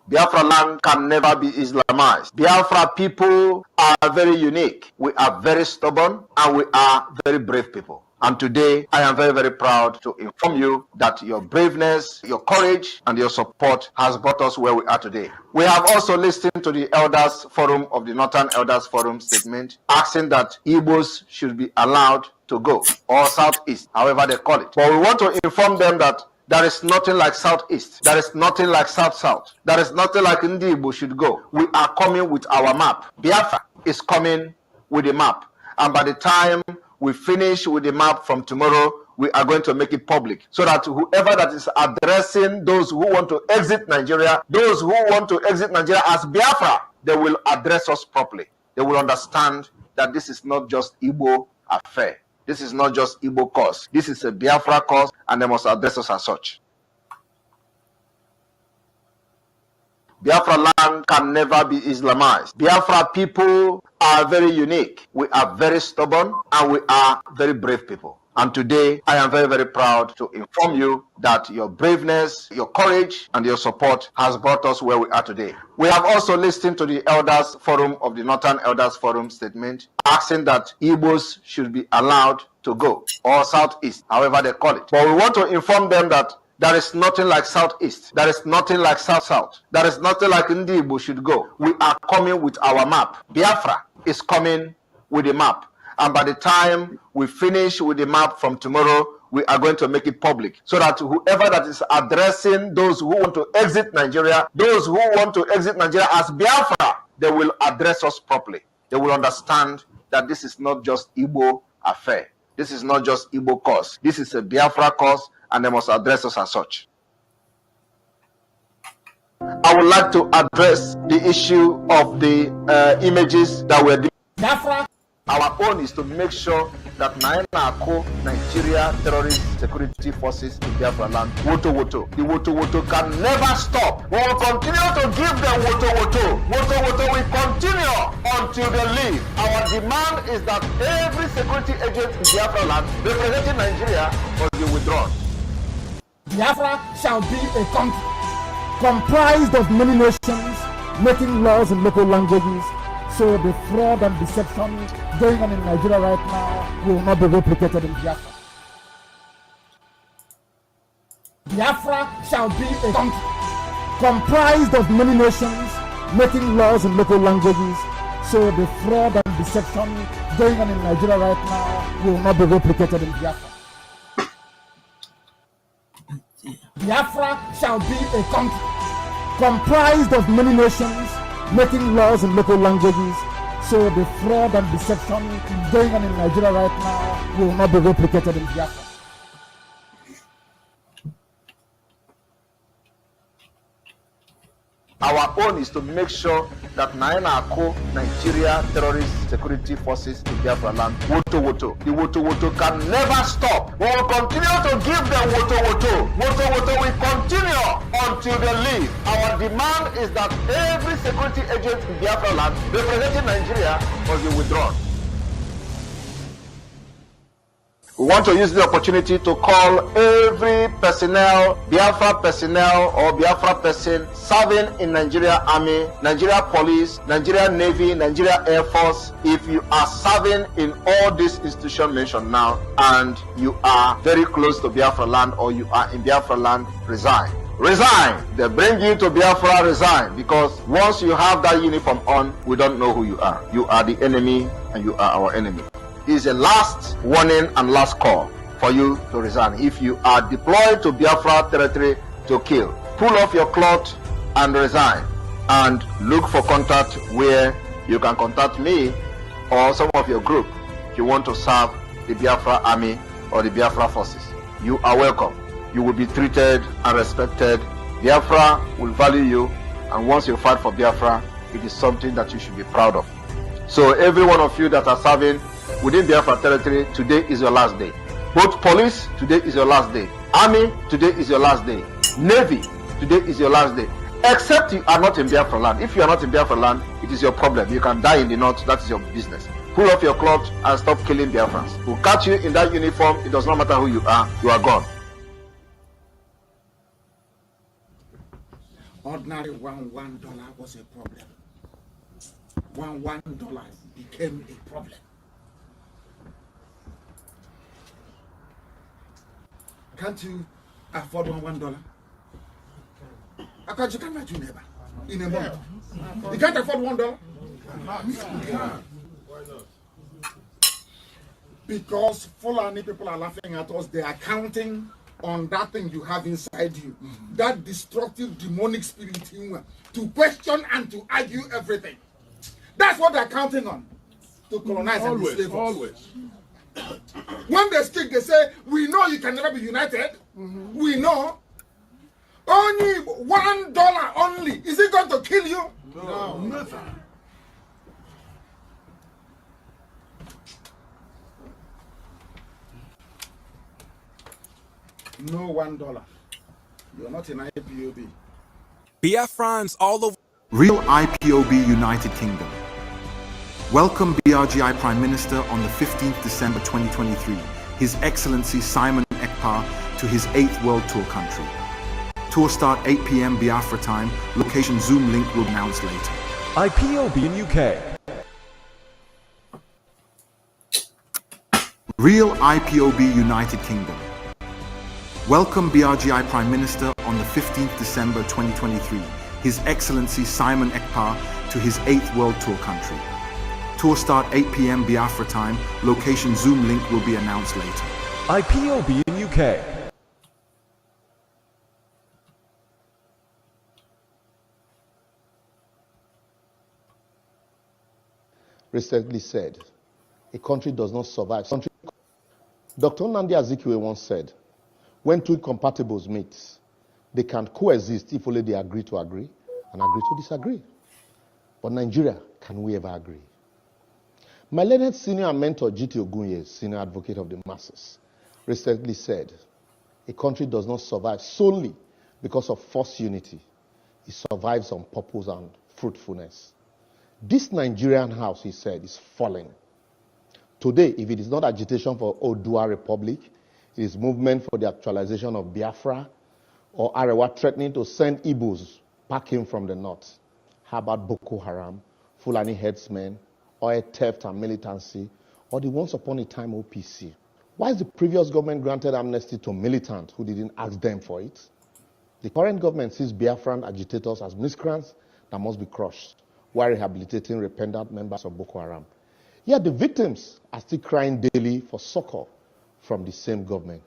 Biafra land can never be Islamized. Biafra people are very unique. We are very stubborn and we are very brave people. And today, I am very, very proud to inform you that your braveness, your courage, and your support has brought us where we are today. We have also listened to the Elders Forum of the Northern Elders Forum statement asking that Igbos should be allowed to go, or Southeast, however they call it. But we want to inform them that there is nothing like Southeast. There is nothing like South-South. There is nothing like Igbo should go. We are coming with our map. Biafra is coming with a map. And by the time we finish with the map from tomorrow, we are going to make it public so that whoever that is addressing those who want to exit Nigeria, those who want to exit Nigeria as Biafra, they will address us properly. They will understand that this is not just Igbo affair. This is not just Igbo cause. This is a Biafra cause, and they must address us as such. Biafra land can never be Islamized. Biafra people are very unique. We are very stubborn, and we are very brave people. And today, I am very, very proud to inform you that your braveness, your courage, and your support has brought us where we are today. We have also listened to the Elders Forum of the Northern Elders Forum statement asking that Igbos should be allowed to go, or Southeast, however they call it. But we want to inform them that there is nothing like Southeast. There is nothing like South-South. There is nothing like Igbo should go. We are coming with our map. Biafra is coming with a map. And by the time we finish with the map from tomorrow, we are going to make it public so that whoever that is addressing those who want to exit Nigeria, those who want to exit Nigeria as Biafra, they will address us properly. They will understand that this is not just Igbo affair. This is not just Igbo cause. This is a Biafra cause, and they must address us as such. I would like to address the issue of the images that were Biafra. Our own is to make sure that Nigeria terrorist security forces in Biafra land, WOTOWOTO. The WOTOWOTO can never stop. We will continue to give them WOTOWOTO. WOTOWOTO will continue until they leave. Our demand is that every security agent in Biafra land representing Nigeria must be withdrawn. Biafra shall be a country comprised of many nations making laws in local languages. So the fraud and deception going on in Nigeria right now will not be replicated in Biafra. Biafra shall be a country comprised of many nations making laws in local languages. So the fraud and deception going on in Nigeria right now will not be replicated in Biafra. Biafra shall be a country comprised of many nations making laws in local languages, so the fraud and deception going on in Nigeria right now will not be replicated in Biafra. Our own is to make sure that Nigeria terrorist security forces in Biafra land, WOTOWOTO. The WOTOWOTO can never stop. We will continue to give them WOTOWOTO. WOTOWOTO will continue until they leave. Our demand is that every security agent in Biafra land representing Nigeria must be withdrawn. We want to use the opportunity to call every personnel, Biafra personnel or Biafra person serving in Nigeria Army, Nigeria Police, Nigeria Navy, Nigeria Air Force. If you are serving in all these institutions mentioned now and you are very close to Biafra land or you are in Biafra land, resign. Resign. They bring you to Biafra, resign, because once you have that uniform on, we don't know who you are. You are the enemy and you are our enemy. Is a last warning and last call for you to resign. If you are deployed to Biafra territory to kill, pull off your cloth and resign, and look for contact where you can contact me or some of your group if you want to serve the Biafra army or the Biafra forces. You are welcome. You will be treated and respected. Biafra will value you, and once you fight for Biafra, it is something that you should be proud of. So every one of you that are serving within Biafra territory, today is your last day. Both police, today is your last day. Army, today is your last day. Navy, today is your last day. Except you are not in Biafra land. If you are not in Biafra land, it is your problem. You can die in the north, that is your business. Pull off your clothes and stop killing Biafrans. We'll catch you in that uniform, it does not matter who you are gone. Ordinary $1 was a problem. $1 became a problem. Can't you afford $1? How can you come at your neighbor in a month? You can't afford $1? Because Fulani people are laughing at us, they are counting on that thing you have inside you, that destructive demonic spirit to question and to argue everything. That's what they're counting on, to colonize and enslave us. Always. When they speak, they say, we know you can never be united. We know. Only $1 only. Is it going to kill you? No, nothing. No $1. You're not in IPOB. BIAFRALANDS all over. Real IPOB United Kingdom. Welcome BRGI Prime Minister on the 15th December 2023, His Excellency Simon Ekpa, to his 8th World Tour country. Tour start 8 p.m. Biafra time. Location Zoom link will be announced later. IPOB in UK. Real IPOB United Kingdom. Welcome BRGI Prime Minister on the 15th December 2023, His Excellency Simon Ekpa, to his 8th World Tour country. Tour start 8 p.m. Biafra time. Location Zoom link will be announced later. IPOB in UK. Recently said, a country does not survive. Dr. Nnamdi Azikiwe once said, when two incompatibles meet, they can coexist if only they agree to agree and agree to disagree. But Nigeria, can we ever agree? My learned senior mentor, G.T. Ogunye, senior advocate of the masses, recently said, a country does not survive solely because of forced unity. It survives on purpose and fruitfulness. This Nigerian house, he said, is falling. Today, if it is not agitation for Oodua Republic, it is movement for the actualization of Biafra, or Arewa threatening to send Igbos packing from the north. How about Boko Haram, Fulani headsmen, oil theft and militancy, or the once upon a time OPC? Why is the previous government granted amnesty to militants who didn't ask them for it? The current government sees Biafran agitators as miscreants that must be crushed, while rehabilitating repentant members of Boko Haram. Yet the victims are still crying daily for succor from the same government.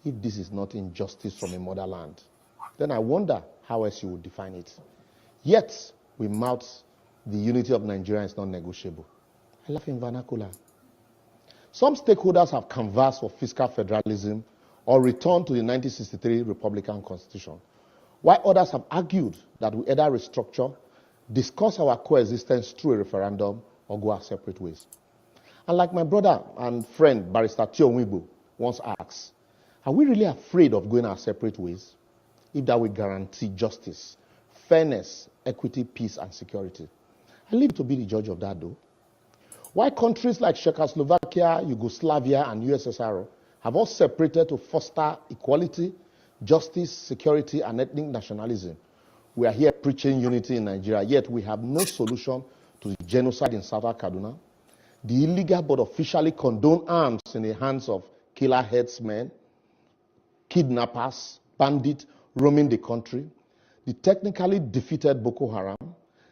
If this is not injustice from a motherland, then I wonder how else you would define it. Yet, we mouth the unity of Nigeria is not negotiable. I laugh in vernacular. Some stakeholders have canvassed for fiscal federalism or return to the 1963 Republican Constitution, while others have argued that we either restructure, discuss our coexistence through a referendum, or go our separate ways. And like my brother and friend, Barrister Tio Wibo, once asked, are we really afraid of going our separate ways if that will guarantee justice, fairness, equity, peace, and security? I leave to be the judge of that, though. Why countries like Czechoslovakia, Yugoslavia, and USSR have all separated to foster equality, justice, security, and ethnic nationalism, we are here preaching unity in Nigeria, yet we have no solution to the genocide in South Kaduna, the illegal but officially condoned arms in the hands of killer headsmen, kidnappers, bandits roaming the country, the technically defeated Boko Haram,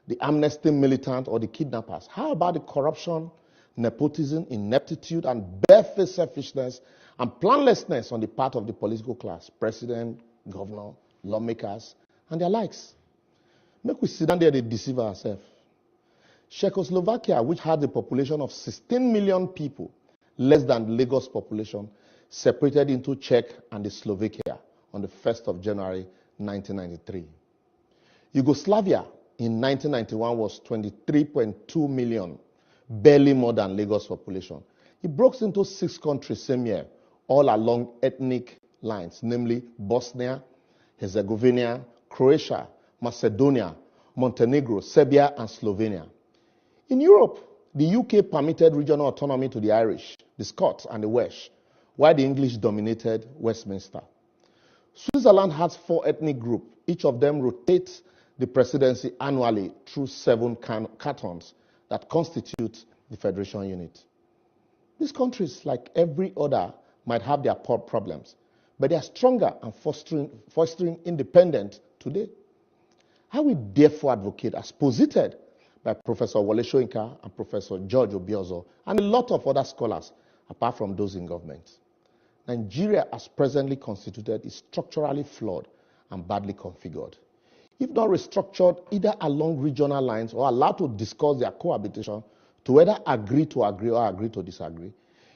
the amnesty militant, or the kidnappers. How about the corruption, nepotism, ineptitude, and barefaced selfishness and planlessness on the part of the political class, president, governor, lawmakers, and their likes? Make we sit down there and deceive ourselves. Czechoslovakia, which had a population of 16 million people, less than the Lagos population, separated into Czech and the Slovakia on the 1st of January 1993. Yugoslavia in 1991 was 23.2 million, barely more than Lagos population. It broke into 6 countries same year, all along ethnic lines, namely Bosnia, Herzegovina, Croatia, Macedonia, Montenegro, Serbia, and Slovenia. In Europe, the UK permitted regional autonomy to the Irish, the Scots, and the Welsh, while the English dominated Westminster. Switzerland has 4 ethnic groups. Each of them rotates the presidency annually through 7 cantons that constitute the federation unit. These countries, like every other, might have their problems, but they are stronger and fostering independence today. I will therefore advocate, as posited by Professor Wole Soyinka and Professor George Obiozor and a lot of other scholars, apart from those in government. Nigeria, as presently constituted, is structurally flawed and badly configured. If not restructured either along regional lines or allowed to discuss their cohabitation to whether agree to agree or agree to disagree,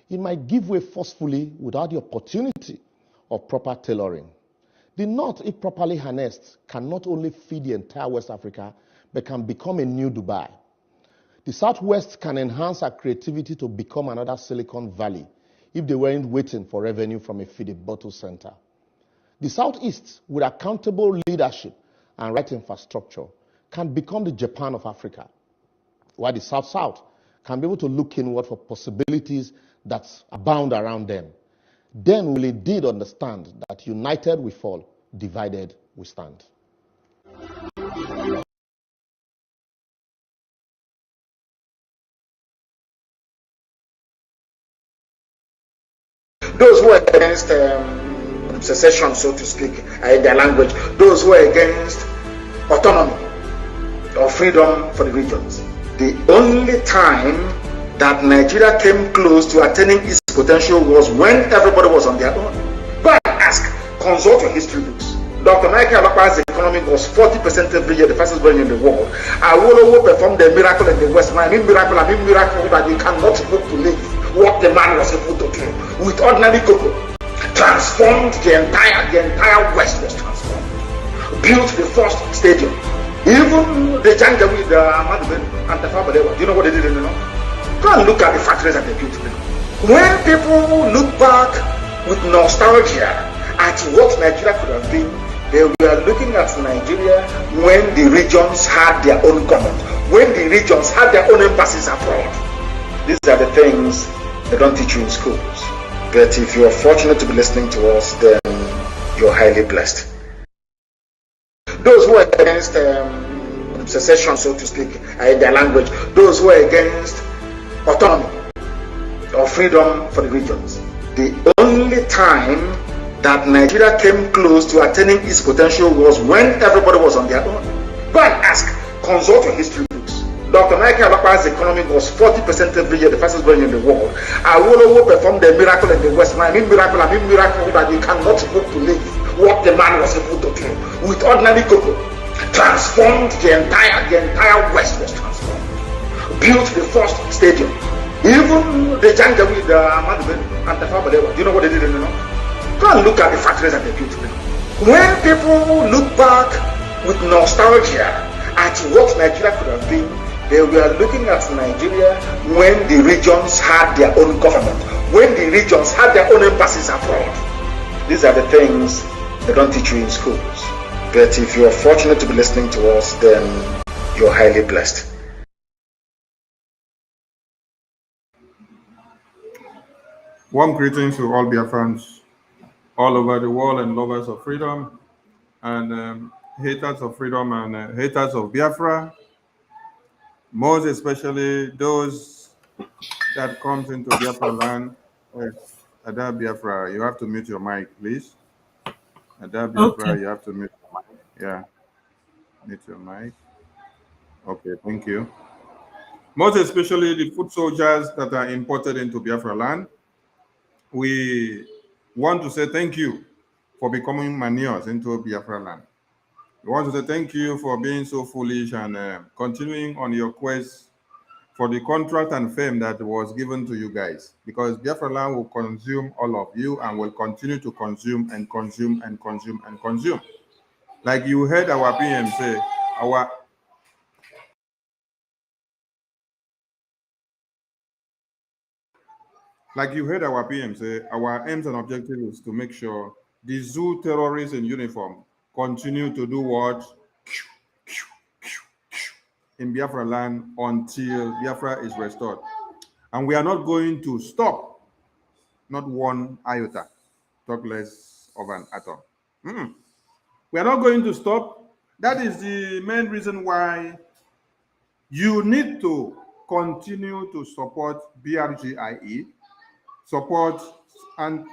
it might give way forcefully without the opportunity of proper tailoring. The North, if properly harnessed, can not only feed the entire West Africa, but can become a new Dubai. The Southwest can enhance our creativity to become another Silicon Valley if they weren't waiting for revenue from a feeding bottle center. The Southeast, with accountable leadership and right infrastructure, can become the Japan of Africa, while the South-South can be able to look inward for possibilities that abound around them. Then we'll indeed understand that united we fall, divided we stand. Those who are against secession, so to speak, their language, those who are against autonomy or freedom for the regions. The only time that Nigeria came close to attaining its potential was when everybody was on their own. Go and ask, consult your history books. Dr. Michael Alapa's economy was 40% every year, the fastest growing in the world. Awolowo performed a miracle in the West. I mean miracle that you cannot even believe what the man was able to do with ordinary cocoa. Transformed the entire West was transformed. Built the first stadium. Even the Janjaweed, Ahmadu and Tafawa Balewa, do you know what they did in the north? Go and look at the factories that they built now. When people look back with nostalgia at what Nigeria could have been, they were looking at Nigeria when the regions had their own government, when the regions had their own embassies abroad. These are the things they don't teach you in schools. But if you are fortunate to be listening to us, then you're highly blessed. Those who are against secession, so to speak, their language, those who are against autonomy or freedom for the regions. The only time that Nigeria came close to attaining its potential was when everybody was on their own. Go and ask, consult your history books. Dr. Michael Alapa's economy was 40% every year, the fastest growing in the world. Awolowo performed a miracle in the West. I mean miracle that you cannot even believe what the man was able to do with ordinary cocoa. Transformed the entire West was transformed. Built the first stadium. Even the Janjaweed, Ahmadu and Tafawa Balewa, do you know what they did in the north? Go and look at the factories that they built now. When people look back with nostalgia at what Nigeria could have been, they were looking at Nigeria when the regions had their own government, when the regions had their own embassies abroad. These are the things they don't teach you in schools. But if you are fortunate to be listening to us, then you're highly blessed. Warm greetings to all Biafrans all over the world and lovers of freedom and haters of freedom and haters of Biafra. Most especially those that comes into Biafra land. Ada Biafra, you have to mute your mic, please. Ada Biafra, okay. You have to mute your mic. Yeah, mute your mic. Okay, thank you. Most especially the foot soldiers that are imported into Biafra land. We want to say thank you for becoming manures into Biafra land. We want to say thank you for being so foolish and continuing on your quest for the contract and fame that was given to you guys, because Biafra land will consume all of you and will continue to consume and consume and consume and consume. Like you heard our PM say, Like you heard our PM say, our aims and objective is to make sure the zoo terrorists in uniform continue to do what? In Biafra land until Biafra is restored. And we are not going to stop, not one iota, talk less of an atom. We are not going to stop. That is the main reason why you need to continue to support BRGIE, support and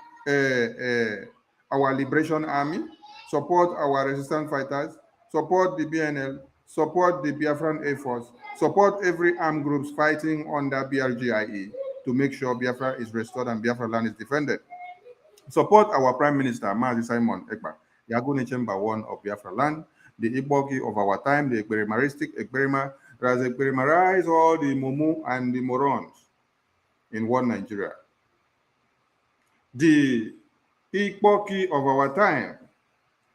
our Liberation Army, support our resistance fighters, support the BNL, support the Biafran Air Force, support every armed groups fighting under BRGIE to make sure Biafra is restored and Biafra land is defended. Support our Prime Minister, Mazi Simon Ekpa, Yaguni Chamber 1 of Biafra land, the Igboki of our time, the Ekberimaristic Ekberima, that has Ekberimarize all the Mumu and the Morons in one Nigeria. The Igboki of our time,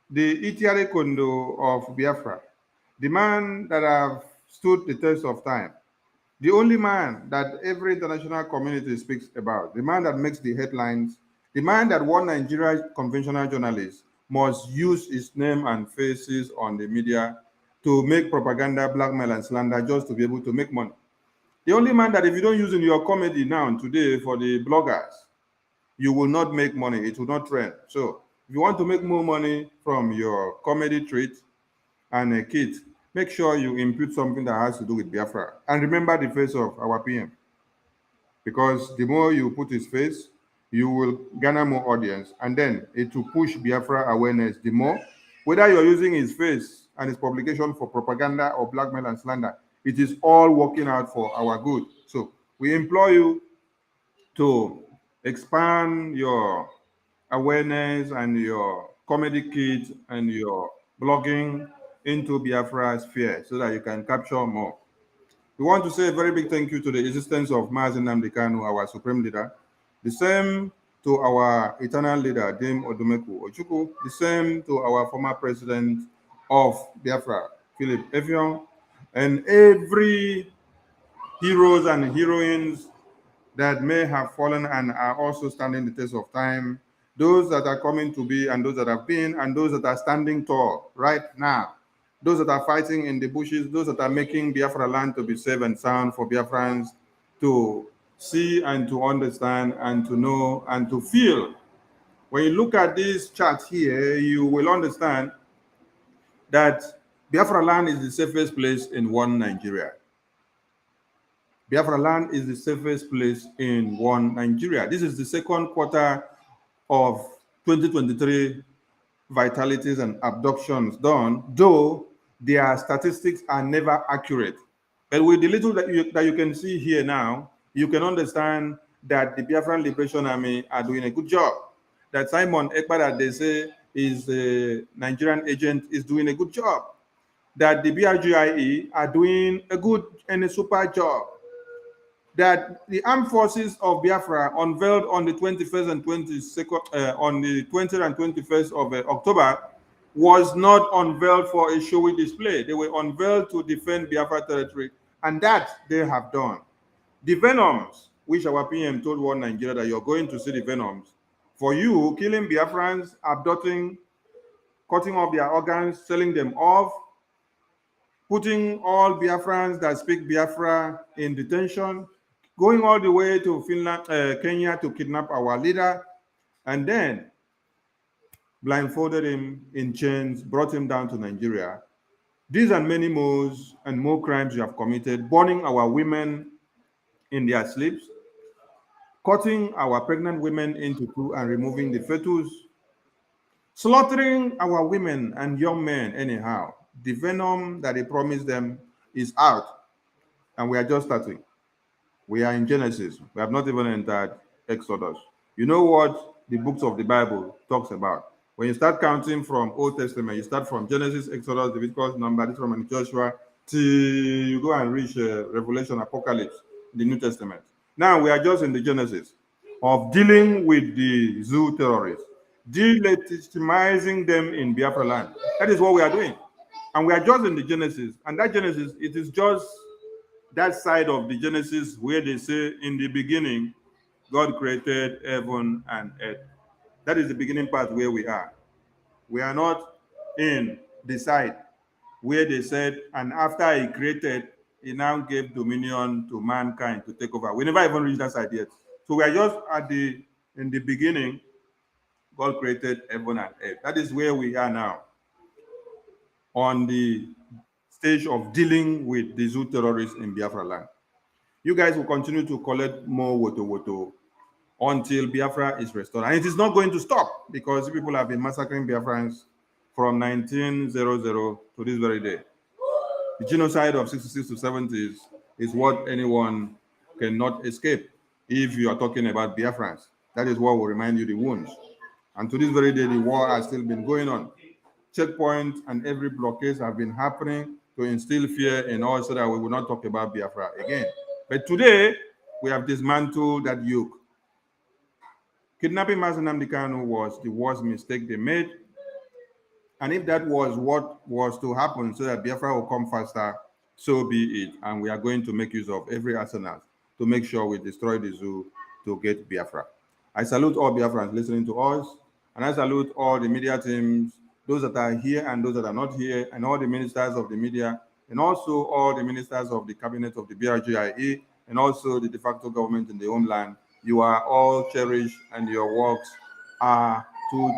the Itiare Kondo of Biafra, the man that have stood the test of time, the only man that every international community speaks about, the man that makes the headlines, the man that one Nigeria conventional journalist must use his name and faces on the media to make propaganda, blackmail, and slander just to be able to make money. The only man that if you don't use in your comedy now today for the bloggers, you will not make money. It will not trend. So if you want to make more money from your comedy treat and a kit, make sure you impute something that has to do with Biafra. And remember the face of our PM. Because the more you put his face, you will garner more audience. And then it will push Biafra awareness the more. Whether you're using his face and his publication for propaganda or blackmail and slander, it is all working out for our good. So we implore you to expand your awareness and your comedy kit and your blogging into Biafra sphere so that you can capture more. We want to say a very big thank you to the existence of Mazi Nnamdi Kanu, our supreme leader. The same to our eternal leader, Dame Odumeku Ojukwu. The same to our former president of Biafra, Philip Effiong, and every heroes and heroines that may have fallen and are also standing the test of time, those that are coming to be and those that have been, and those that are standing tall right now, those that are fighting in the bushes, those that are making Biafra land to be safe and sound for Biafrans to see and to understand and to know and to feel. When you look at this chart here, you will understand that Biafra land is the safest place in one Nigeria. Biafra land is the safest place in one Nigeria. This is the second quarter of 2023 vitalities and abductions done, though their statistics are never accurate. But with the little that you can see here now, you can understand that the Biafran Liberation Army are doing a good job. That Simon Ekpa, that they say is a Nigerian agent, is doing a good job. That the BRGIE are doing a good and a super job. That the armed forces of Biafra unveiled on the 21st and 22nd, on the 20th and 21st of October, was not unveiled for a showy display. They were unveiled to defend Biafra territory, and that they have done. The venoms, which our PM told one Nigeria that you're going to see the venoms, for you, killing Biafrans, abducting, cutting off their organs, selling them off, putting all Biafrans that speak Biafra in detention, going all the way to Finland, Kenya to kidnap our leader, and then blindfolded him in chains, brought him down to Nigeria. These and many more and more crimes you have committed, burning our women in their sleeps, cutting our pregnant women into two and removing the fetus, slaughtering our women and young men anyhow. The venom that he promised them is out, and we are just starting. We are in Genesis. We have not even entered Exodus. You know what the books of the Bible talks about. When you start counting from Old Testament, you start from Genesis, Exodus, Leviticus, Numbers, Deuteronomy, Joshua, till you go and reach Revelation, Apocalypse, the New Testament. Now we are just in the Genesis of dealing with the zoo terrorists, delegitimizing them in Biafra land. That is what we are doing. And we are just in the Genesis. And that Genesis, it is just that side of the Genesis where they say in the beginning, God created heaven and earth. That is the beginning part where we are. We are not in the side where they said, and after he created, he now gave dominion to mankind to take over. We never even reached that side yet. So we are just in the beginning. God created heaven and earth. That is where we are now, on the stage of dealing with the zoo terrorists in Biafra land. You guys will continue to collect more WOTOWOTO until Biafra is restored. And it is not going to stop, because people have been massacring Biafrans from 1900 to this very day. The genocide of 66 to 70s is what anyone cannot escape if you are talking about Biafrans. That is what will remind you the wounds. And to this very day, the war has still been going on. Checkpoints and every blockade have been happening to instill fear in us so that we will not talk about Biafra again. But today, we have dismantled that yoke. Kidnapping Mazi Nnamdi Kanu was the worst mistake they made. And if that was what was to happen so that Biafra will come faster, so be it. And we are going to make use of every arsenal to make sure we destroy the zoo to get Biafra. I salute all Biafrans listening to us, and I salute all the media teams, those that are here and those that are not here, and all the ministers of the media, and also all the ministers of the cabinet of the BRGIE, and also the de facto government in the homeland. You are all cherished, and your works are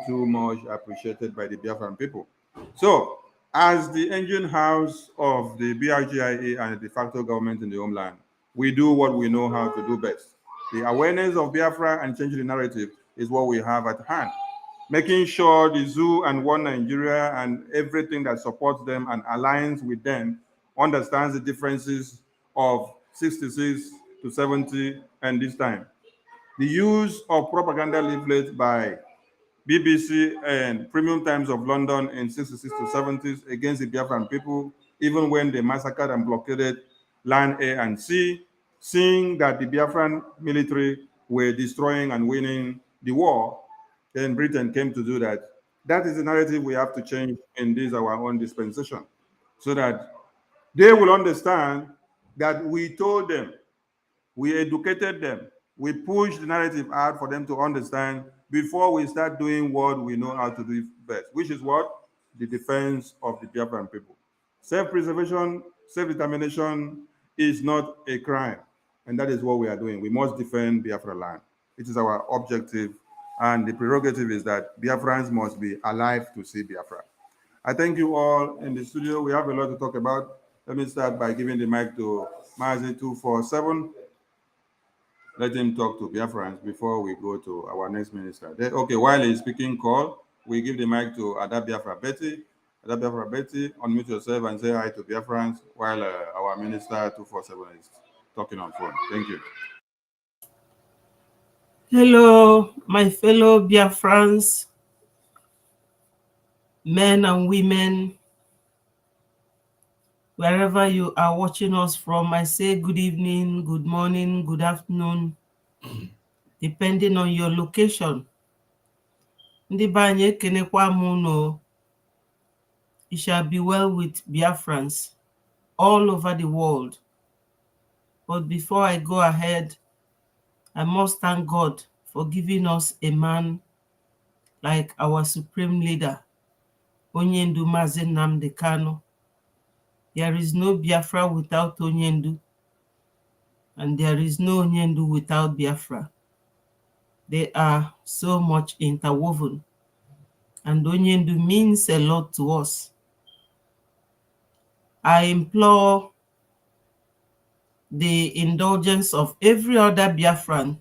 too much appreciated by the Biafran people. So, as the engine house of the BRGIE and the de facto government in the homeland, we do what we know how to do best. The awareness of Biafra and changing the narrative is what we have at hand. Making sure the zoo and One Nigeria and everything that supports them and aligns with them understands the differences of 66 to 70 and this time. The use of propaganda leaflets by BBC and Premium Times of London in 66 to 70s against the Biafran people, even when they massacred and blockaded land, air, and sea, seeing that the Biafran military were destroying and winning the war, then Britain came to do that. That is the narrative we have to change in this our own dispensation, so that they will understand that we told them, we educated them, we pushed the narrative out for them to understand before we start doing what we know how to do best, which is what? The defense of the Biafran people. Self-preservation, self-determination is not a crime, and that is what we are doing. We must defend Biafra land. It is our objective, and the prerogative is that Biafrans must be alive to see Biafra. I thank you all in the studio. We have a lot to talk about. Let me start by giving the mic to Mazi 247. Let him talk to Biafrans before we go to our next minister. Okay, while he's speaking call, we give the mic to Ada Biafra Betty. Ada Biafra Betty, unmute yourself and say hi to Biafrans while our minister 247 is talking on phone. Thank you. Hello, my fellow Biafrans, men and women, wherever you are watching us from. I say good evening, good morning, good afternoon, depending on your location. Ndị be anyị ekenekwa m unu. It shall be well with Biafrans all over the world. But before I go ahead, I must thank God for giving us a man like our supreme leader, Onyendu Mazi Nnamdi Kanu. There is no Biafra without Onyendu, and there is no Onyendu without Biafra. They are so much interwoven, and Onyendu means a lot to us. I implore the indulgence of every other Biafran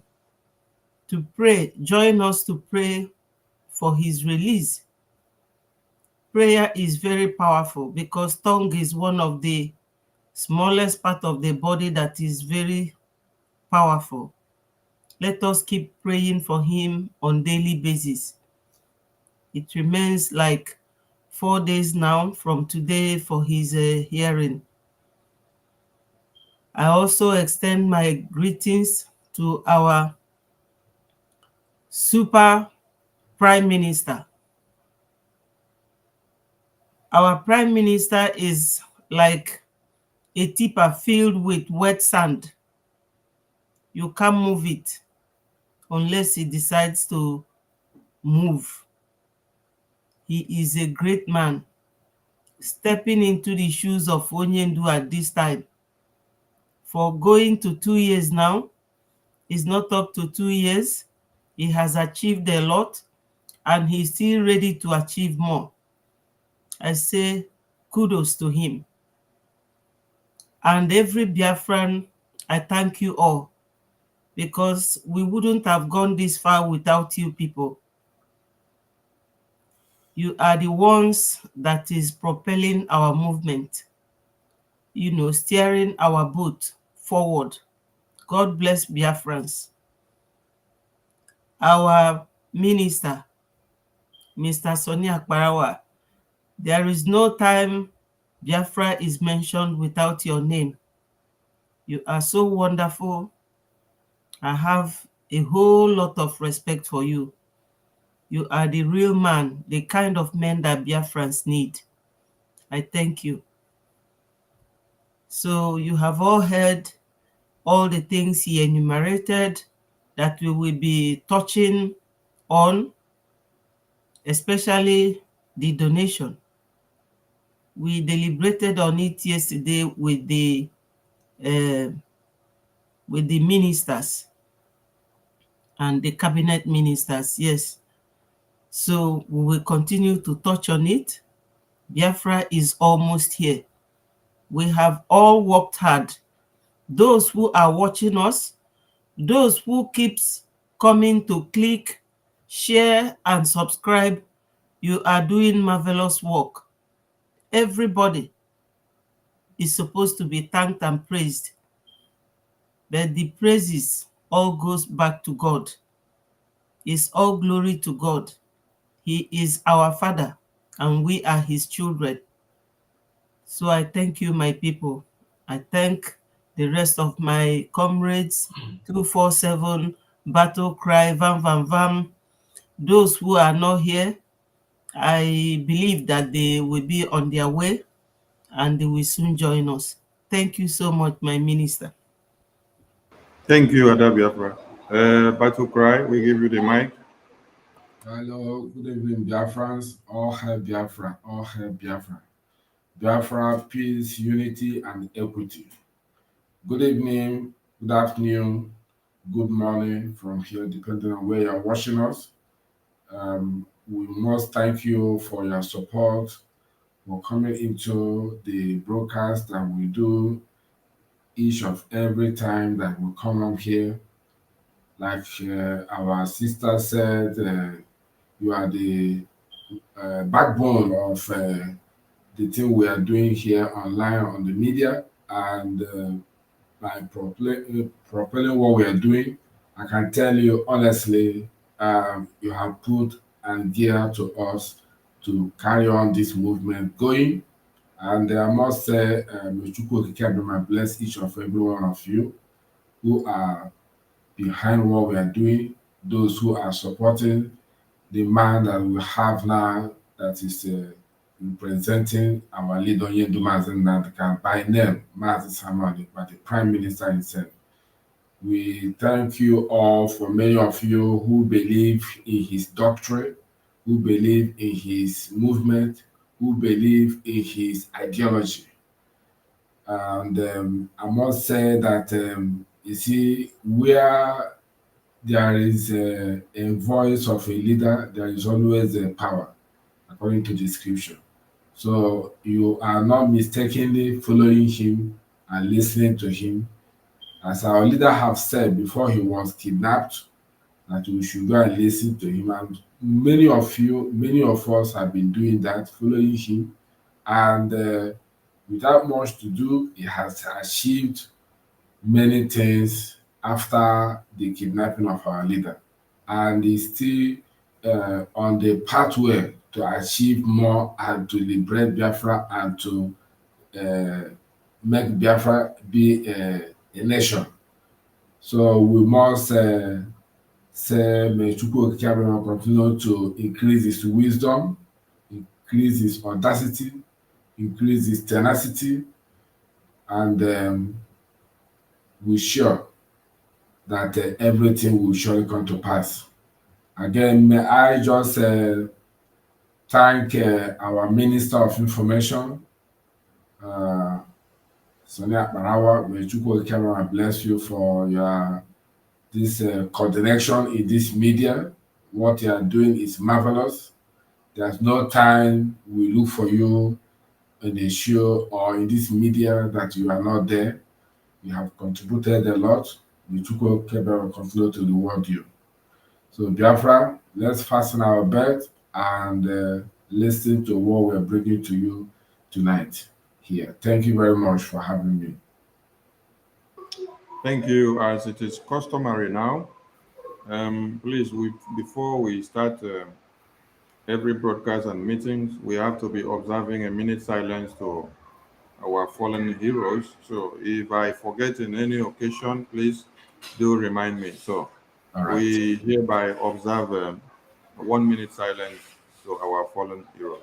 to pray, join us to pray for his release. Prayer is very powerful because tongue is one of the smallest part of the body that is very powerful. Let us keep praying for him on daily basis. It remains like 4 days now from today for his hearing. I also extend my greetings to our super prime minister. Our prime minister is like a tipper filled with wet sand. You can't move it. unless he decides to move. He is a great man, stepping into the shoes of Onyendu at this time. For going to 2 years now, it's not up to 2 years. He has achieved a lot, and he's still ready to achieve more. I say kudos to him. And every Biafran, I thank you all, because we wouldn't have gone this far without you people. You are the ones that is propelling our movement, steering our boat forward. God bless Biafrans. Our minister, Mr. Sonny Akparawa, there is no time Biafra is mentioned without your name. You are so wonderful. I have a whole lot of respect for you. You are the real man, the kind of men that Biafrans need. I thank you. So you have all heard all the things he enumerated that we will be touching on, especially the donation. We deliberated on it yesterday with the ministers and the cabinet ministers, yes. So we will continue to touch on it. Biafra is almost here. We have all worked hard. Those who are watching us, those who keeps coming to click, share, and subscribe, you are doing marvelous work. Everybody is supposed to be thanked and praised, but the praises all goes back to God. It's all glory to God. He is our Father, and we are his children. So I thank you, my people. I thank the rest of my comrades, 247, Battle Cry, Vam Vam Vam. Those who are not here, I believe that they will be on their way and they will soon join us. Thank you so much, my minister. Thank you, Ada Biafra. Battle Cry, we give you the mic. Hello, good evening, Biafrans. All hail Biafra, all hail Biafra. Biafra, peace, unity, and equity. Good evening, good afternoon, good morning from here, depending on where you're watching us. We must thank you for your support, for coming into the broadcast that we do each of every time that we come on here. Like our sister said, you are the backbone of the thing we are doing here online on the media, and by propelling what we are doing, I can tell you honestly, you have put and gear to us to carry on this movement going. And I must say, bless each of every one of you who are behind what we are doing, those who are supporting the man that we have now that is representing our leader, Yendu Mazen by name, Mazi Samadi, by the Prime Minister himself. We thank you all, for many of you who believe in his doctrine, who believe in his movement, who believe in his ideology. And I must say that, you see, where there is a voice of a leader, there is always a power, according to the scripture. So you are not mistakenly following him and listening to him. As our leader have said before he was kidnapped, that we should go and listen to him. And many of us have been doing that, following him. And without much to do, he has achieved many things after the kidnapping of our leader. And he's still on the pathway to achieve more and to liberate Biafra and to make Biafra be a nation. So we must say, may Chukwu Okike continue to increase his wisdom, increase his audacity, increase his tenacity, and we're sure that everything will surely come to pass. Again, may I just thank our Minister of Information, Sonia Barawa. May Chukwu Camera bless you for your this coordination in this media. What you are doing is marvelous. There's no time we look for you in a show or in this media that you are not there. You have contributed a lot. May Chukwu Camera continue to reward you. So Biafra, let's fasten our belt and listen to what we're bringing to you tonight here. Thank you very much for having me. Thank you. As it is customary now, please, before we start every broadcast and meetings, we have to be observing a minute silence to our fallen heroes. So if I forget in any occasion, please do remind me. So we hereby observe a 1 minute silence to our fallen heroes.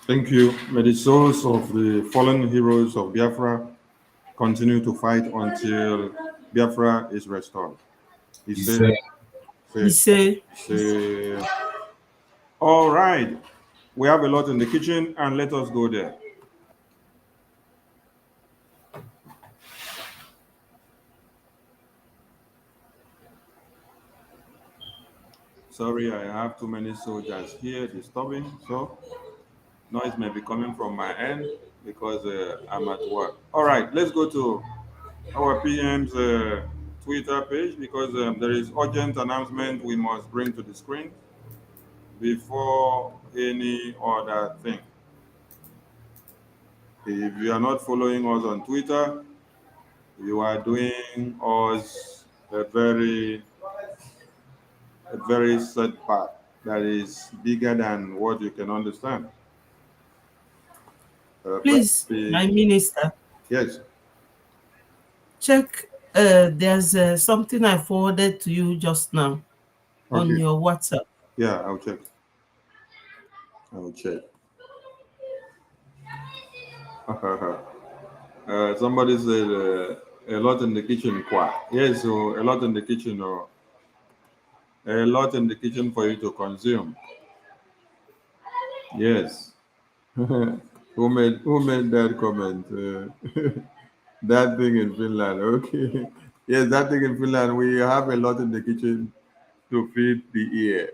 Thank you. May the souls of the fallen heroes of Biafra continue to fight until Biafra is restored. He said. All right. We have a lot in the kitchen, and let us go there. Sorry, I have too many soldiers here disturbing, so noise may be coming from my end because I'm at work. All right, let's go to our PM's Twitter page because there is urgent announcement we must bring to the screen before any other thing. If you are not following us on Twitter, you are doing us a very setback that is bigger than what you can understand. Please, my minister. Yes. Check. There's something I forwarded to you just now on your WhatsApp. Yeah, I'll check. Somebody said a lot in the kitchen. Yes, so a lot in the kitchen, or a lot in the kitchen for you to consume. Yes. Who made that comment? That thing in Finland. Okay. Yes, that thing in Finland. We have a lot in the kitchen to feed the ear.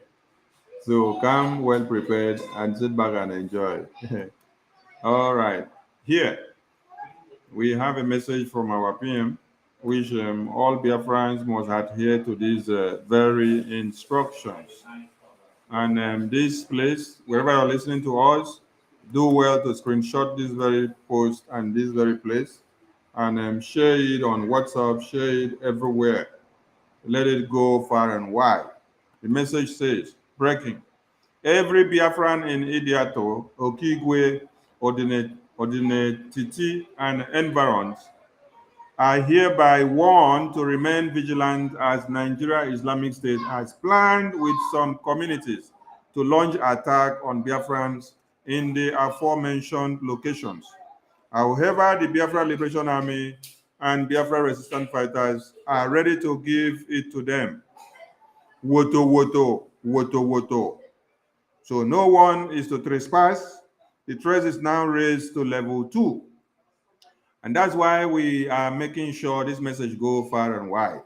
So come well prepared and sit back and enjoy. All right. Here we have a message from our PM, which all Biafrans must adhere to these very instructions. And this place, wherever you're listening to us, do well to screenshot this very post and this very place, and share it on WhatsApp, share it everywhere. Let it go far and wide. The message says, breaking. Every Biafran in Idiato, Okigwe, Ordinatiti, and environs are hereby warned to remain vigilant as Nigeria Islamic State has planned with some communities to launch attack on Biafrans in the aforementioned locations. However, the Biafra Liberation Army and Biafra resistance fighters are ready to give it to them. WOTOWOTO, WOTOWOTO. So no one is to trespass. The threat is now raised to level 2. And that's why we are making sure this message go far and wide.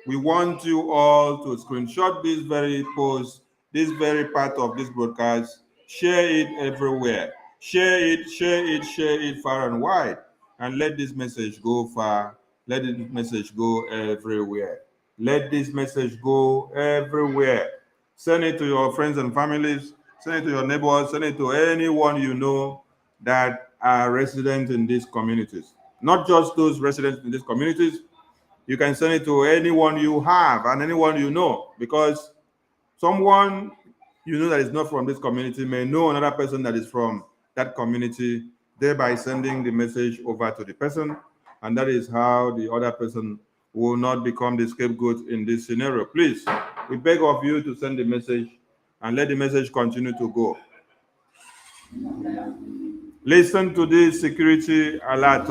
We want you all to screenshot this very post, this very part of this broadcast, share it everywhere. Share it far and wide. And let this message go far. Let this message go everywhere. Let this message go everywhere. Send it to your friends and families. Send it to your neighbors. Send it to anyone you know that are resident in these communities. Not just those residents in these communities, You can send it to anyone you have and anyone you know, because someone you know that is not from this community may know another person that is from that community, thereby sending the message over to the person, and that is how the other person will not become the scapegoat in this scenario. Please, we beg of you to send the message and let the message continue to go. Listen to this security alert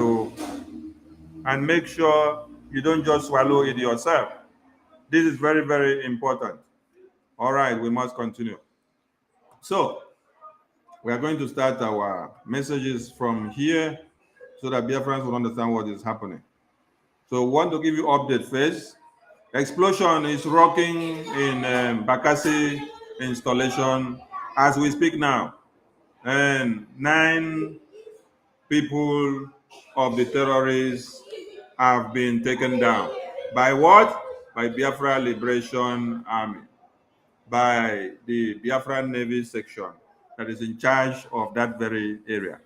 and make sure you don't just swallow it yourself. This is very, very important. All right, we must continue. So, we are going to start our messages from here so that Biafrans will understand what is happening. So, we want to give you update first. Explosion is rocking in Bakassi installation as we speak now. And 9 people of the terrorists have been taken down. By what? By Biafra Liberation Army, by the Biafra Navy section that is in charge of that very area.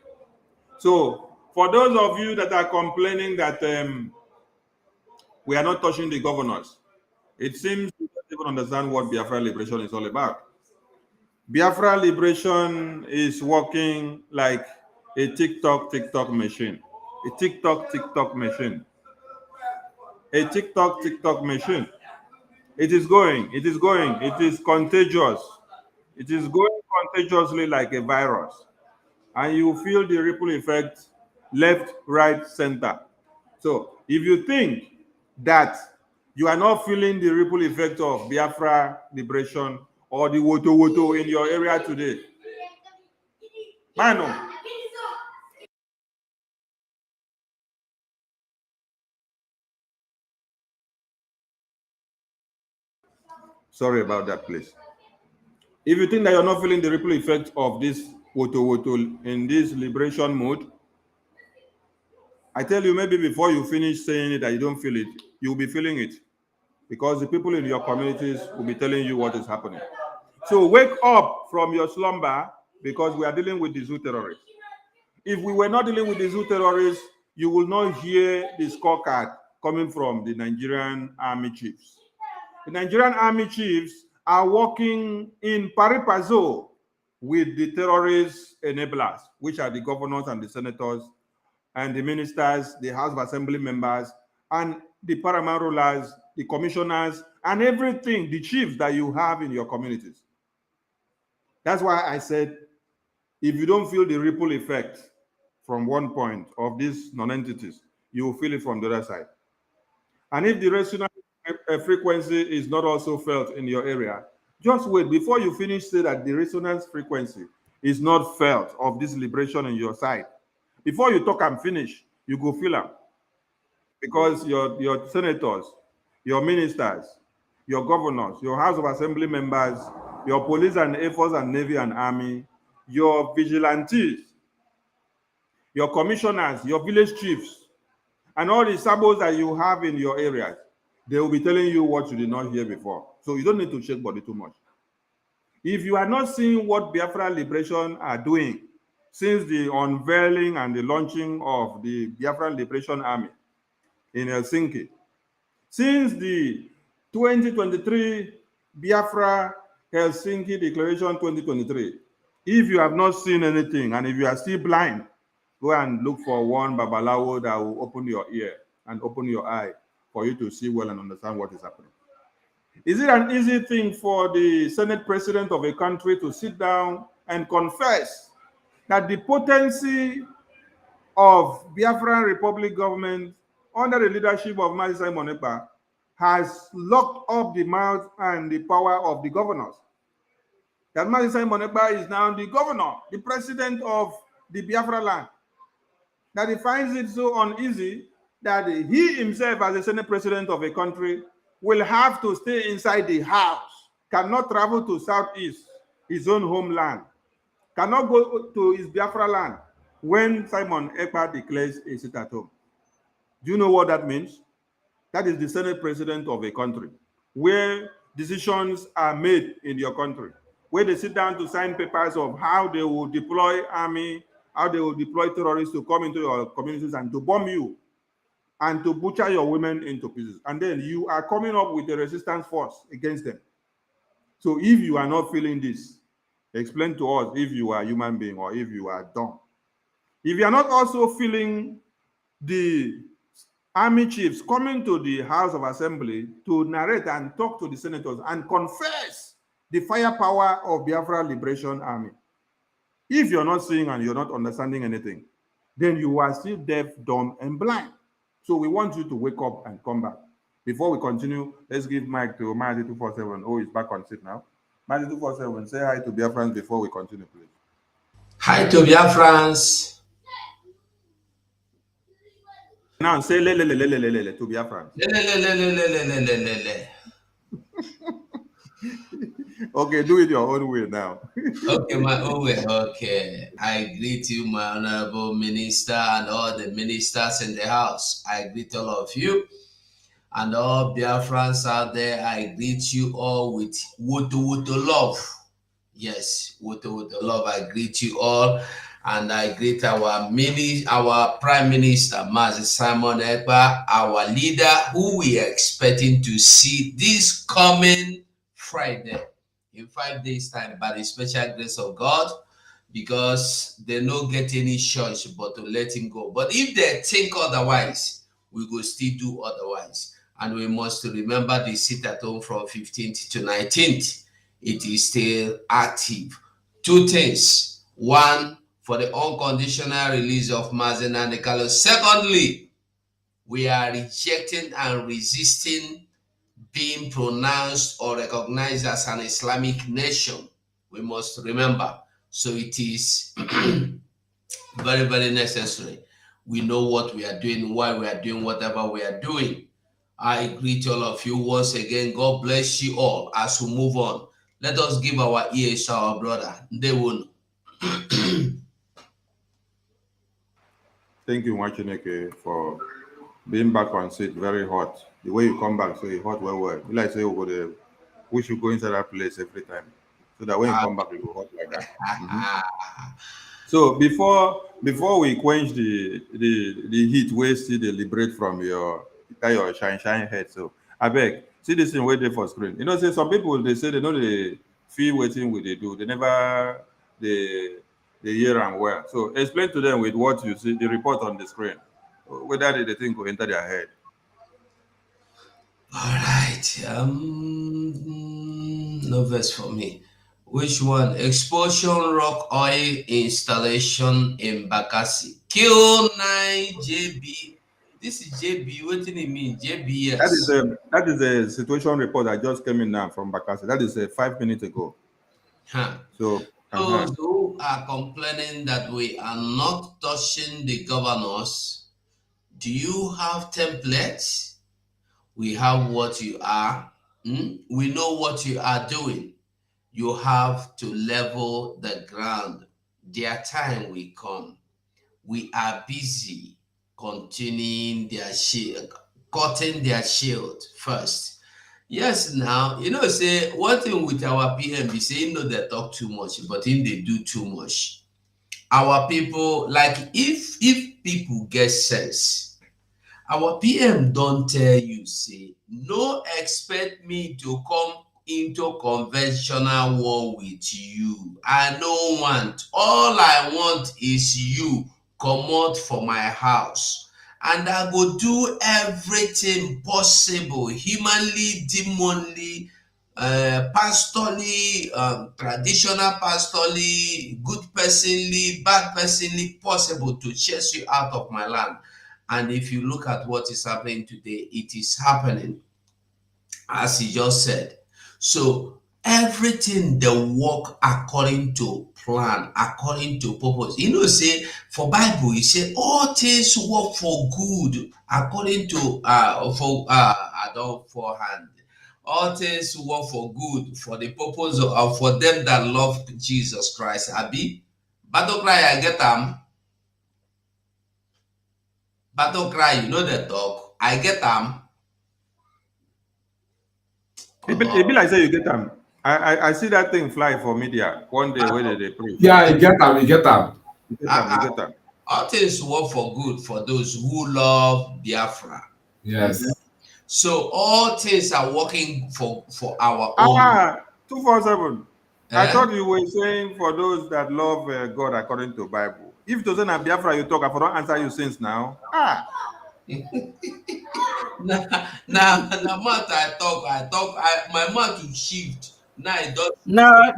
So, for those of you that are complaining that we are not touching the governors, it seems you don't even understand what Biafra Liberation is all about. Biafra Liberation is working like a TikTok machine. A TikTok machine. A TikTok machine. It is going. It is contagious. It is going contagiously like a virus. And you feel the ripple effect left, right, center. So if you think that you are not feeling the ripple effect of Biafra Liberation or the WOTOWOTO in your area today, man, sorry about that, please. If you think that you're not feeling the ripple effect of this WOTOWOTO in this liberation mode, I tell you, maybe before you finish saying it that you don't feel it, you'll be feeling it, because the people in your communities will be telling you what is happening. So wake up from your slumber, because we are dealing with the zoo terrorists. If we were not dealing with the zoo terrorists, you will not hear the scorecard coming from the Nigerian army chiefs. The Nigerian army chiefs are working in pari passu with the terrorist enablers, which are the governors and the senators and the ministers, the House of Assembly members, and the paramount rulers, the commissioners, and everything, the chiefs that you have in your communities. That's why I said, if you don't feel the ripple effect from one point of these non-entities, you will feel it from the other side. And if the resonance frequency is not also felt in your area, just wait. Before you finish, say that the resonance frequency is not felt of this liberation in your side. Before you talk and finish, you go feel them. Because your senators, your ministers, your governors, your House of Assembly members, your police and Air Force and Navy and Army, your vigilantes, your commissioners, your village chiefs, and all the sabos that you have in your areas, they will be telling you what you did not hear before. So you don't need to shake body too much. If you are not seeing what Biafra Liberation are doing since the unveiling and the launching of the Biafra Liberation Army in Helsinki, since the 2023 Biafra Helsinki Declaration 2023, if you have not seen anything and if you are still blind, go and look for one Babalawo that will open your ear and open your eye for you to see well and understand what is happening. Is it an easy thing for the Senate President of a country to sit down and confess that the potency of Biafran Republic government under the leadership of Mazi Simon Ekpa has locked up the mouth and the power of the governors? That Mazi Simon Ekpa is now the governor, the president of the Biafra land. That he finds it so uneasy that he himself, as a Senate President of a country, will have to stay inside the house, cannot travel to Southeast, his own homeland, cannot go to his Biafra land when Simon Ekpa declares a sit at home. Do you know what that means? That is the Senate President of a country, where decisions are made in your country, where they sit down to sign papers of how they will deploy army, how they will deploy terrorists to come into your communities and to bomb you. and to butcher your women into pieces. And then you are coming up with a resistance force against them. So if you are not feeling this, explain to us if you are a human being or if you are dumb. If you are not also feeling the army chiefs coming to the House of Assembly to narrate and talk to the senators and confess the firepower of Biafra Liberation Army, if you're not seeing and you're not understanding anything, then you are still deaf, dumb, and blind. So we want you to wake up and come back. Before we continue, let's give mic to Mazi 247. Oh, he's back on seat now. Mazi 247, say hi to Biafrans before we continue, please. Hi to Biafrans. Now say le to Biafrans. Le. Okay, do it your own way now. Okay, my own way. Okay. I greet you, my honorable minister, and all the ministers in the house. I greet all of you. And all Biafrans out there, I greet you all with WOTOWOTO love. Yes, WOTOWOTO love. I greet you all. And I greet our Prime Minister, Mazi Simon Ekpa, our leader, who we are expecting to see this coming Friday, in 5 days' time, by the special grace of God, because they don't get any choice but to let him go. But if they think otherwise, we will still do otherwise. And we must remember the sit at home from 15th to 19th. It is still active. Two things. One, for the unconditional release of Mazi Nnamdi Kanu. Secondly, we are rejecting and resisting being pronounced or recognized as an Islamic nation. We must remember. So it is very, very necessary. We know what we are doing, why we are doing whatever we are doing. I greet all of you once again. God bless you all as we move on. Let us give our ears to our brother. They will. Thank you, Mwachineke, for being back on seat. Very hot. The way you come back, so you hot well. Like say we should go inside that place every time, so that when you come back, you go hot like that. So before we quench the heat, we still they liberate from your shine head. So I beg, see this thing waiting for screen. You know, say some people they say they know they feel waiting what they do. They never they hear and well. So explain to them with what you see, the report on the screen, whether they think will enter their head. All right. No verse for me. Which one? Explosion rock oil installation in Bakassi. Kill 9 JB. This is JB. What do you mean? JBS. That is a situation report that just came in now from Bakassi. That is 5 minutes ago. So those who are complaining that we are not touching the governors, do you have templates? We have what you are. We know what you are doing. You have to level the ground. Their time will come. We are busy continuing their shield, cutting their shield first. Yes, now, you know, say one thing with our PM, we say, you know, they talk too much, but if they do too much, our people, like if people get sense, our PM don't tell you, say, no expect me to come into conventional war with you. I don't want. All I want is you come out for my house. And I go do everything possible, humanly, demonly, pastorally, traditional pastorally, good personally, bad personally, possible to chase you out of my land. And if you look at what is happening today, it is happening, as he just said. So everything they work according to plan, according to purpose. You know, say for Bible, you say all things work for good according to I don't forehand. All things work for good for the purpose of for them that love Jesus Christ. Abi, battle cry, I get them. Battle cry, you know the dog. I get them. It be like say you get them. I see that thing fly for media one day where they preach. Yeah, I get them. You get them. All things work for good for those who love Biafra. Yes. So all things are working for our own. 247. I Eh? thought you were saying for those that love God according to Bible. If to say na Biafra you talk, I don't answer you since now. Now, mouth I talk, my mouth will shift. Now it does. Now,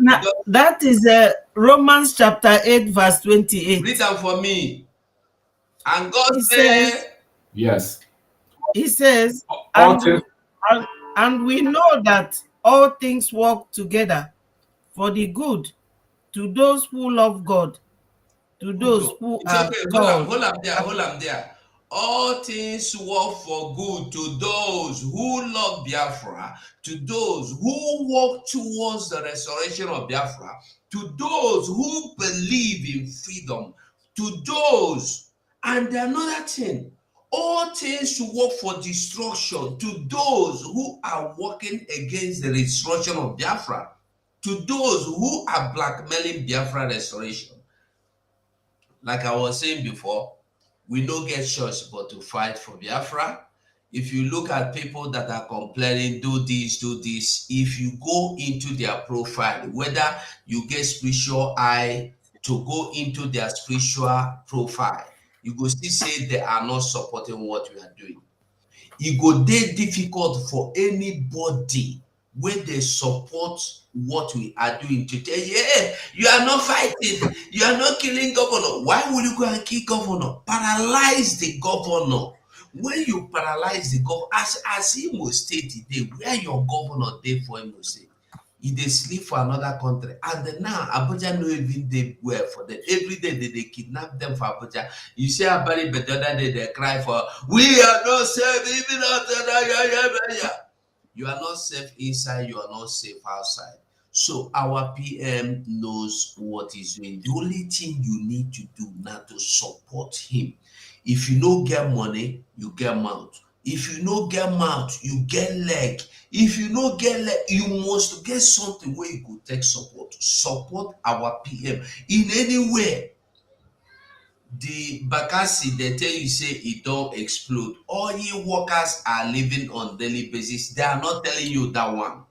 that is Romans chapter 8, verse 28. Read them for me. And God He said, says, Yes. He says, All things. and we know that all things work together for the good to those who love God, to those who it's are okay. called. Hold on there. All things work for good to those who love Biafra, to those who walk towards the restoration of Biafra, to those who believe in freedom, to those, and another thing, all things work for destruction to those who are working against the restoration of Biafra, to those who are blackmailing Biafra restoration. Like I was saying before, we don't get choice but to fight for Biafra. If you look at people that are complaining, do this, if you go into their profile, whether you get spiritual eye to go into their spiritual profile, you go still say they are not supporting what we are doing. It go dey difficult for anybody when they support what we are doing to tell you, hey, you are not fighting, you are not killing governor. Why will you go and kill governor? Paralyze the governor. When you paralyze the governor, as Imo State today, where your governor dey for Imo State, he dey sleep for another country, and then now Abuja no even dey well for them. Every day they kidnap them for Abuja. You see Abari, but the other day they cry for, we are not safe, even outside. You are not safe inside, you are not safe outside. So our PM knows what he's doing. The only thing you need to do now to support him. If you no get money, you get mouth. If you no get mouth, you get leg. If you no get leg, you must get something where you could take support. Support our PM in any way. The Bakassi, they tell you say it don't explode. All you workers are living on daily basis. They are not telling you that one.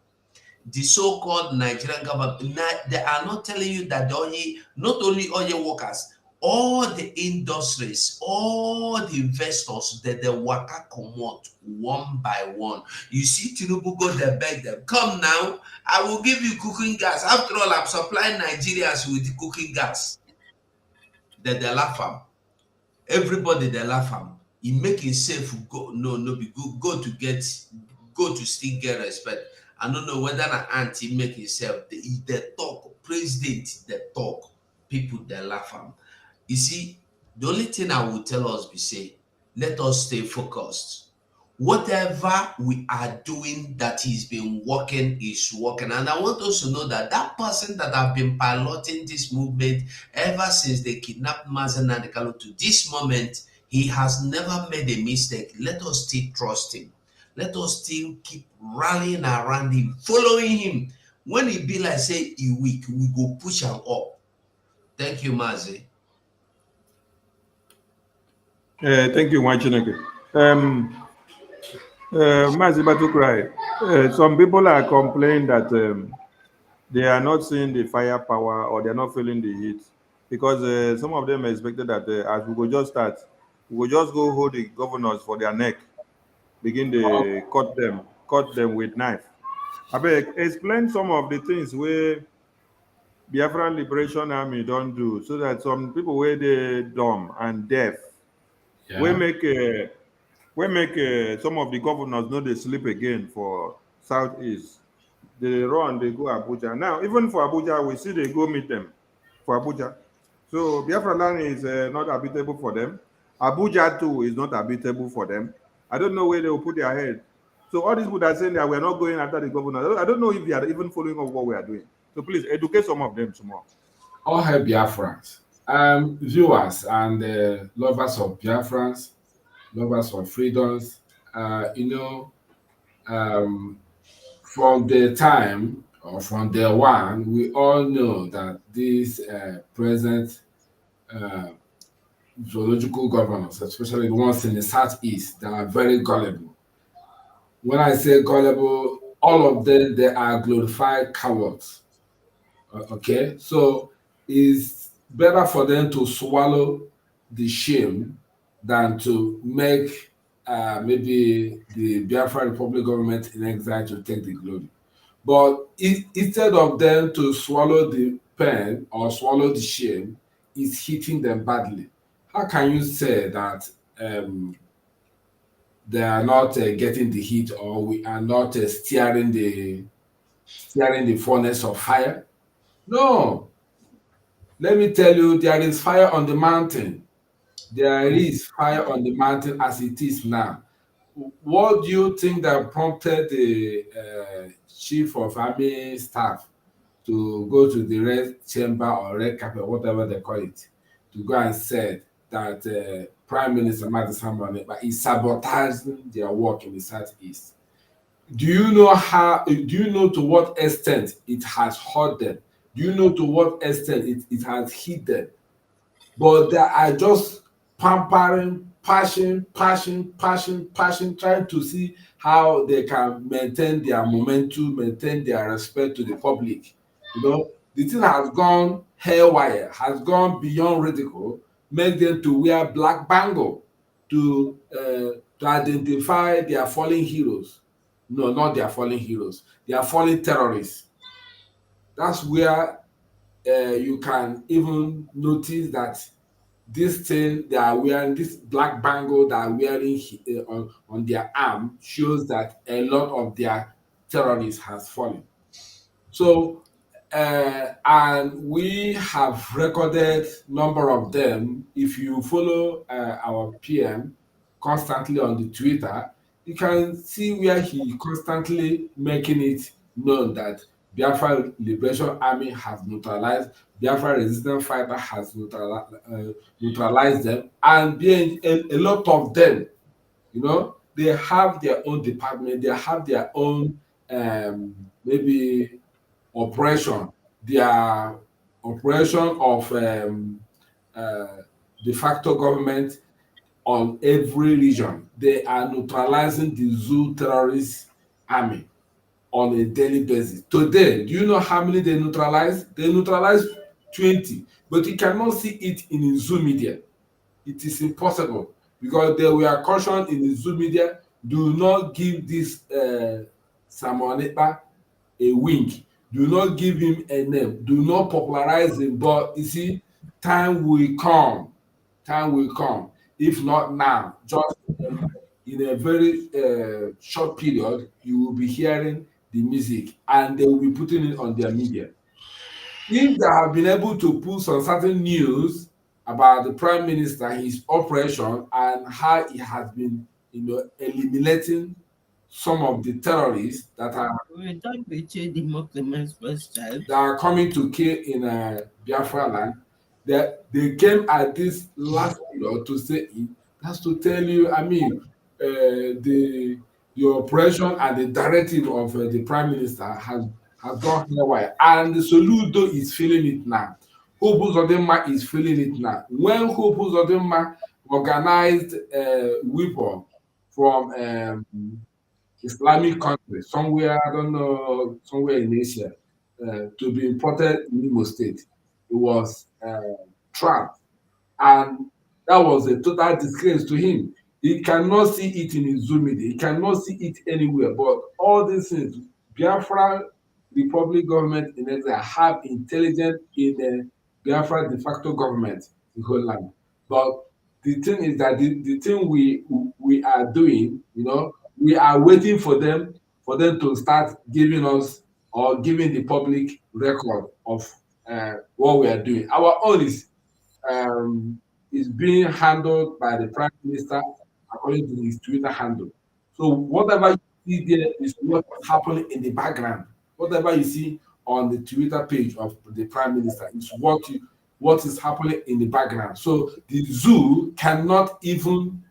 The so-called Nigerian government, they are not telling you that not only oil workers, all the industries, all the investors that they waka comot one by one. You see Tinubu go there, beg them, come now, I will give you cooking gas. After all, I'm supplying Nigerians with the cooking gas. That they laugh am. Everybody they laugh am. He make himself go, no be good, go to still get respect. I don't know whether an auntie make himself, they talk, president, they talk, people they laugh am. You see, the only thing I will tell us be say, let us stay focused. Whatever we are doing that has been working is working. And I want us to know that that person that have been piloting this movement ever since they kidnapped Mazen Nandekalo to this moment, he has never made a mistake. Let us still trust him. Let us still keep rallying around him, following him. When he be like, say, he weak, we go push him up. Thank you, Mazi. Thank you, Wachineke. Mazi Batukrai, some people are complaining that they are not seeing the firepower or they are not feeling the heat because some of them expected that as we go just start, we will just go hold the governors for their neck, begin to cut them with knife. I beg, explain some of the things where Biafran Liberation Army don't do so that some people where they dumb and deaf, we make some of the governors know they sleep again for Southeast. They run, they go Abuja. Now, even for Abuja, we see they go meet them for Abuja. So Biafra land is not habitable for them. Abuja too is not habitable for them. I don't know where they will put their head. So all these people that are saying that we're not going after the governor, I don't know if they are even following up what we are doing. So please educate some of them tomorrow. All hail Biafrans. Viewers and lovers of Biafrans, lovers of freedoms, from the time or from day one, we all know that this present zoological governors, especially the ones in the southeast, that are very gullible. When I say gullible, all of them, they are glorified cowards. Okay, so it's better for them to swallow the shame than to make maybe the Biafra Republic government in exile to take the glory. But instead of them to swallow the pain or swallow the shame, it's hitting them badly. How can you say that they are not getting the heat, or we are not steering the furnace of fire? No. Let me tell you, there is fire on the mountain. There is fire on the mountain as it is now. What do you think that prompted the chief of army staff to go to the red chamber or red carpet, whatever they call it, to go and say that Prime Minister Madisambane is sabotaging their work in the southeast? Do you know to what extent it has hurt them? Do you know to what extent it has hit them? But they are just pampering, passion, trying to see how they can maintain their momentum, maintain their respect to the public. You know, the thing has gone haywire, has gone beyond ridicule, make them to wear black bangle to identify their fallen heroes. No, not their fallen heroes. They are fallen terrorists. That's where you can even notice that this thing they are wearing, this black bangle they are wearing on their arm, shows that a lot of their terrorists has fallen. So, and we have recorded number of them. If you follow our PM constantly on the Twitter, you can see where he constantly making it known that Biafra Liberation Army has neutralized, Biafra Resistance Fighter has neutralized them, and being a lot of them, you know, they have their own department, they have their own maybe operation, their operation of de facto government on every region. They are neutralizing the zoo terrorist army on a daily basis. Today, do you know how many they neutralize? They neutralize 20, but you cannot see it in the zoo media. It is impossible because they were cautioned in the zoo media, do not give this Samonepa a wink. Do not give him a name. Do not popularize him. But you see, time will come. Time will come. If not now, just in a very short period, you will be hearing the music and they will be putting it on their media. If they have been able to put some certain news about the Prime Minister, his operation, and how he has been, you know, eliminating some of the terrorists that are coming to kill in Biafra land, they came at this last period to say it. That's to tell you, I mean, the operation and the directive of the Prime Minister has gone haywire, and the Soludo is feeling it now. Hope Uzodinma is feeling it now. When Hope Uzodinma organized weapon from Islamic country, somewhere, I don't know, somewhere in Asia, to be imported in Imo State, it was trapped. And that was a total disgrace to him. He cannot see it in his Zoom media. He cannot see it anywhere. But all these things, Biafra Republic government in exile have intelligence in the Biafra de facto government in the whole land. But the thing is that the thing we are doing, you know, we are waiting for them to start giving us or giving the public record of what we are doing. Our own is being handled by the Prime Minister according to his Twitter handle. So whatever you see there is what is happening in the background. Whatever you see on the Twitter page of the Prime Minister is what is happening in the background. So the zoo cannot even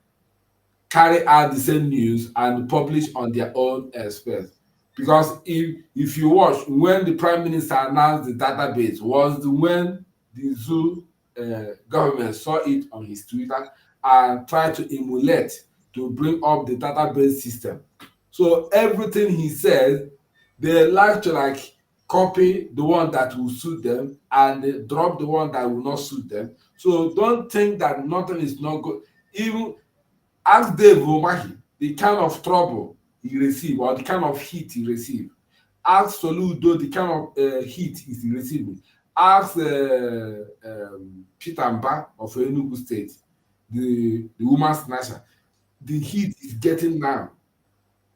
carry out the same news and publish on their own space. Because if you watch, when the Prime Minister announced the database was when the zoo government saw it on his Twitter and tried to emulate to bring up the database system. So everything he says, they like to like copy the one that will suit them and they drop the one that will not suit them. So don't think that nothing is not good. Even ask Dave Omahi the kind of trouble he received or the kind of heat he received. Ask Soludo the kind of heat he's receiving. Ask Peter Mba of Enugu State, the woman snatcher, the heat is getting now.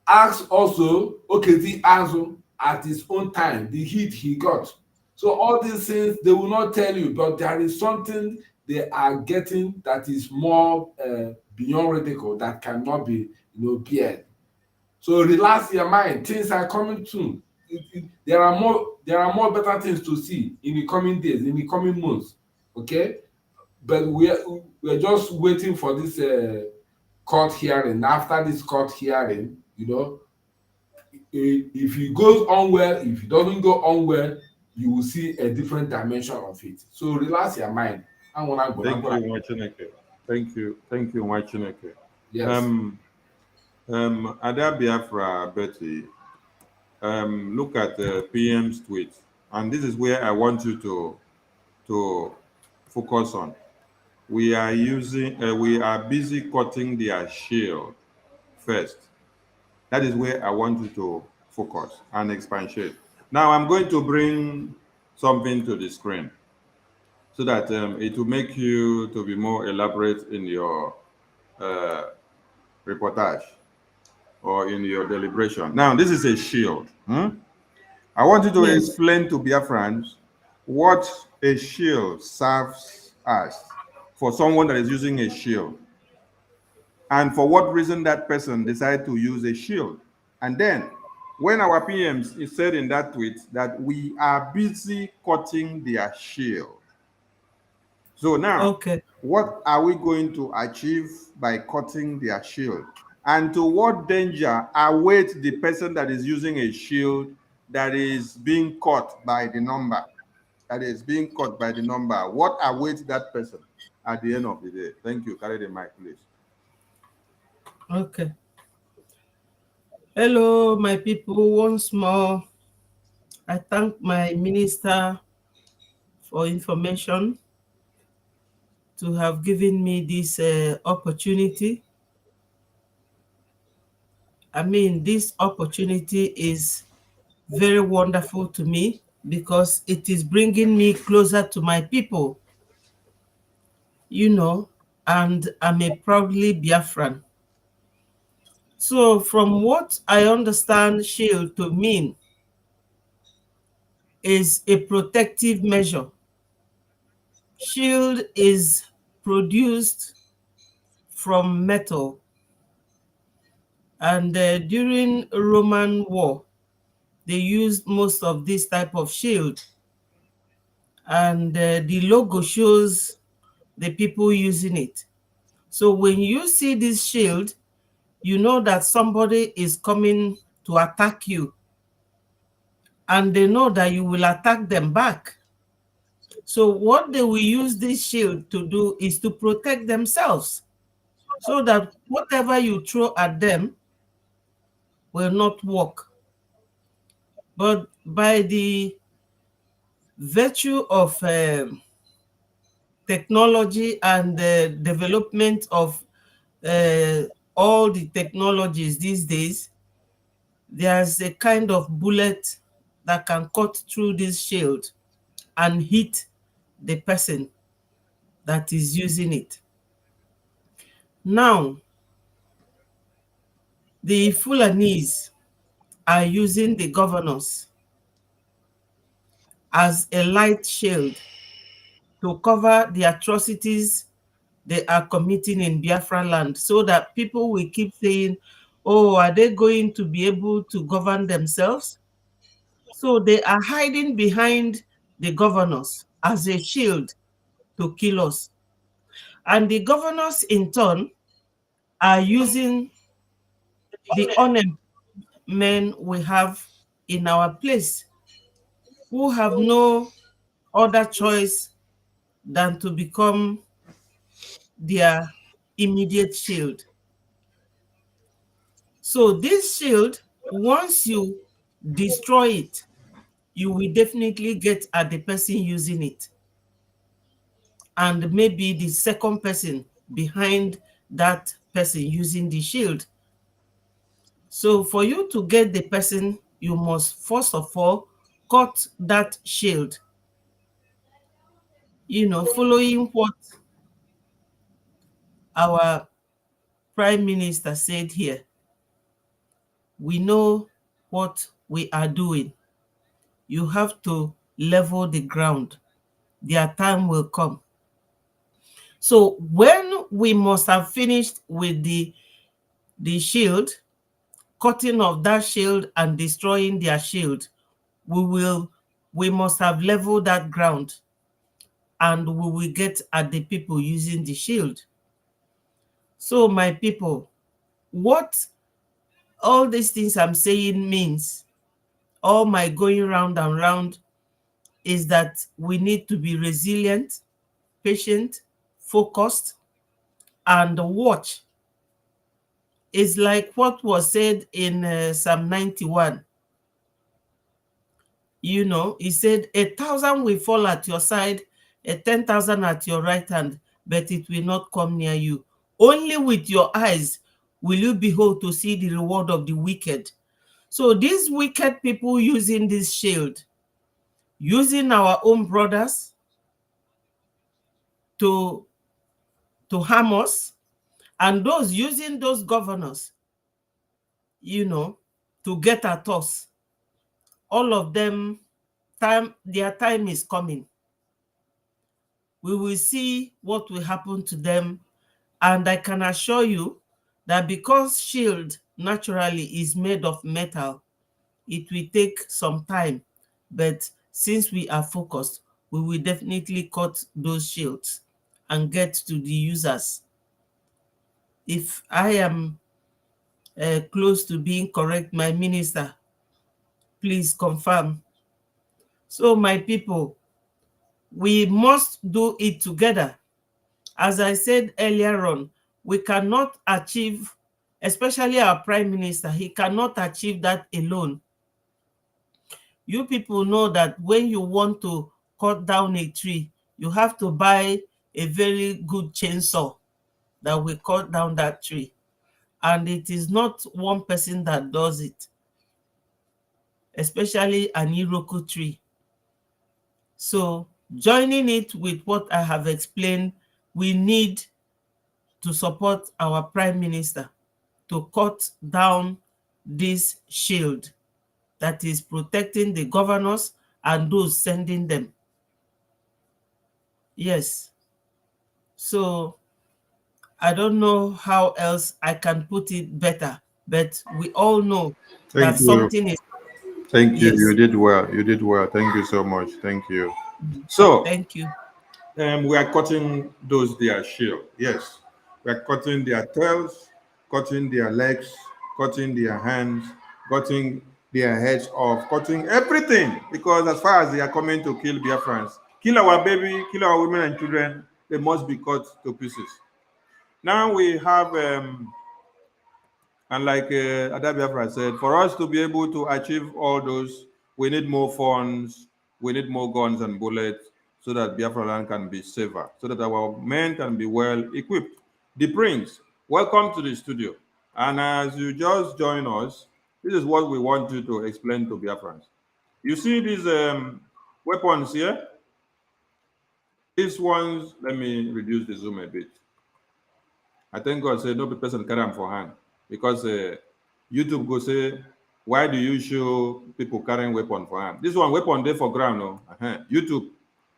Ask also Okezi Azu at his own time, the heat he got. So all these things, they will not tell you, but there is something they are getting that is more beyond ridicule, that cannot be, beared. So relax your mind. Things are coming soon. There are more better things to see in the coming days, in the coming months. Okay, but we're just waiting for this court hearing. After this court hearing, if it goes on well, if it doesn't go on well, you will see a different dimension of it. So relax your mind. Thank you, Mwachineke. Thank you, Mwachineke. Yes. Ada Biafra Betty, look at the PM's tweet, and this is where I want you to focus on. We are busy cutting their shield first. That is where I want you to focus and expatiate. Now I'm going to bring something to the screen so that it will make you to be more elaborate in your reportage or in your deliberation. Now, this is a shield. I want you to explain to Biafrans what a shield serves as for someone that is using a shield, and for what reason that person decided to use a shield. And then, when our PMs said in that tweet that we are busy cutting their shield. So now, what are we going to achieve by cutting their shield? And to what danger awaits the person that is using a shield that is being cut by the number? What awaits that person at the end of the day? Thank you. Carry the mic, please. Okay. Hello, my people. Once more, I thank my minister for information, to have given me this opportunity. I mean, this opportunity is very wonderful to me because it is bringing me closer to my people, and I'm a proudly Biafran. So from what I understand shield to mean is a protective measure. Shield is produced from metal, and during Roman war, they used most of this type of shield, and the logo shows the people using it. So when you see this shield, you know that somebody is coming to attack you, and they know that you will attack them back. So what they will use this shield to do is to protect themselves, so that whatever you throw at them will not work. But by the virtue of technology and the development of all the technologies these days, there's a kind of bullet that can cut through this shield and hit the person that is using it. Now, the Fulanese are using the governors as a light shield to cover the atrocities they are committing in Biafra land, so that people will keep saying, oh, are they going to be able to govern themselves? So they are hiding behind the governors as a shield to kill us. And the governors in turn are using the unemployed men we have in our place, who have no other choice than to become their immediate shield. So this shield, once you destroy it, you will definitely get at the person using it, and maybe the second person behind that person using the shield. So for you to get the person, you must first of all cut that shield. Following what our Prime Minister said here, we know what we are doing. You have to level the ground. Their time will come. So when we must have finished with the shield, cutting off that shield and destroying their shield, we must have leveled that ground, and we will get at the people using the shield. So my people, what all these things I'm saying means, all my going round and round, is that we need to be resilient, patient, focused, and watch. It's like what was said in Psalm 91. He said, 1,000 will fall at your side, 10,000 at your right hand, but it will not come near you. Only with your eyes will you behold to see the reward of the wicked. So these wicked people using this shield, using our own brothers to harm us, and those using those governors, to get at us, all of them, their time is coming. We will see what will happen to them. And I can assure you that because shield naturally is made of metal, it will take some time. But since we are focused, we will definitely cut those shields and get to the users. If I am close to being correct, my minister, please confirm. So my people, we must do it together. As I said earlier on, we cannot achieve, especially our Prime Minister, he cannot achieve that alone. You people know that when you want to cut down a tree, you have to buy a very good chainsaw that will cut down that tree. And it is not one person that does it, especially an Iroko tree. So joining it with what I have explained, we need to support our Prime Minister to cut down this shield that is protecting the governors and those sending them. Yes. So I don't know how else I can put it better, but we all know that something is. Thank you. Yes. You did well. You did well. Thank you so much. Thank you. So thank you. We are cutting their shield. Yes. We are cutting their tails, cutting their legs, cutting their hands, cutting their heads off, cutting everything. Because as far as they are coming to kill Biafrans, kill our baby, kill our women and children, they must be cut to pieces. Now we have, and like Ada Biafra said, for us to be able to achieve all those, we need more funds, we need more guns and bullets, so that Biafra land can be safer, so that our men can be well equipped. The Prince, welcome to the studio. And as you just join us, this is what we want you to explain to Biafrans. You see these weapons here? These ones, let me reduce the zoom a bit. I thank God say no person carry them for hand, because YouTube go say, why do you show people carrying weapon for hand? This one weapon there for ground, no? YouTube,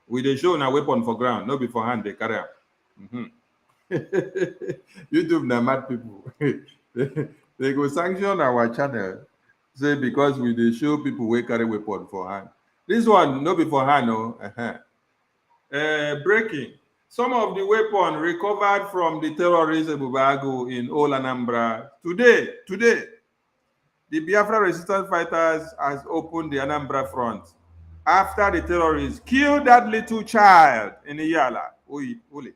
we they show a weapon for ground, no be for hand they carry them. YouTube na mad people. They go sanction our channel, say because we they show people we carry weapon for hand. This one no be for hand, no. Breaking. Some of the weapons recovered from the terrorist Ebubago in Old Anambra. Today, the Biafra resistance fighters has opened the Anambra front after the terrorists killed that little child in Iyala, Uli.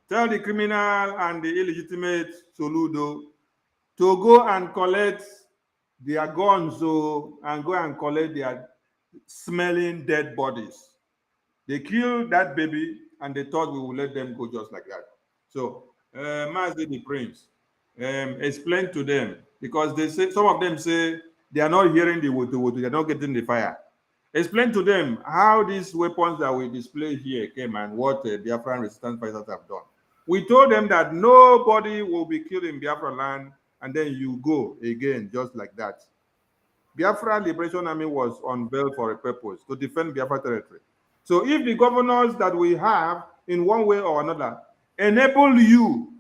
Tell the criminal and the illegitimate Soludo to go and collect their guns and go and collect their smelling dead bodies. They killed that baby and they thought we would let them go just like that. So, Mazi the Prince, explain to them, because they say, some of them say they are not hearing the WOTOWOTO, they're not getting the fire. Explain to them how these weapons that we display here came and what Biafran resistance fighters have done. We told them that nobody will be killed in Biafra land, and then you go again just like that. Biafra Liberation Army was unveiled for a purpose, to defend Biafra territory. So if the governors that we have, in one way or another, enable you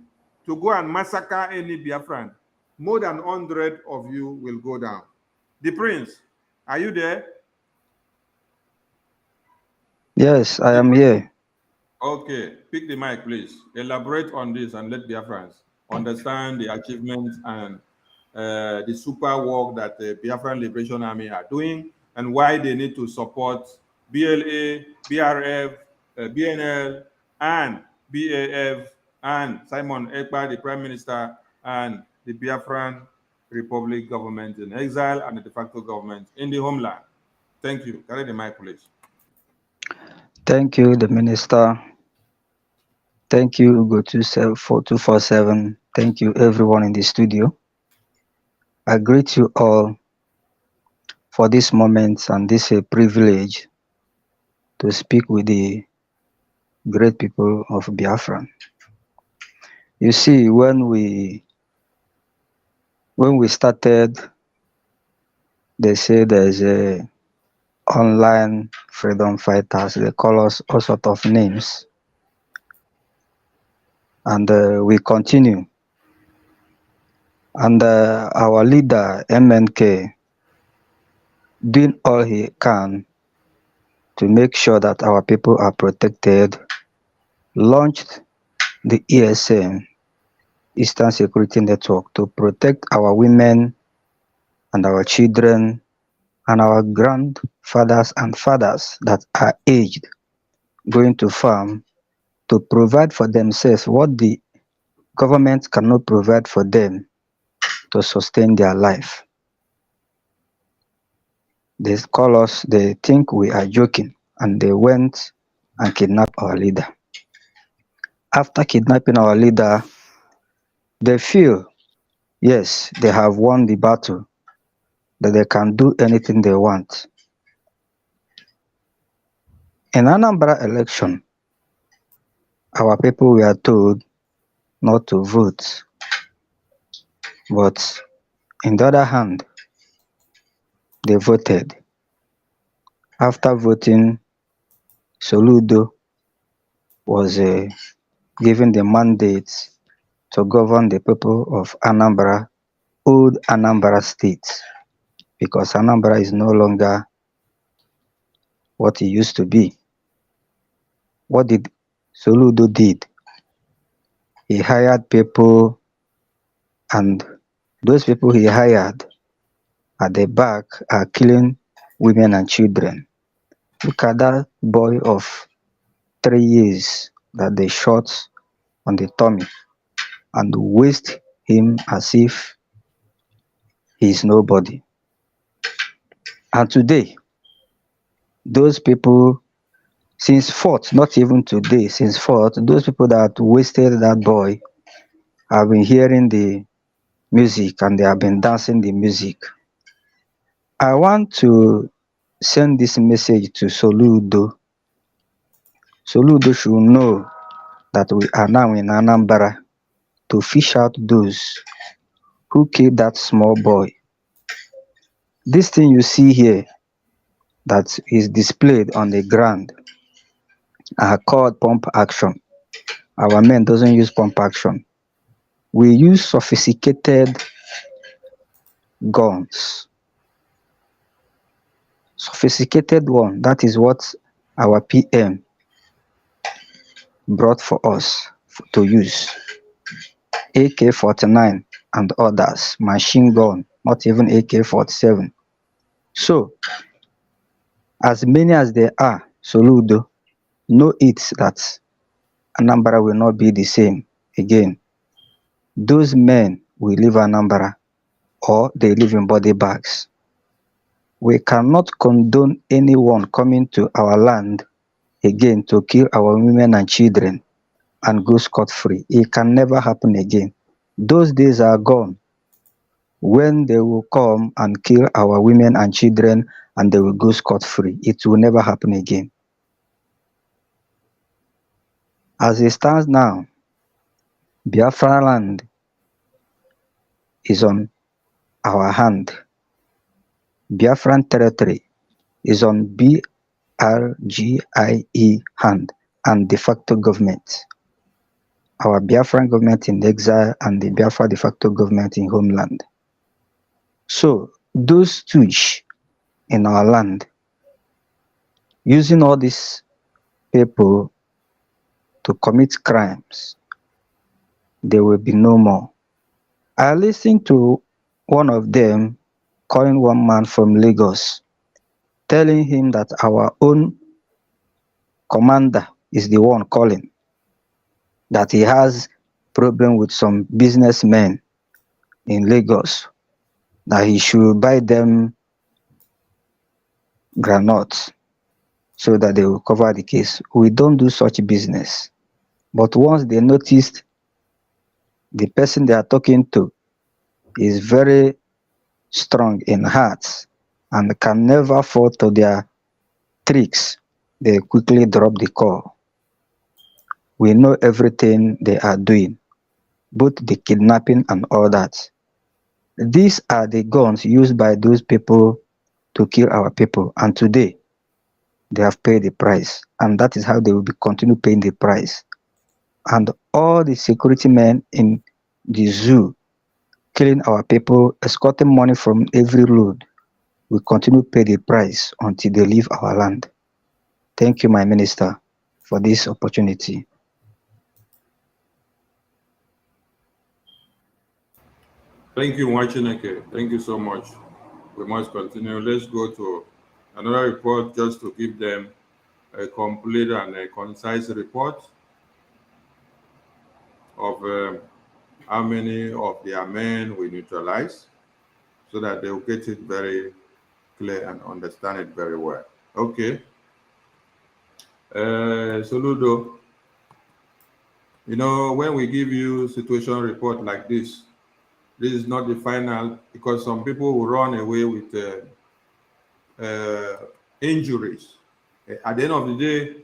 to go and massacre any Biafran, more than 100 of you will go down. The Prince, are you there? Yes, I am here. Okay, pick the mic, please. Elaborate on this and let Biafrans understand the achievements and the super work that the Biafran Liberation Army are doing and why they need to support BLA, BRF, BNL, and BAF, and Simon Ekpa, the Prime Minister, and the Biafran Republic government in exile and the de facto government in the homeland. Thank you. Carry the mic, please. Thank you, the Minister. Thank you, Ugo 247. Thank you, everyone in the studio. I greet you all for this moment, and this is a privilege to speak with the great people of Biafra. You see, when we started, they say there's a online freedom fighters. They call us all sorts of names, and we continue. And our leader, MNK, doing all he can to make sure that our people are protected, launched the ESN, Eastern Security Network, to protect our women and our children and our grandfathers and fathers that are aged, going to farm, to provide for themselves what the government cannot provide for them to sustain their life. They call us, they think we are joking, and they went and kidnapped our leader. After kidnapping our leader, they feel, yes, they have won the battle, that they can do anything they want. In Anambra election, our people were told not to vote. But on the other hand, they voted. After voting, Soludo was given the mandate to govern the people of Anambra, old Anambra State, because Anambra is no longer what it used to be. What did Soludo did? He hired people, and those people he hired at the back are killing women and children. Look at that boy of 3 years that they shot on the tummy and waste him as if he is nobody. And today, those people, since fourth, not even today, since fourth, those people that wasted that boy have been hearing the music and they have been dancing the music. I want to send this message to Soludo. Soludo should know that we are now in Anambra to fish out those who killed that small boy. This thing you see here that is displayed on the ground are called pump action. Our men doesn't use pump action. We use sophisticated guns. Sophisticated one, that is what our PM brought for us to use. AK-49 and others, machine gun, not even AK-47. So, As many as they are, Soludo, know it that Anambra will not be the same again. Those men will leave Anambra or they live in body bags. We cannot condone anyone coming to our land again to kill our women and children and go scot-free. It can never happen again. Those days are gone when they will come and kill our women and children and they will go scot-free. It will never happen again. As it stands now, Biafra land is on our hand. Biafran territory is on BRGIE hand and de facto government. Our Biafran government in exile and the Biafra de facto government in homeland. So those stooges in our land, using all these people to commit crimes, there will be no more. I listened to one of them calling one man from Lagos, telling him that our own commander is the one calling, that he has problem with some businessmen in Lagos, that he should buy them granuts so that they will cover the case. We don't do such business. But once they noticed the person they are talking to is very strong in heart and can never fall to their tricks, they quickly drop the call. We know everything they are doing, both the kidnapping and all that. These are the guns used by those people to kill our people, and today they have paid the price, and that is how they will be continue paying the price. And all the security men in the zoo killing our people, escorting money from every road, will continue pay the price until they leave our land. Thank you, my minister, for this opportunity. Thank you, Mwachineke. Thank you so much. We must continue. Let's go to another report just to give them a complete and a concise report of how many of their men we neutralize, so that they'll get it very clear and understand it very well. Okay. Soludo, you know, when we give you situation report like this is not the final, because some people will run away with injuries. At the end of the day,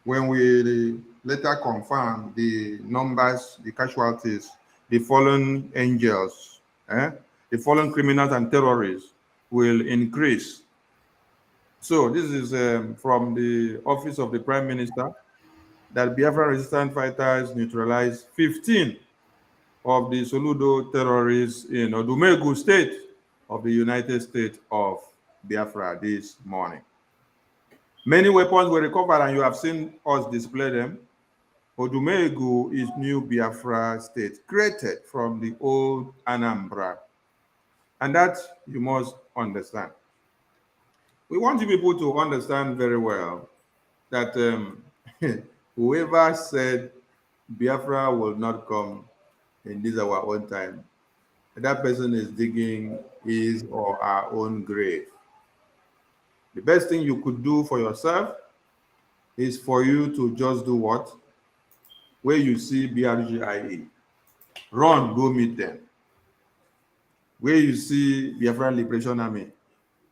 when we later confirm the numbers, the casualties, the fallen angels, the fallen criminals and terrorists will increase. So this is from the office of the Prime Minister, that Biafra resistant fighters neutralized 15 of the Soludo terrorists in Odumegu state of the United States of Biafra this morning. Many weapons were recovered, and you have seen us display them. Odumegu is new Biafra state, created from the old Anambra. And that you must understand. We want you people to understand very well that whoever said Biafra will not come in this our own time, that person is digging his or our own grave. The best thing you could do for yourself is for you to just do what? Where you see BRGIE, run, go meet them. Where you see Biafra Liberation Army,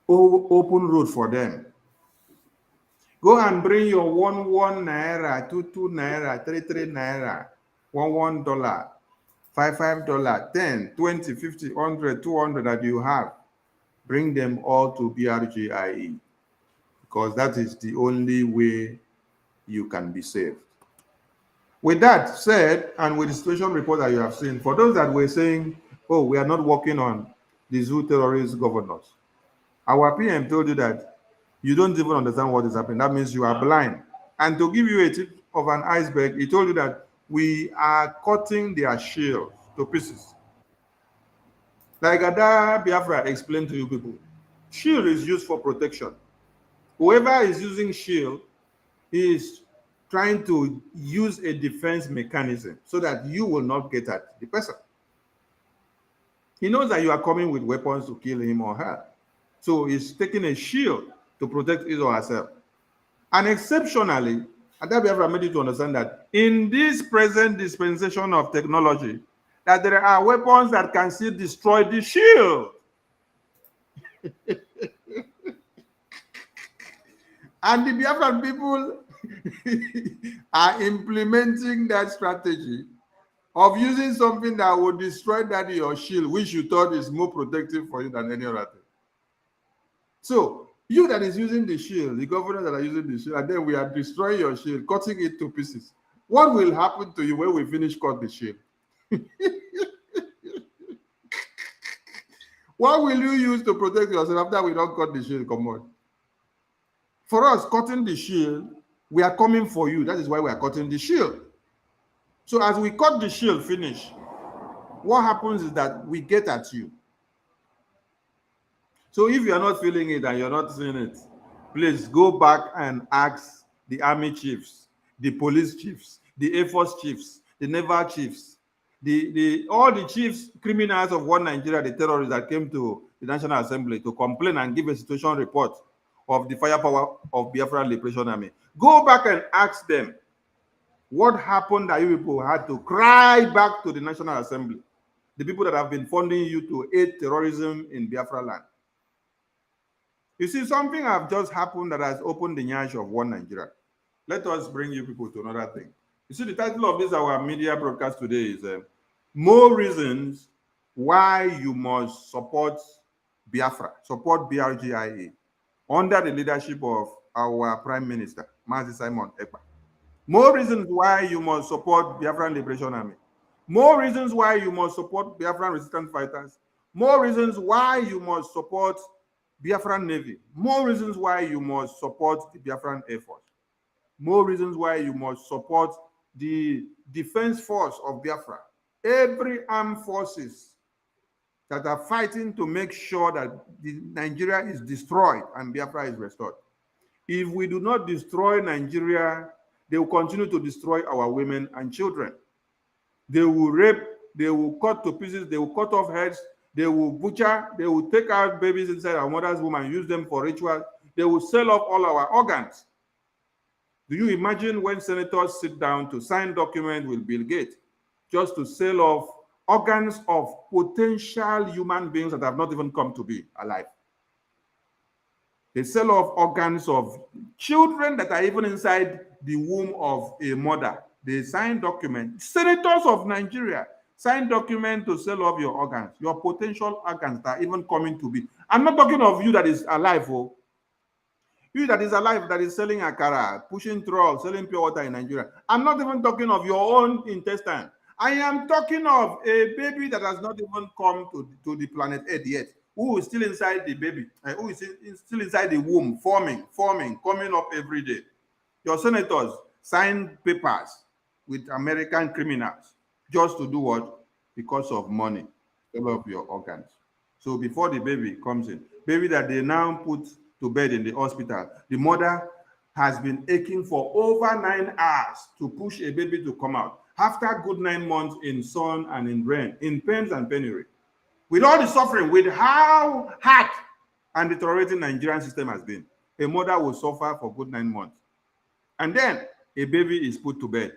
open road for them. Go and bring your 1 naira, 2 naira, 3 naira, $1 $5 10 20 50 100 200 that you have. Bring them all to BRGIE, because that is the only way you can be saved. With that said, and with the situation report that you have seen, for those that were saying, oh, we are not working on the zoo terrorist governors, our PM told you that you don't even understand what is happening. That means you are blind. And to give you a tip of an iceberg, he told you that we are cutting their shields to pieces. Like Ada Biafra explained to you people, shield is used for protection. Whoever is using shield is trying to use a defense mechanism so that you will not get at the person. He knows that you are coming with weapons to kill him or her. So he's taking a shield to protect his or herself. And exceptionally, and that Biafra made you to understand that in this present dispensation of technology, that there are weapons that can still destroy the shield. And the Biafran people are implementing that strategy of using something that will destroy that your shield, which you thought is more protective for you than any other thing. So, you that is using the shield, the governors that are using the shield, and then we are destroying your shield, cutting it to pieces. What will happen to you when we finish cut the shield? What will you use to protect yourself after we don't cut the shield? Come on. For us, cutting the shield, we are coming for you. That is why we are cutting the shield. So as we cut the shield, finish, what happens is that we get at you. So if you are not feeling it and you're not seeing it, please go back and ask the army chiefs, the police chiefs, the Air Force chiefs, the naval chiefs, all the chiefs, criminals of one Nigeria, the terrorists that came to the National Assembly to complain and give a situation report of the firepower of Biafra Liberation Army. Go back and ask them what happened that you people had to cry back to the National Assembly, the people that have been funding you to aid terrorism in Biafra land. You see, something have just happened that has opened the nyash of one Nigeria. Let us bring you people to another thing. You see, the title of this our media broadcast today is More Reasons Why You Must Support Biafra, support BRGIA, under the leadership of our Prime Minister, Mazi Simon Ekpa. More reasons why you must support Biafran Liberation Army. More reasons why you must support Biafran resistance fighters. More reasons why you must support Biafran Navy. More reasons why you must support the Biafran Air Force. More reasons why you must support the defense force of Biafra. Every armed forces that are fighting to make sure that Nigeria is destroyed and Biafra is restored. If we do not destroy Nigeria, they will continue to destroy our women and children. They will rape, they will cut to pieces, they will cut off heads, they will butcher, they will take out babies inside our mother's womb and use them for rituals. They will sell off all our organs. Do you imagine when senators sit down to sign documents with Bill Gates just to sell off organs of potential human beings that have not even come to be alive? They sell off organs of children that are even inside the womb of a mother. They sign documents. Senators of Nigeria sign documents to sell off your organs, your potential organs that are even coming to be. I'm not talking of you that is alive, oh. You that is alive, that is selling akara, pushing trucks, selling pure water in Nigeria. I'm not even talking of your own intestine. I am talking of a baby that has not even come to the planet Earth yet, who is still inside the baby, who is still inside the womb, forming, coming up every day. Your senators signed papers with American criminals just to do what? Because of money, sell off your organs. So before the baby comes in, baby that they now put to bed in the hospital, the mother has been aching for over 9 hours to push a baby to come out. After good 9 months in sun and in rain, in pains and penury, with all the suffering, with how hard and deteriorating Nigerian system has been, a mother will suffer for good 9 months. And then a baby is put to bed.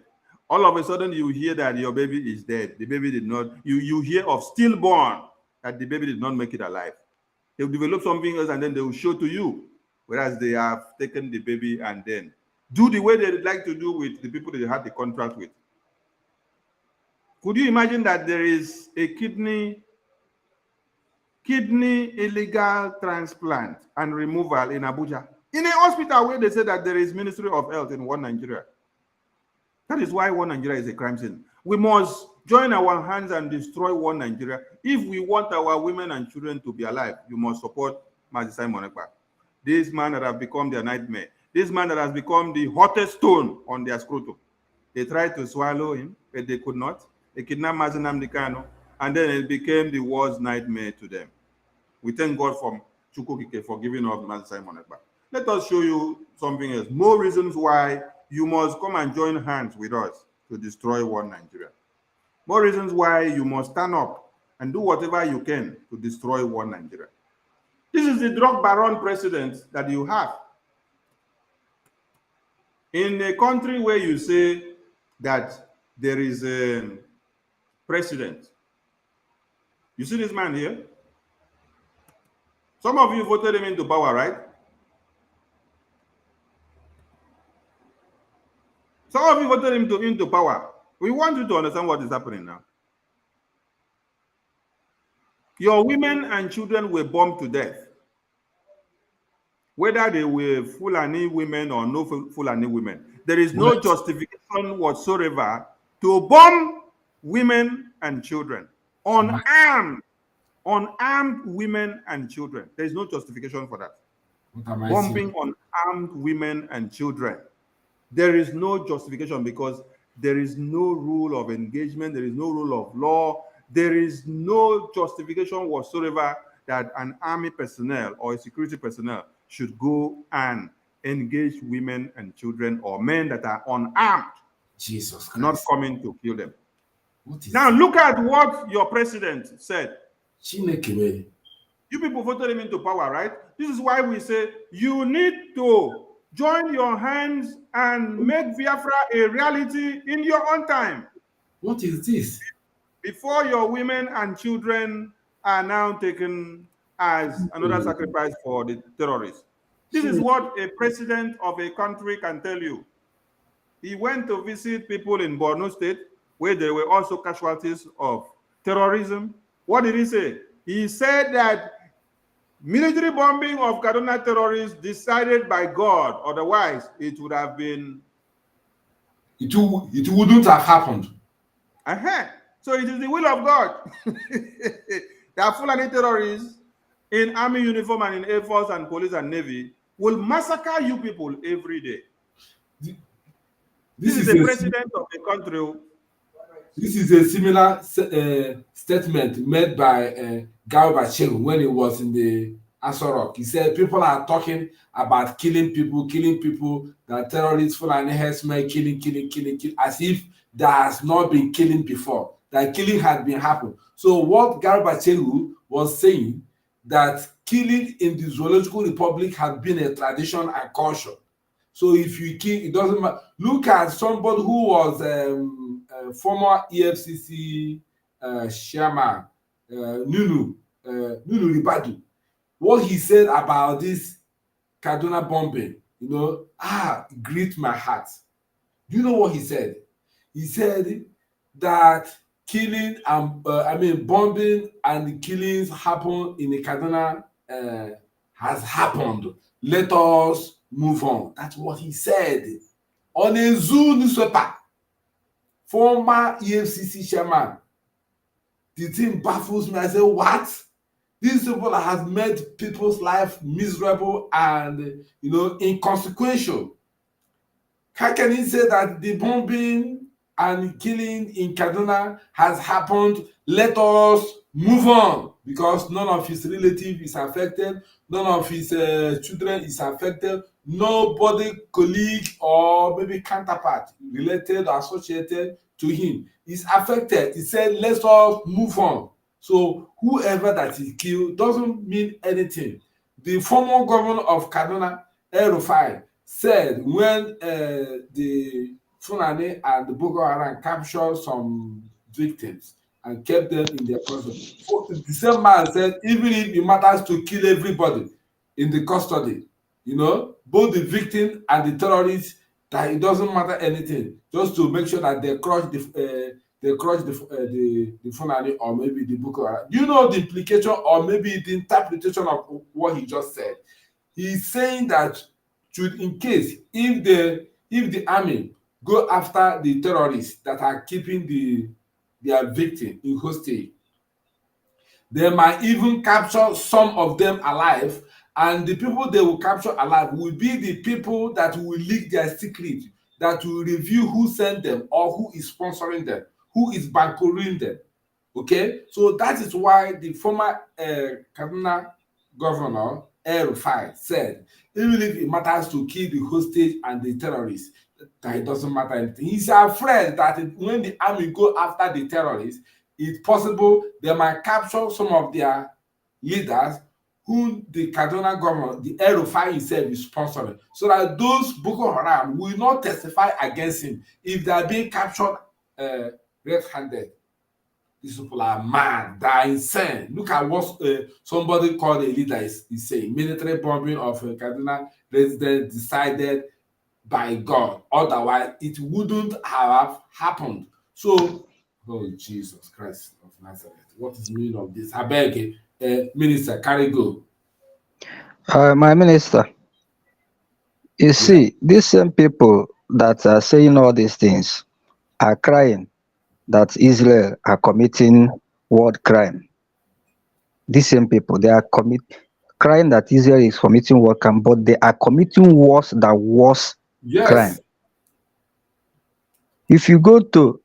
All of a sudden, you hear that your baby is dead. The baby did not, you hear of stillborn, that the baby did not make it alive. They will develop something else and then they will show to you, whereas they have taken the baby and then do the way they like to do with the people they had the contract with. Could you imagine that there is a kidney illegal transplant and removal in Abuja, in a hospital where they say that there is Ministry of Health in one Nigeria? That is why one Nigeria is a crime scene. We must join our hands and destroy one Nigeria. If we want our women and children to be alive, you must support Mazi Simon Ekpa. This man that has become their nightmare. This man that has become the hottest stone on their scrotum. They tried to swallow him, but they could not. They kidnapped Mazi Nnamdi Kanu, and then it became the worst nightmare to them. We thank God for Chukwukike for giving up Mazi Simon Ekpa. let us show you something else. More reasons why you must come and join hands with us to destroy one Nigeria. More reasons why you must stand up and do whatever you can to destroy one Nigeria. This is the drug baron president that you have. In a country where you say that there is a president, you see this man here? Some of you voted him into power, right? Some of you voted him into power. We want you to understand what is happening now. Your women and children were bombed to death. Whether they were Fulani women or no Fulani women, there is no justification whatsoever to bomb women and children. Unarmed women and children. There is no justification for that. Bombing unarmed women and children. There is no justification because there is no rule of engagement. There is no rule of law. There is no justification whatsoever that an army personnel or a security personnel should go and engage women and children or men that are unarmed. Jesus Christ. Not coming to kill them. Now look at what your president said. You people voted him into power, right? This is why we say you need to join your hands and make Biafra a reality in your own time. What is this? Before your women and children are now taken as another sacrifice for the terrorists. This is what a president of a country can tell you. He went to visit people in Borno State, where there were also casualties of terrorism. What did he say? He said that military bombing of Kaduna terrorists decided by God, otherwise it would have been... It wouldn't have happened. So it is the will of God. That Fulani terrorists in army uniform and in Air Force and police and Navy will massacre you people every day. This is the president of the country. This is a similar statement made by Garba when he was in the Asorok. He said people are talking about killing people, that terrorists, Fulani herdsmen, killing, as if there has not been killing before. That killing had been happened. So what Garba was saying, that killing in the Zoological Republic had been a tradition and culture. So if you kill, it doesn't matter. Look at somebody who was former EFCC chairman, Nunu Ribadu. What he said about this Kaduna bombing, it gripped my heart. Do you know what he said? He said that killing and bombing and killings happen in the Kaduna has happened. Let us move on. That's what he said on a Zoo newspaper. Former EFCC chairman. The thing baffles me. I say, what? These people have made people's life miserable and inconsequential. How can he say that the bombing and killing in Kaduna has happened? Let us move on, because none of his relatives is affected, none of his children is affected, nobody, colleague or maybe counterpart related or associated to him is affected. He said, let us move on. So whoever that is killed doesn't mean anything. The former governor of Kaduna, El-Rufai, said when the Fulani and the Boko Haram captured some victims and kept them in their custody. The same man said, even if it matters to kill everybody in the custody, both the victim and the terrorists, that it doesn't matter anything, just to make sure that they crush the Fulani or maybe the Boko Haram. You know the implication or maybe the interpretation of what he just said. He's saying that in case if the army go after the terrorists that are keeping their victim in hostage, they might even capture some of them alive, and the people they will capture alive will be the people that will leak their secret, that will reveal who sent them or who is sponsoring them, who is bankrolling them. Okay, so that is why the former Kaduna governor El-Rufai said, even if it matters to kill the hostage and the terrorists, that it doesn't matter anything. He's afraid that when the army go after the terrorists, it's possible they might capture some of their leaders whom the Kaduna government, the El-Rufai himself, is sponsoring, so that those Boko Haram will not testify against him if they are being captured red-handed. These people are mad, they are insane. Look at what somebody called a leader is saying. Military bombing of Kaduna residents decided by God. Otherwise, it wouldn't have happened. So, oh Jesus Christ of Nazareth, what is the meaning of this? I beg, Minister, carry go. My minister, you see, these same people that are saying all these things are crying that Israel are committing war crime. These same people, they are crying that Israel is committing war crime, but they are committing worse than worse crime. If you go to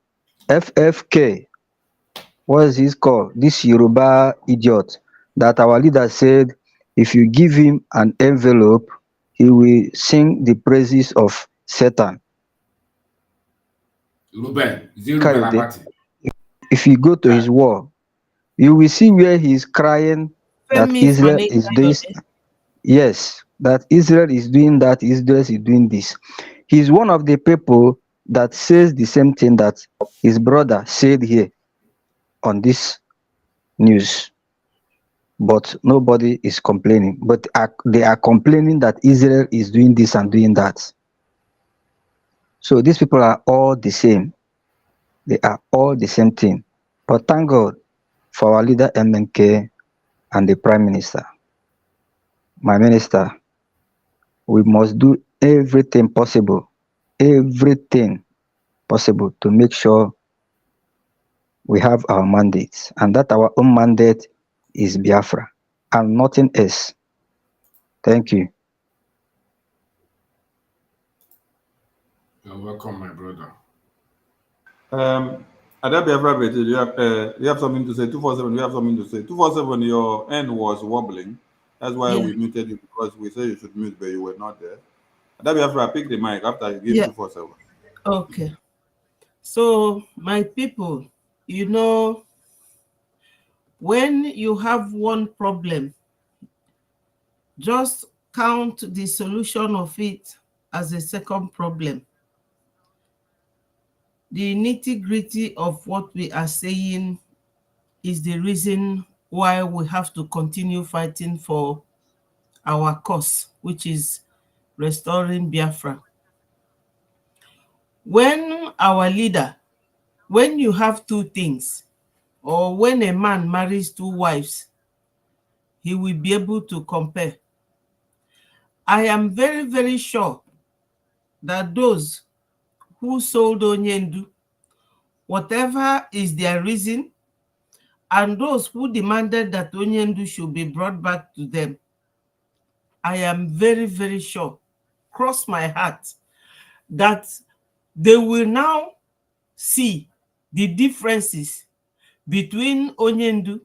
FFK, what is his called? This Yoruba idiot that our leader said, if you give him an envelope, he will sing the praises of Satan. If you go to his wall, you will see where he is crying that Israel is doing. Yes, that Israel is doing that, Israel is doing this. He's one of the people that says the same thing that his brother said here on this news. But nobody is complaining. But they are complaining that Israel is doing this and doing that. So these people are all the same. They are all the same thing. But thank God for our leader MNK and the Prime Minister. My minister, we must do everything possible to make sure we have our mandates, and that our own mandate is Biafra and nothing else. Thank you. You're welcome, my brother. Ada Biafra, you have something to say? 247, you have something to say? 247, your end was wobbling. That's why we muted you, because we said you should mute, but you were not there. Ada Biafra, pick the mic after you give 247. Okay. So, my people, you know, when you have one problem, just count the solution of it as a second problem. The nitty-gritty of what we are saying is the reason why we have to continue fighting for our cause, which is restoring Biafra. When our leader, when you have two things, or when a man marries two wives, he will be able to compare. I am very, very sure that those who sold Onyendu, whatever is their reason, and those who demanded that Onyendu should be brought back to them, I am very, very sure, cross my heart, that they will now see the differences between Onyendu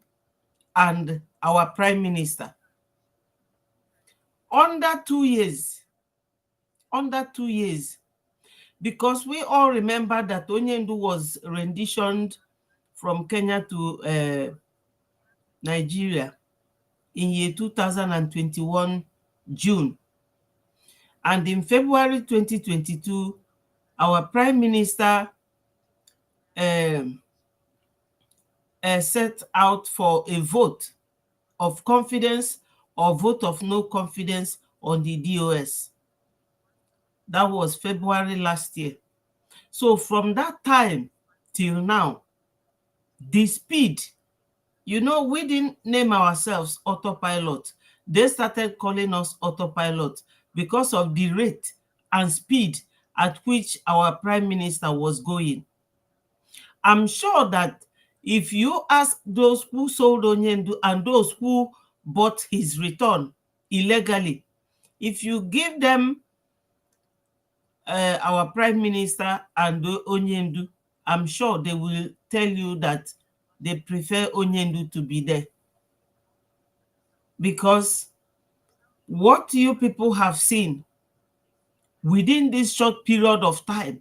and our Prime Minister. Under 2 years, because we all remember that Onyendu was renditioned from Kenya to Nigeria in year 2021, June. And in February 2022, our Prime Minister set out for a vote of confidence or vote of no confidence on the DOS. That was February last year. So from that time till now, the speed, you know, we didn't name ourselves autopilot. They started calling us autopilot because of the rate and speed at which our Prime Minister was going. I'm sure that if you ask those who sold Onyendu and those who bought his return illegally, if you give them our Prime Minister and Onyendu, I'm sure they will tell you that they prefer Onyendu to be there. Because what you people have seen within this short period of time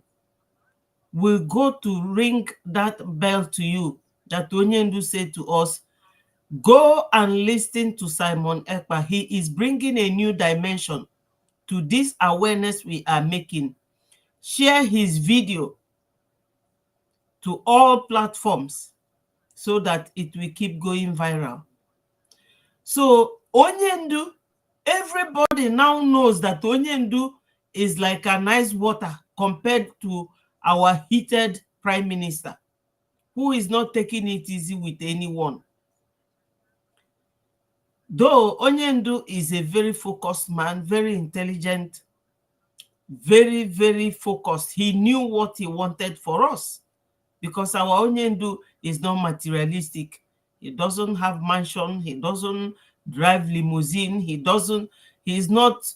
will go to ring that bell to you that Onyendu said to us, go and listen to Simon Ekpa. He is bringing a new dimension to this awareness we are making. Share his video to all platforms so that it will keep going viral. So Onyendu, everybody now knows that Onyendu is like a nice water compared to our heated prime minister, who is not taking it easy with anyone. Though Onyendu is a very focused man, very intelligent, very, very focused. He knew what he wanted for us, because our Onyendu is not materialistic. He doesn't have mansion. He doesn't drive limousine. He's not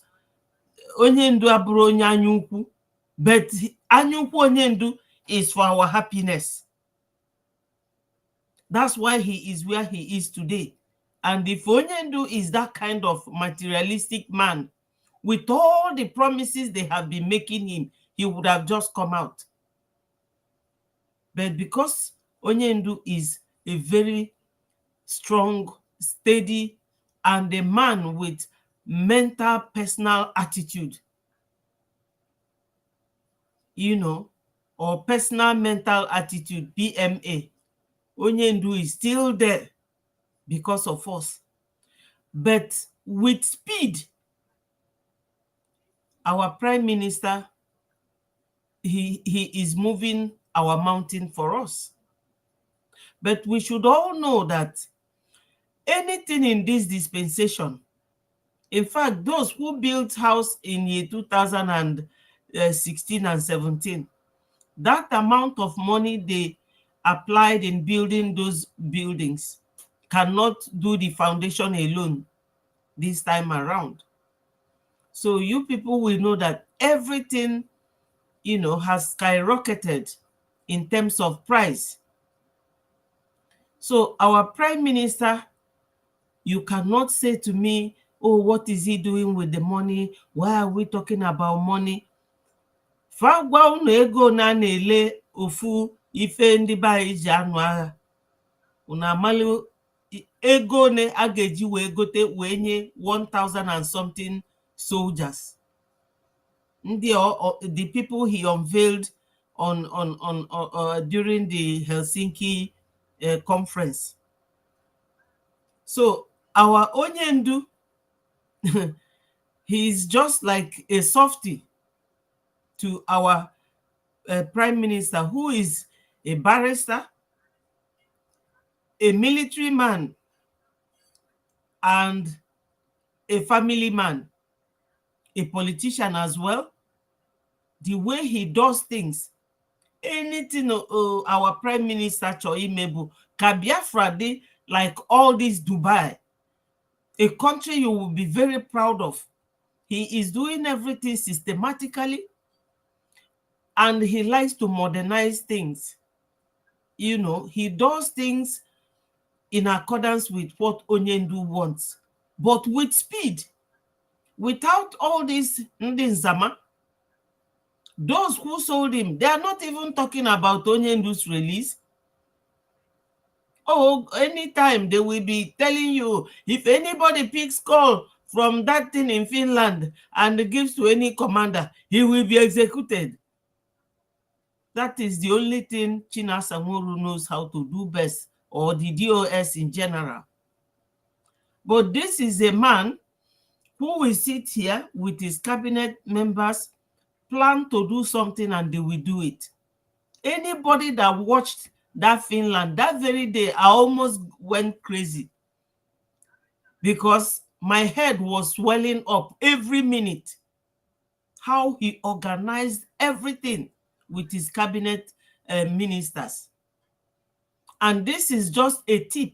Onyendu aburo onye anyukwu, but anyukwu Onyendu is for our happiness. That's why he is where he is today. And if Onyendu is that kind of materialistic man, with all the promises they have been making him, he would have just come out. But because Onyendu is a very strong, steady, and a man with mental, personal attitude, you know, or personal mental attitude, PMA, Onyendu is still there because of us. But with speed, our prime minister, he is moving our mountain for us. But we should all know that anything in this dispensation, in fact, those who built house in year 2016 and 17, that amount of money they applied in building those buildings cannot do the foundation alone this time around. So you people will know that everything, you know, has skyrocketed in terms of price. So our prime minister, you cannot say to me, oh, what is he doing with the money? Why are we talking about money? Fagwa unu ego na na-ele ofu ife ndị ba iji anụ agha. Una amalu ego ne ageji we gote we nye 1,000 and something soldiers. The people he unveiled during the Helsinki conference. So our Onyendu, he's just like a softie to our prime minister, who is a barrister, a military man, and a family man, a politician as well. The way he does things, anything our prime minister Choimebu, Biafra dey like all this Dubai, a country you will be very proud of. He is doing everything systematically, and he likes to modernize things. You know, he does things in accordance with what Onyendu wants, but with speed, without all this Ndinzama. Those who sold him, they are not even talking about Onyendu's release. Oh, anytime they will be telling you, if anybody picks call from that thing in Finland and gives to any commander, he will be executed. That is the only thing Chinasa Nworu knows how to do best, or the DOS in general. But this is a man who will sit here with his cabinet members, plan to do something, and they will do it. Anybody that watched that Finland, that very day, I almost went crazy, because my head was swelling up every minute. How he organized everything with his cabinet ministers. And this is just a tip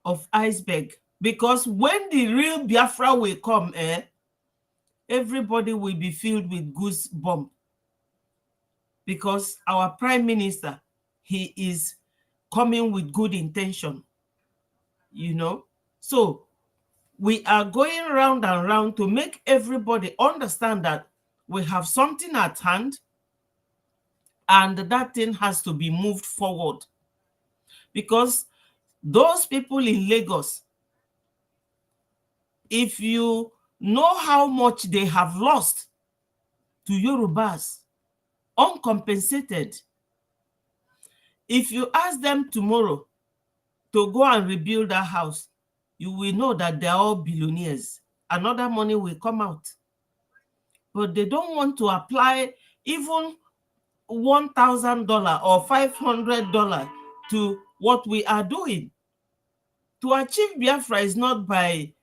of iceberg, because when the real Biafra will come, everybody will be filled with goosebumps, because our prime minister, he is coming with good intention, you know. So we are going round and round to make everybody understand that we have something at hand and that thing has to be moved forward. Because those people in Lagos, if you know how much they have lost to Yorubas, uncompensated, if you ask them tomorrow to go and rebuild that house, you will know that they are all billionaires. Another money will come out. But they don't want to apply even $1,000 or $500 to what we are doing. To achieve Biafra is not by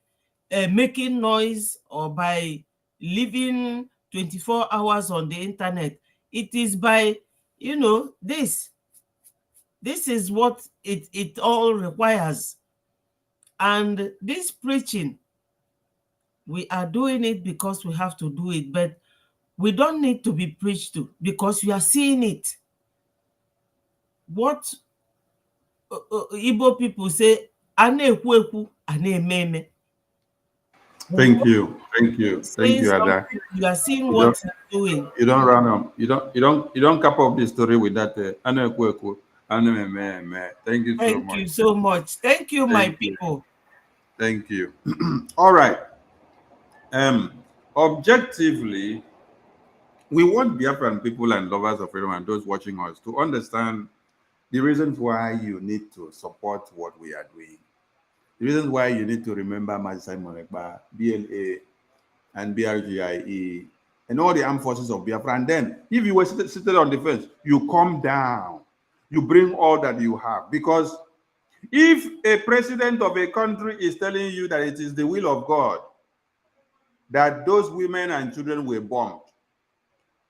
making noise or by living 24 hours on the internet. It is by, you know, this is what it all requires. And this preaching, we are doing it because we have to do it, but we don't need to be preached to because we are seeing it. What Igbo people say, "Ane-ekwu-ekwu, ane-eme-eme." Thank you, Ada. You are seeing what he's doing. You don't run up. You don't cap up the story with that. Ane-ekwu-ekwu, ane-eme-eme. Thank you so much. Thank you so much. Thank you, my people. Thank you. All right. Objectively, we want Biafran people and lovers of freedom and those watching us to understand the reasons why you need to support what we are doing. The reasons why you need to remember Simon Ekpa, BLA, and BRGIE, and all the armed forces of Biafra. And then, if you were seated on the fence, you come down. You bring all that you have. Because if a president of a country is telling you that it is the will of God that those women and children were bombed,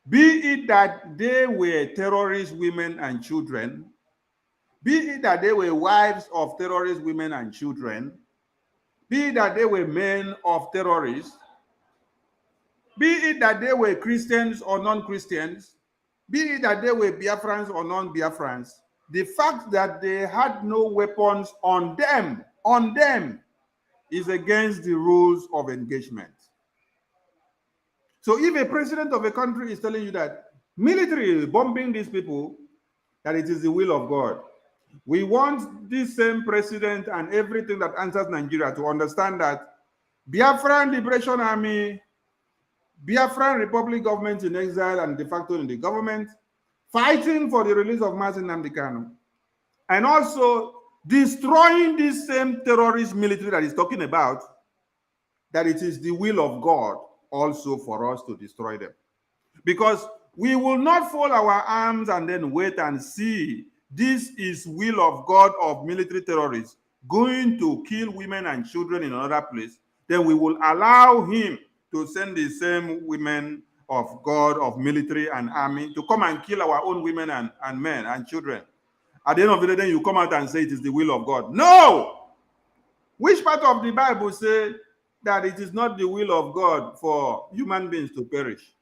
be it that they were terrorist women and children, be it that they were wives of terrorist women and children, be it that they were men of terrorists, be it that they were Christians or non-Christians, be it that they were Biafrans or non-Biafrans, the fact that they had no weapons on them is against the rules of engagement. So if a president of a country is telling you that military is bombing these people, that it is the will of God, we want this same president and everything that answers Nigeria to understand that Biafran Liberation Army, Biafran Republic government in exile and de facto in the government, fighting for the release of Mazi Nnamdi Kanu, and also destroying this same terrorist military that he's talking about, that it is the will of God also for us to destroy them. Because we will not fold our arms and then wait and see this is will of God of military terrorists going to kill women and children in another place. Then we will allow him to send the same women of God, of military and army, to come and kill our own women and men and children. At the end of the day, then you come out and say it is the will of God. No! Which part of the Bible say that it is not the will of God for human beings to perish?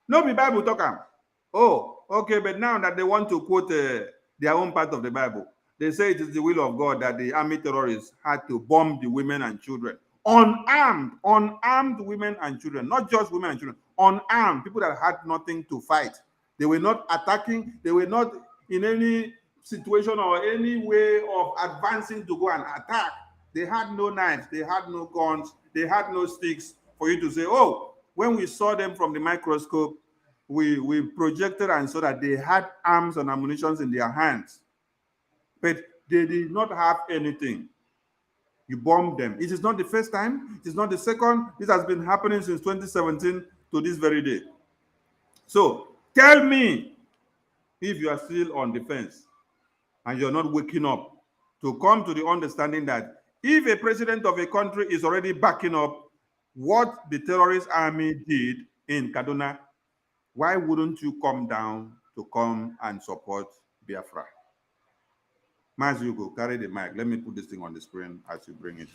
No, the Bible talk. Oh, okay, but now that they want to quote their own part of the Bible, they say it is the will of God that the army terrorists had to bomb the women and children. Unarmed women and children, not just women and children, unarmed, people that had nothing to fight. They were not attacking, they were not in any situation or any way of advancing to go and attack. They had no knives, they had no guns, they had no sticks for you to say, oh, when we saw them from the microscope, we projected and saw that they had arms and ammunition in their hands. But they did not have anything. You bombed them. It is not the first time. It is not the second. This has been happening since 2017 to this very day. So tell me if you are still on the fence and you're not waking up to come to the understanding that if a president of a country is already backing up what the terrorist army did in Kaduna, why wouldn't you come down to come and support Biafra? Mas, you go carry the mic. Let me put this thing on the screen as you bring it.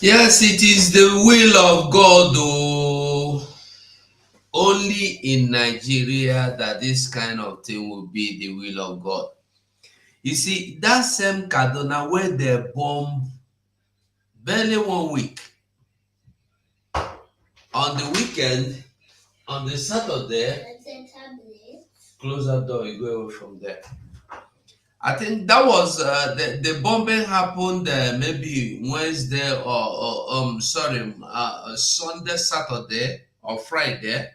Yes, it is the will of God, though. Only in Nigeria that this kind of thing will be the will of God. You see, that same Kaduna where they bombed barely 1 week, On the weekend, on the Saturday, close that door, you go away from there. I think that was the bombing happened maybe Wednesday or Sunday, Saturday or Friday.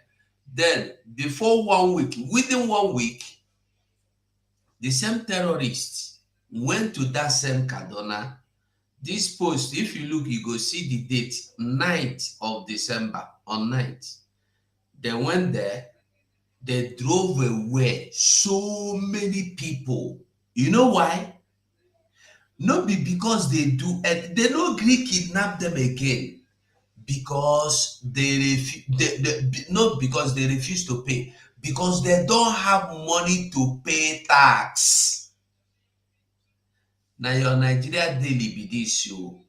Then before 1 week, within 1 week, the same terrorists went to that same Kaduna. This post, if you look, you go see the date, 9th of December, on 9th. They went there, they drove away so many people. You know why? Not because they do, they no agree kidnap them again, because not because they refuse to pay, because they don't have money to pay tax. Now your Nigeria daily be this you.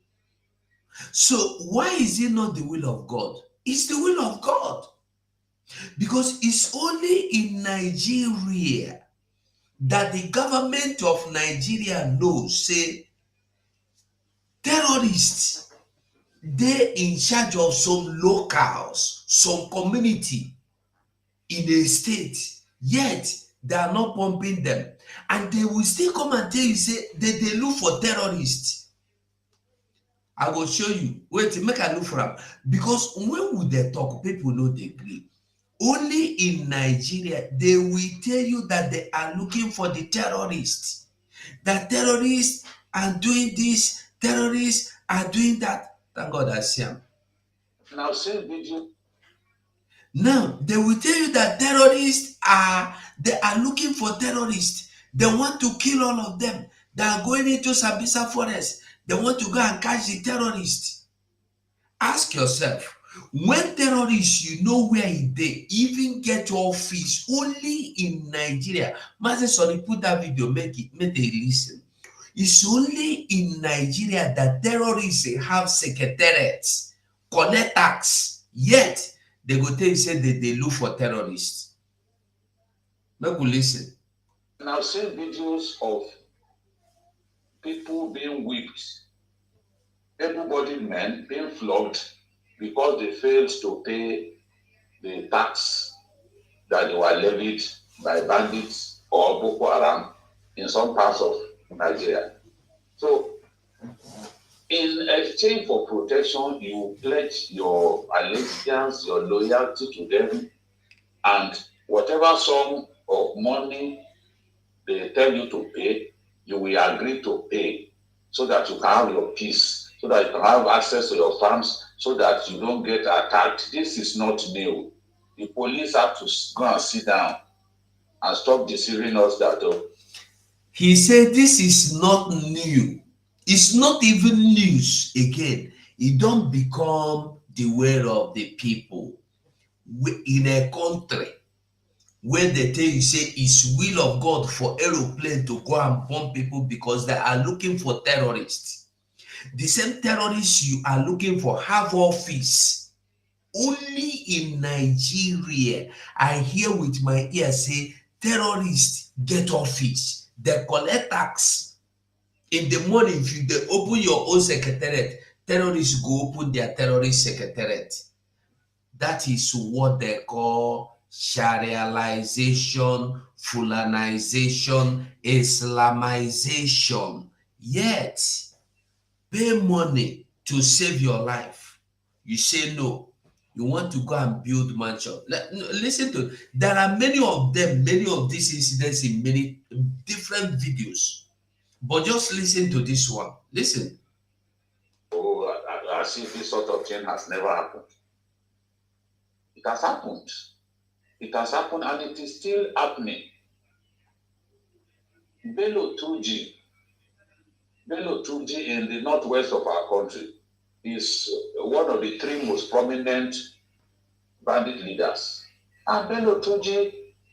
So why is it not the will of God? It's the will of God. Because it's only in Nigeria that the government of Nigeria knows, say, terrorists, they in charge of some locals, some community in a state, yet they are not pumping them. And they will still come and tell you, say, they look for terrorists. I will show you. Wait, make a look for them. Because when would they talk, people know they agree. Only in Nigeria, they will tell you that they are looking for the terrorists. That terrorists are doing this, terrorists are doing that. Thank God I see them. Now, same video. Now, they will tell you that terrorists they are looking for terrorists. They want to kill all of them. They are going into Sambisa forest. They want to go and catch the terrorists. Ask yourself, when terrorists, you know where they even get office, only in Nigeria. Master, sorry, put that video, make they listen. It's only in Nigeria that terrorists have secretariats, collect tax, yet they go tell you, say that they look for terrorists. Make we listen. Now, seen videos of people being whipped, able-bodied men being flogged because they failed to pay the tax that they were levied by bandits or Boko Haram in some parts of Nigeria. So, in exchange for protection, you pledge your allegiance, your loyalty to them, and whatever sum of money they tell you to pay, you will agree to pay so that you can have your peace, so that you can have access to your farms, so that you don't get attacked. This is not new. The police have to go and sit down and stop deceiving us that. He said this is not new. It's not even news again. It don't become the way of the people. In a country where they tell you, say, it's will of God for aeroplane to go and bomb people because they are looking for terrorists. The same terrorists you are looking for have office. Only in Nigeria, I hear with my ear say, terrorists get office. They collect tax. In the morning, if you they open your own secretariat, terrorists go open their terrorist secretariat. That is what they call Sharialization, Fulanization, Islamization. Yet, pay money to save your life. You say no. You want to go and build mansion. Listen to it. There are many of them, many of these incidents in many different videos. But just listen to this one. Listen. Oh, as if this sort of thing has never happened. It has happened. It has happened and it is still happening. Bello Turji in the northwest of our country is one of the three most prominent bandit leaders. And Bello Turji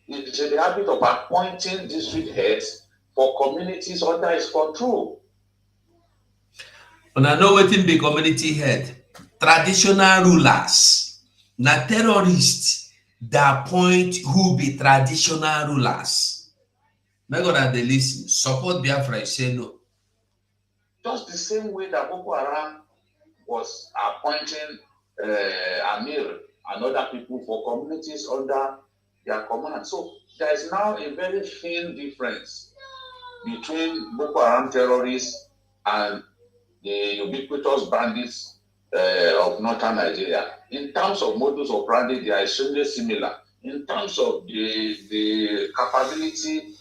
is in the habit of appointing district heads for communities under his control. And I know what in the community head. Traditional rulers. Now terrorists that appoint who be traditional rulers. Make God they listen. Support Biafra, say no. Just the same way that Boko Haram was appointing Amir and other people for communities under their command. So there is now a very thin difference between Boko Haram terrorists and the ubiquitous bandits of northern Nigeria. In terms of modus operandi, they are extremely similar. In terms of the capability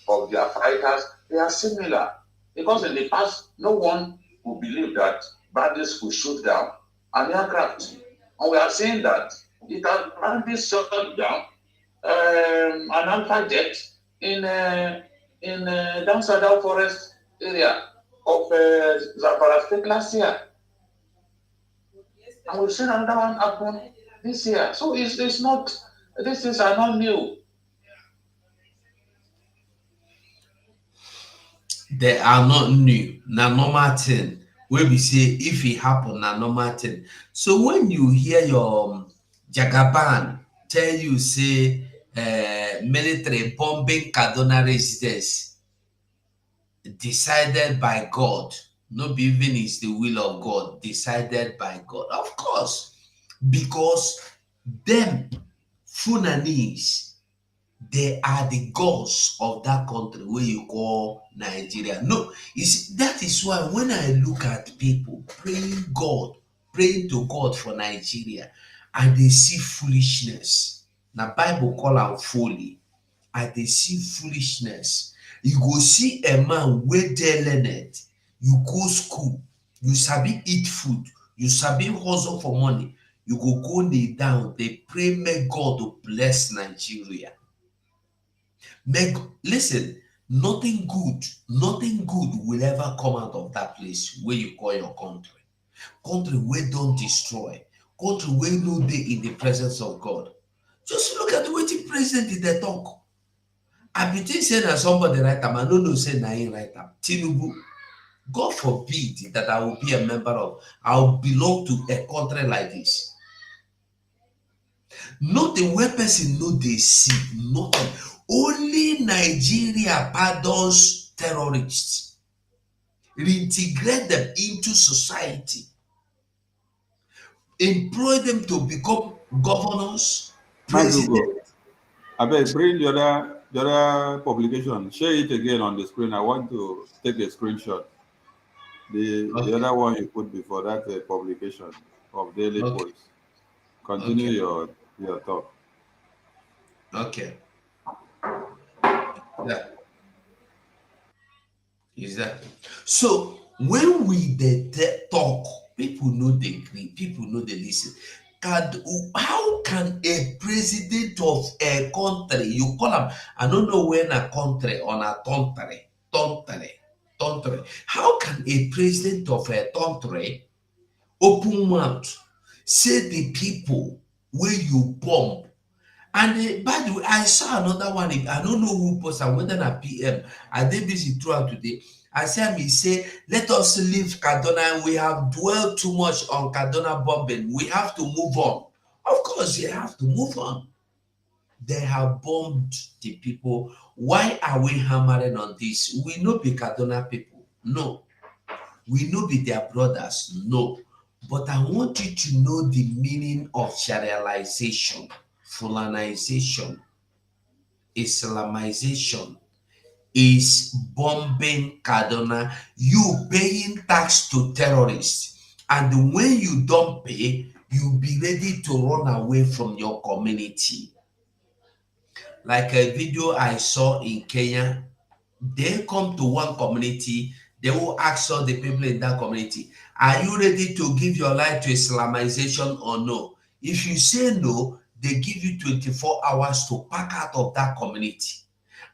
of their fighters, they are similar. Because in the past, no one would believe that bandits could shoot down an aircraft. And we are seeing that it has bandits shot down an Alpha jet in down Sadao Forest area of Zamfara State last year. And we've seen another one happen this year. So it's not, these things are not new. They are not new. Na normal thing. Where we say if it happen, na normal thing. So when you hear your Jagaban tell you say military bombing Kaduna residents decided by God, not even is the will of God, decided by God. Of course, because them Fulanese, they are the gods of that country where you call Nigeria. No, that is why when I look at people praying to God for Nigeria, and they see foolishness. Now Bible call am folly. And they see foolishness. You go see a man wey dey learned, you go school, you sabi eat food, you sabi hustle for money, you go kneel down, they pray make God to bless Nigeria. Listen, nothing good will ever come out of that place where you call your country. Country where don't destroy, country where no dey in the presence of God. Just look at wetin president dey talk. I be think say na somebody write am, I no know say na him write am. Tinubu, God forbid that I will be a member of, I will belong to a country like this. Nothing where person no dey see, nothing. Only Nigeria pardons terrorists, reintegrate them into society, employ them to become governors, presidents. I beg, bring the other publication. Share it again on the screen. I want to take a screenshot. The other one you put before that publication of Daily Post. Continue your talk. Okay. Yeah. Is that so? When we talk, people know they agree, people know they listen. How can a president of a country, you call them, I don't know when a country on a country, how can a president of a country open mouth say the people where you bomb? And by the way, I saw another one. I don't know who posted, whether na PM. I did busy throughout today. I said, me say, let us leave Kaduna. We have dwelled too much on Kaduna bombing. We have to move on. Of course, you have to move on. They have bombed the people. Why are we hammering on this? We know be Kaduna people. No. We know be their brothers. No. But I want you to know the meaning of Sharialization, Fulanization, Islamization. Is bombing Kaduna, you paying tax to terrorists, and when you don't pay, you be ready to run away from your community. Like a video I saw in Kenya, they come to one community, they will ask all the people in that community, are you ready to give your life to Islamization or no? If you say no, they give you 24 hours to pack out of that community.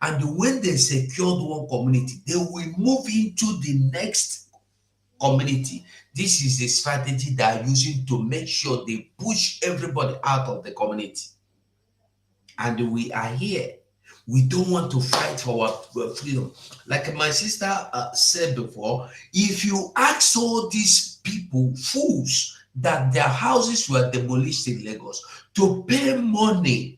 And when they secured one community, they will move into the next community. This is the strategy they are using to make sure they push everybody out of the community. And we are here. We don't want to fight for our freedom. Like my sister said before, if you ask all these people, fools, that their houses were demolished in Lagos, to pay money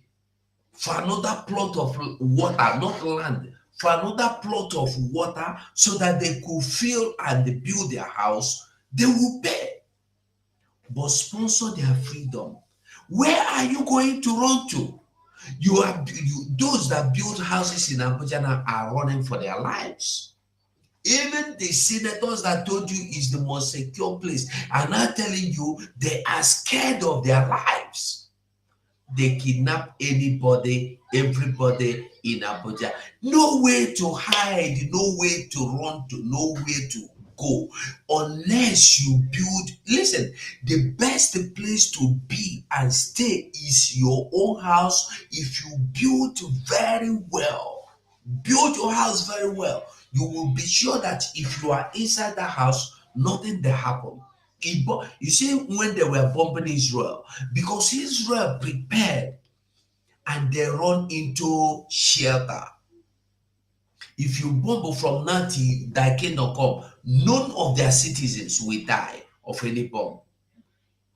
for another plot of water, not land, for another plot of water so that they could fill and build their house, they will pay. but sponsor their freedom. Where are you going to run to? Those that build houses in Abuja now are running for their lives. Even the senators that told you is the most secure place are now telling you they are scared of their lives. They kidnap anybody, everybody in Abuja. No way to hide, no way to run to, no way to go unless you build. Listen, the best place to be and stay is your own house. If you build very well, build your house very well, you will be sure that if you are inside the house, nothing will happen. You see, when they were bombing Israel, because Israel prepared and they run into shelter. If you bomb from now till thy kingdom come, none of their citizens will die of any bomb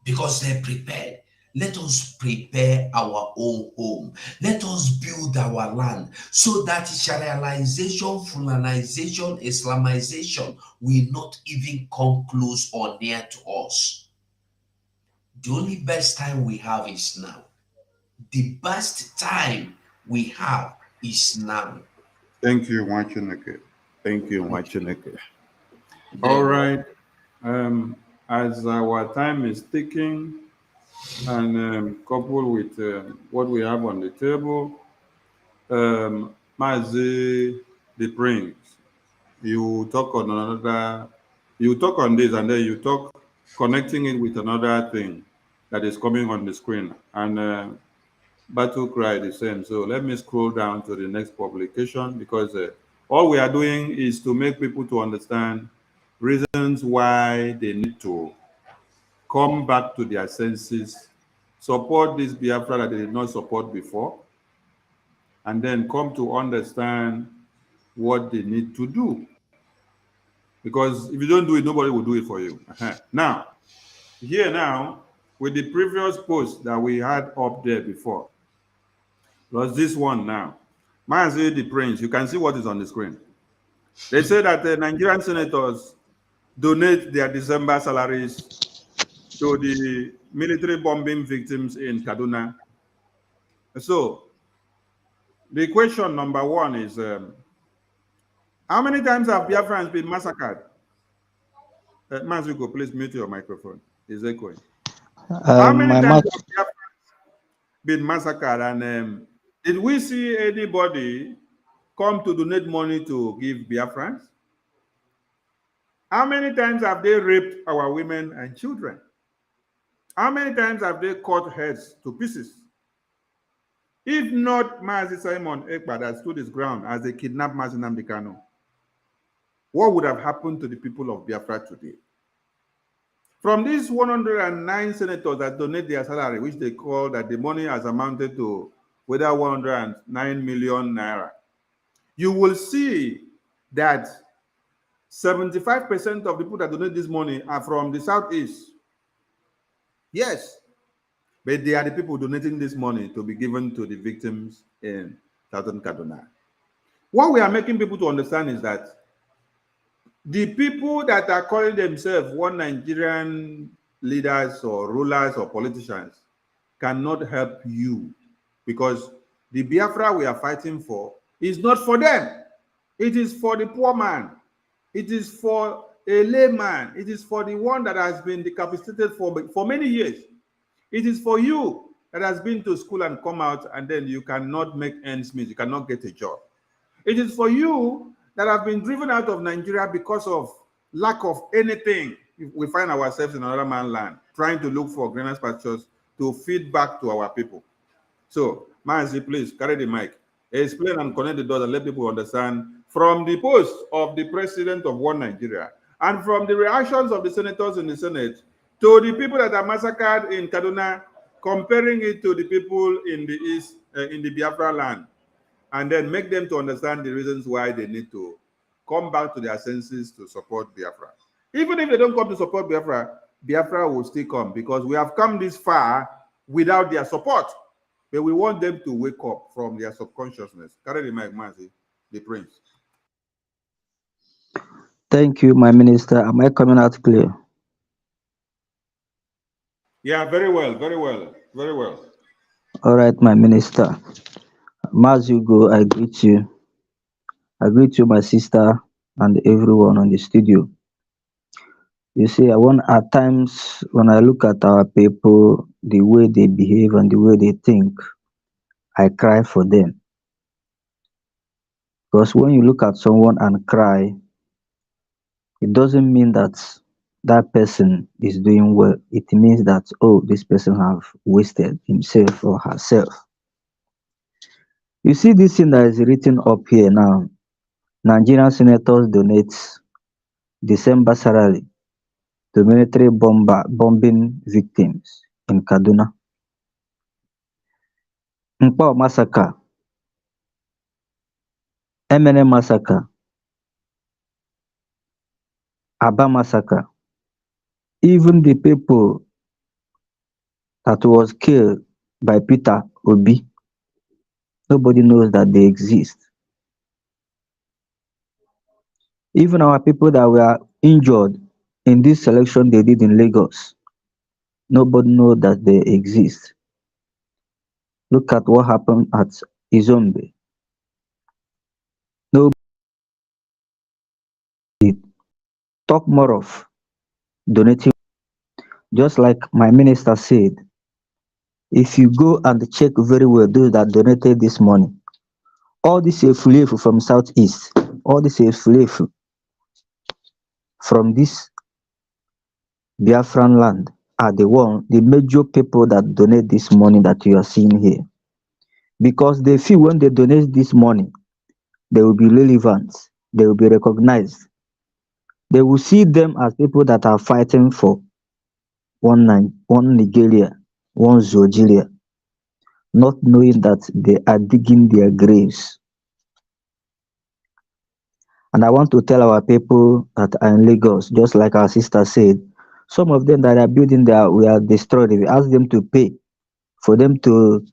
because they prepared. Let us prepare our own home. Let us build our land so that Sharialization, Fulanization, Islamization will not even come close or near to us. The only best time we have is now. The best time we have is now. Thank you, Wachineke. Thank you, Wachineke. All right. As our time is ticking, and coupled with what we have on the table, Mazi the Prince, you talk on this, and then you talk connecting it with another thing that is coming on the screen, and Battle Cry the same. So let me scroll down to the next publication, because all we are doing is to make people to understand reasons why they need to come back to their senses, support this Biafra that they did not support before, and then come to understand what they need to do. Because if you don't do it, nobody will do it for you. Now, with the previous post that we had up there before, plus this one now, Mazi the Prince, you can see what is on the screen. They say that the Nigerian senators donate their December salaries to the military bombing victims in Kaduna. So, the question number one is, how many times have Biafrans been massacred? Mazuko, please mute your microphone. It's echoing. How many times have Biafrans been massacred? And did we see anybody come to donate money to give Biafrans? How many times have they raped our women and children? How many times have they cut heads to pieces? If not Mazi Simon Ekpa that stood his ground as they kidnapped Mazi Nnamdi Kanu, what would have happened to the people of Biafra today? From these 109 senators that donate their salary, which they call that the money has amounted to whether 109 million naira, you will see that 75% of the people that donate this money are from the Southeast. Yes, but they are the people donating this money to be given to the victims in Southern Kaduna. What we are making people to understand is that the people that are calling themselves one Nigerian leaders or rulers or politicians cannot help you, because the Biafra we are fighting for is not for them. It is for the poor man. It is for a layman. It is for the one that has been decapitated for many years. It is for you that has been to school and come out and then you cannot make ends meet. You cannot get a job. It is for you that have been driven out of Nigeria because of lack of anything. We find ourselves in another man's land, trying to look for greener pastures to feed back to our people. So, Mazi, please carry the mic. Explain and connect the dots and let people understand from the post of the president of one Nigeria and from the reactions of the senators in the Senate to the people that are massacred in Kaduna, comparing it to the people in the East, in the Biafra land, and then make them to understand the reasons why they need to come back to their senses to support Biafra. Even if they don't come to support Biafra, Biafra will still come, because we have come this far without their support. But we want them to wake up from their subconsciousness. Carry the mic, Mazi, the Prince. Thank you, my minister. Am I coming out clear? Yeah, very well, very well, very well. All right, my minister. As you go, I greet you. I greet you, my sister, and everyone on the studio. You see, I want at times when I look at our people, the way they behave and the way they think, I cry for them. Because when you look at someone and cry, it doesn't mean that that person is doing well. It means that, oh, this person have wasted himself or herself. You see this thing that is written up here now. Nigerian senators donate December salary to military bombing victims in Kaduna. Nkpa massacre, MNM massacre, Aba massacre. Even the people that was killed by Peter Obi, nobody knows that they exist. Even our people that were injured in this selection they did in Lagos, nobody knows that they exist. Look at what happened at Izombe. Nobody talk more of donating. Just like my minister said, if you go and check very well those that donated this money, all this Efulefu from southeast, all this Efulefu from this Biafran land are the major people that donate this money that you are seeing here. Because they feel when they donate this money, they will be relevant, they will be recognized. They will see them as people that are fighting for one Nigeria, one Zogilia, not knowing that they are digging their graves. And I want to tell our people that are in Lagos, just like our sister said, some of them that are building there, we are destroyed. If we ask them to pay for them to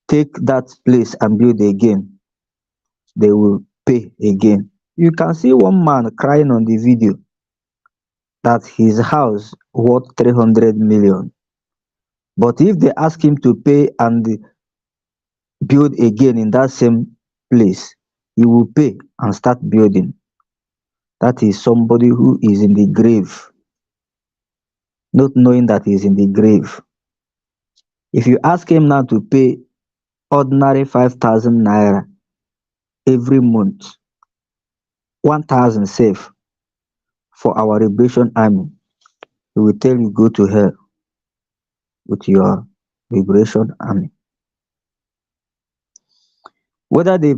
take that place and build again, they will pay again. You can see one man crying on the video that his house worth 300 million. But if they ask him to pay and build again in that same place, he will pay and start building. That is somebody who is in the grave, not knowing that he is in the grave. If you ask him now to pay ordinary 5,000 naira every month, 1,000 save for our liberation army, he will tell you go to hell with your liberation army. Whether they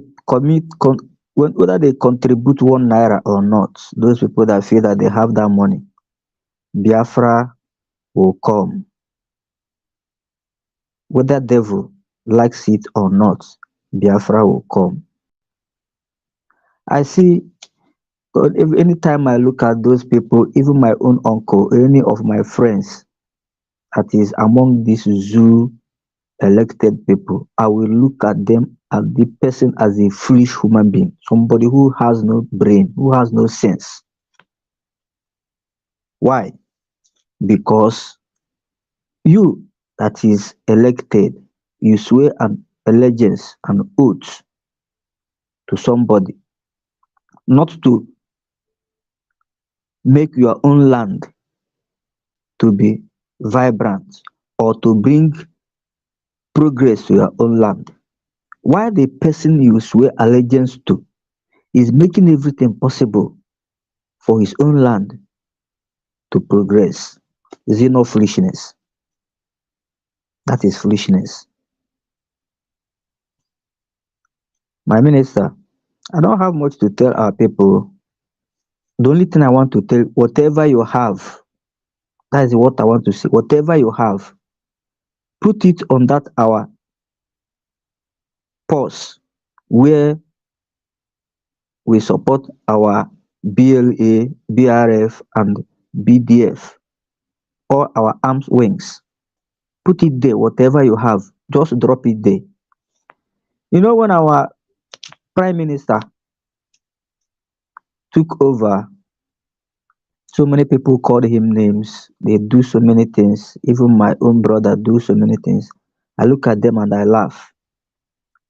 whether they contribute 1 naira or not, those people that feel that they have that money, Biafra will come. Whether devil likes it or not, Biafra will come. I see, anytime I look at those people, even my own uncle, any of my friends that is among these zoo elected people, I will look at them as the person as a foolish human being, somebody who has no brain, who has no sense. Why? Because you that is elected, you swear an allegiance, an oath to somebody, not to make your own land to be vibrant or to bring progress to your own land. While the person you swear allegiance to is making everything possible for his own land to progress. Is it not foolishness? That is foolishness. My minister, I don't have much to tell our people. The only thing I want to tell, whatever you have, that is what I want to say. Whatever you have, put it on that our pause where we support our BLA, BRF, and BDF, all our arms wings. Put it there, whatever you have, just drop it there. You know, when our Prime Minister took over, So many people called him names. They do so many things. Even my own brother do so many things. I look at them and I laugh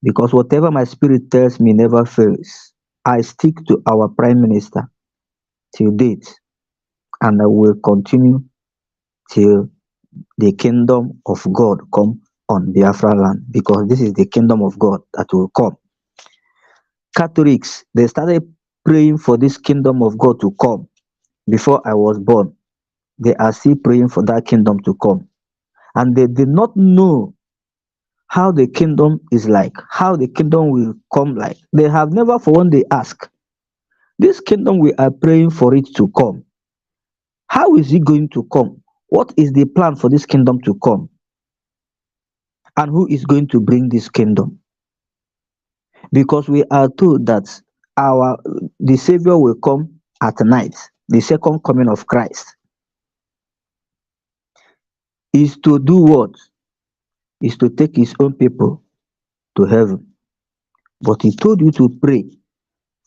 because whatever my spirit tells me never fails. I stick to our prime minister till date, and I will continue till the kingdom of God come on Biafra land, because this is the kingdom of God that will come. Catholics, they started praying for this kingdom of God to come before I was born. They are still praying for that kingdom to come. And they did not know how the kingdom is like, how the kingdom will come like. They have never for one day asked, this kingdom we are praying for it to come, how is it going to come? What is the plan for this kingdom to come? And who is going to bring this kingdom? Because we are told that the Savior will come at night. The second coming of Christ is to do what? Is to take his own people to heaven. But he told you to pray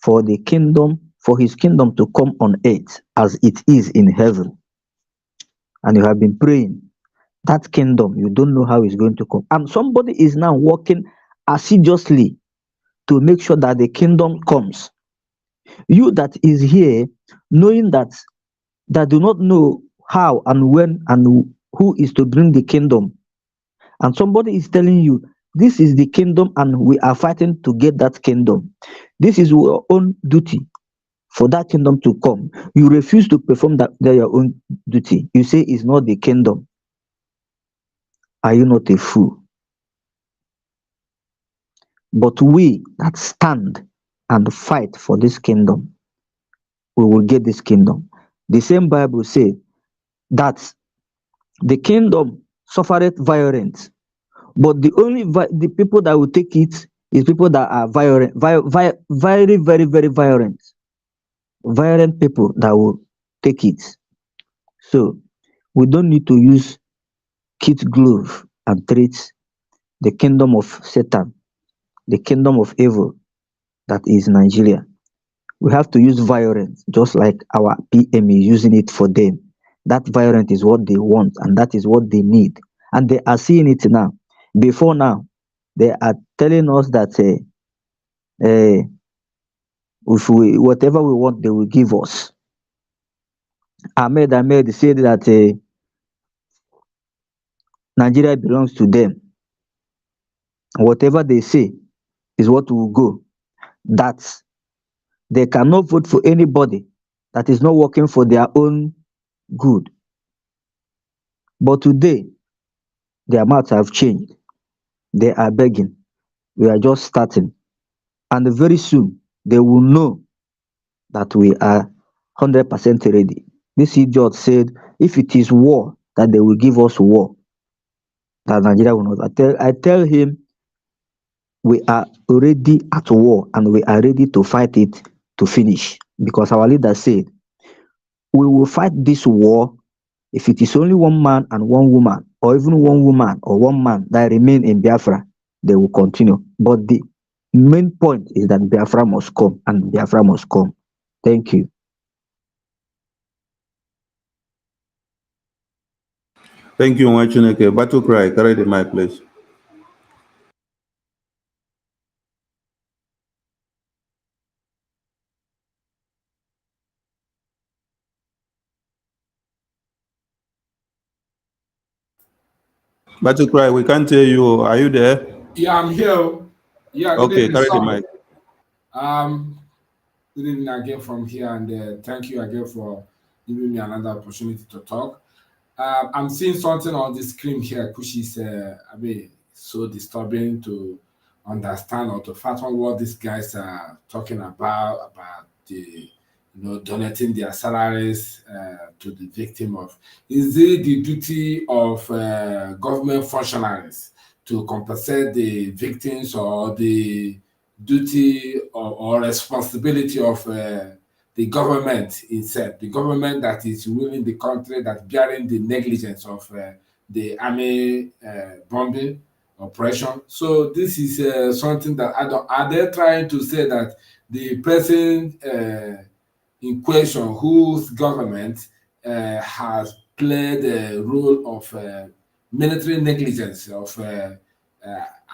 for the kingdom, for his kingdom to come on earth as it is in heaven. And you have been praying. That kingdom, you don't know how it's going to come. And somebody is now working assiduously to make sure that the kingdom comes. You that is here, knowing that do not know how and when and who is to bring the kingdom, and somebody is telling you this is the kingdom and we are fighting to get that kingdom. This is your own duty for that kingdom to come. You refuse to perform that your own duty. You say it's not the kingdom. Are you not a fool? But we that stand and fight for this kingdom, we will get this kingdom. The same Bible says that the kingdom suffereth violence, but the people that will take it is people that are violent, very, very, very violent. Violent people that will take it. So we don't need to use kid glove and treat the kingdom of Satan, the kingdom of evil that is Nigeria. We have to use violence, just like our PM is using it for them. That violence is what they want, and that is what they need. And they are seeing it now. Before now, they are telling us that if whatever we want, they will give us. Ahmed said that Nigeria belongs to them. Whatever they say is what will go. That they cannot vote for anybody that is not working for their own good. But today, their mouths have changed. They are begging. We are just starting. And very soon, they will know that we are 100% ready. This idiot said, if it is war, that they will give us war. That Nigeria will not. I tell him, we are already at war and we are ready to fight it to finish. Because our leader said, we will fight this war if it is only one man and one woman, or even one woman or one man that remain in Biafra, they will continue. But the main point is that Biafra must come, and Biafra must come. Thank you. Thank you, Mwachineke. Battle cry, carry the mic, please. Battle cry, we can't hear you. Are you there? Yeah, I'm here. Yeah, good Okay, evening, carry the sir. mic. Good evening again from here, and thank you again for giving me another opportunity to talk. I'm seeing something on the screen here, which is so disturbing to understand or to fathom what these guys are talking about the donating their salaries to the victim of. Is it the duty of government functionaries to compensate the victims, or the duty or responsibility of the government itself, the government that is ruling the country, that bearing the negligence of the army bombing operation? So this is something that are they trying to say that the person in question, whose government has played a role of military negligence, of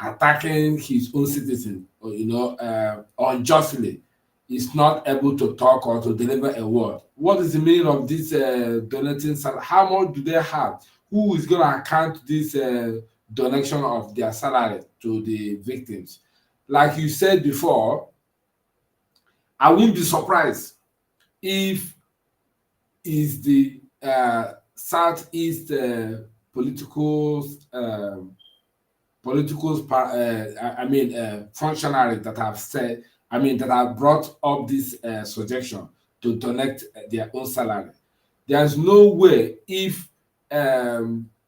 attacking his own citizens, unjustly, is not able to talk or to deliver a word. What is the meaning of this donating? How much do they have? Who is going to account this donation of their salary to the victims? Like you said before, I wouldn't be surprised if is the Southeast functionary that have said, that have brought up this suggestion to donate their own salary. There's no way if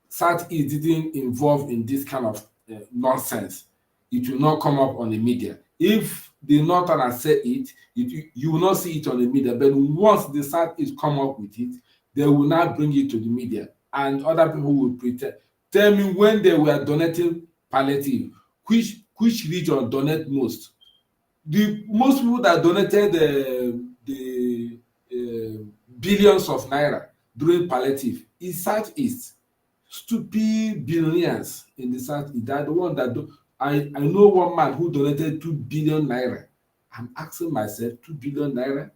Southeast didn't involve in this kind of nonsense, it will not come up on the media. If the Northerners say it, you will not see it on the media. But once the Southeast come up with it, they will not bring it to the media, and other people will pretend. Tell me, when they were donating palliative, which region donate most? The most people that donated the billions of naira during palliative is Southeast. Stupid billionaires in the Southeast. They're the one that do. I know one man who donated 2 billion naira. I'm asking myself, 2 billion naira?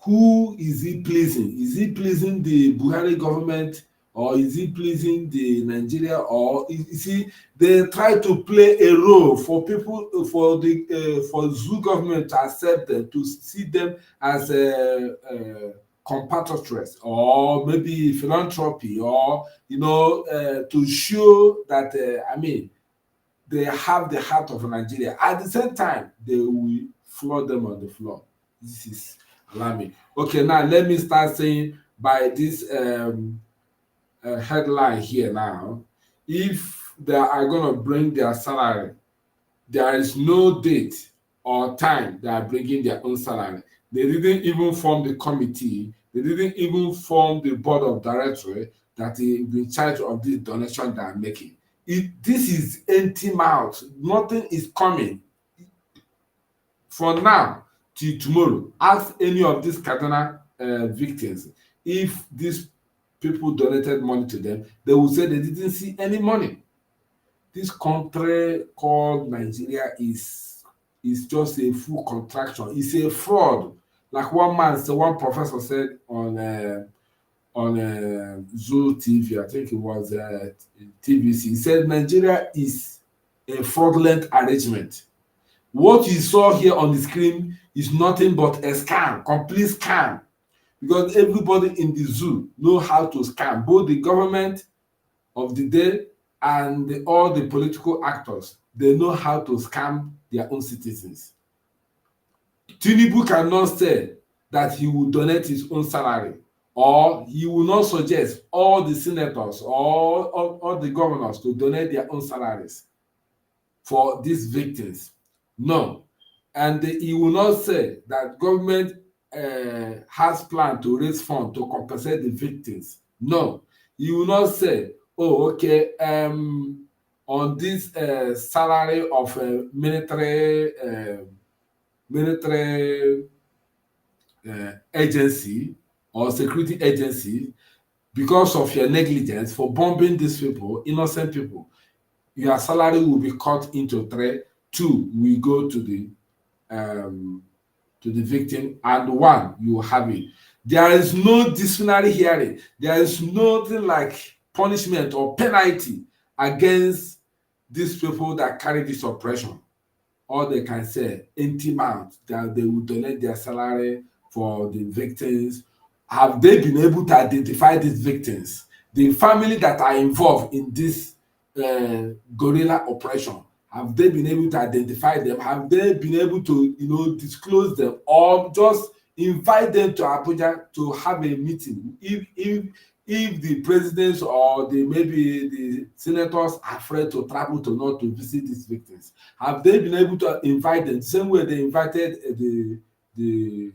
Who is he pleasing? Is he pleasing the Buhari government, or is he pleasing the Nigeria, or is he? They try to play a role for people, for zoo government to accept them, to see them as compatriots, or maybe philanthropy, or to show that they have the heart of Nigeria. At the same time, they will floor them on the floor. This is alarming. Okay, now let me start saying by this headline here now. If they are going to bring their salary, there is no date or time they are bringing their own salary. They didn't even form the committee. They didn't even form the board of directors that is in charge of this donation they are making. This is empty mouth. Nothing is coming. For now till tomorrow, ask any of these Kaduna victims if these people donated money to them. They will say they didn't see any money. This country called Nigeria is just a full contraction. It's a fraud. Like one professor said on Zoo TV, I think it was TVC. He said Nigeria is a fraudulent arrangement. What you saw here on the screen is nothing but a scam, complete scam, because everybody in the zoo know how to scam, both the government of the day and all the political actors. They know how to scam their own citizens. Tinubu cannot say that he will donate his own salary, or he will not suggest all the senators or all the governors to donate their own salaries for these victims. No. And he will not say that government has planned to raise funds to compensate the victims. No. He will not say, oh, okay, on this salary of military agency or security agency, because of your negligence for bombing these people, innocent people, your salary will be cut into 3. 2 will go to the victim, and 1 you will have it. There is no disciplinary hearing. There is nothing like punishment or penalty against these people that carry this oppression. All they can say, empty mouth, that they will donate their salary for the victims. Have they been able to identify these victims? The family that are involved in this guerrilla operation, have they been able to identify them? Have they been able to, disclose them, or just invite them to Abuja to have a meeting? If the presidents or maybe the senators are afraid to travel to visit these victims, have they been able to invite them the same way they invited the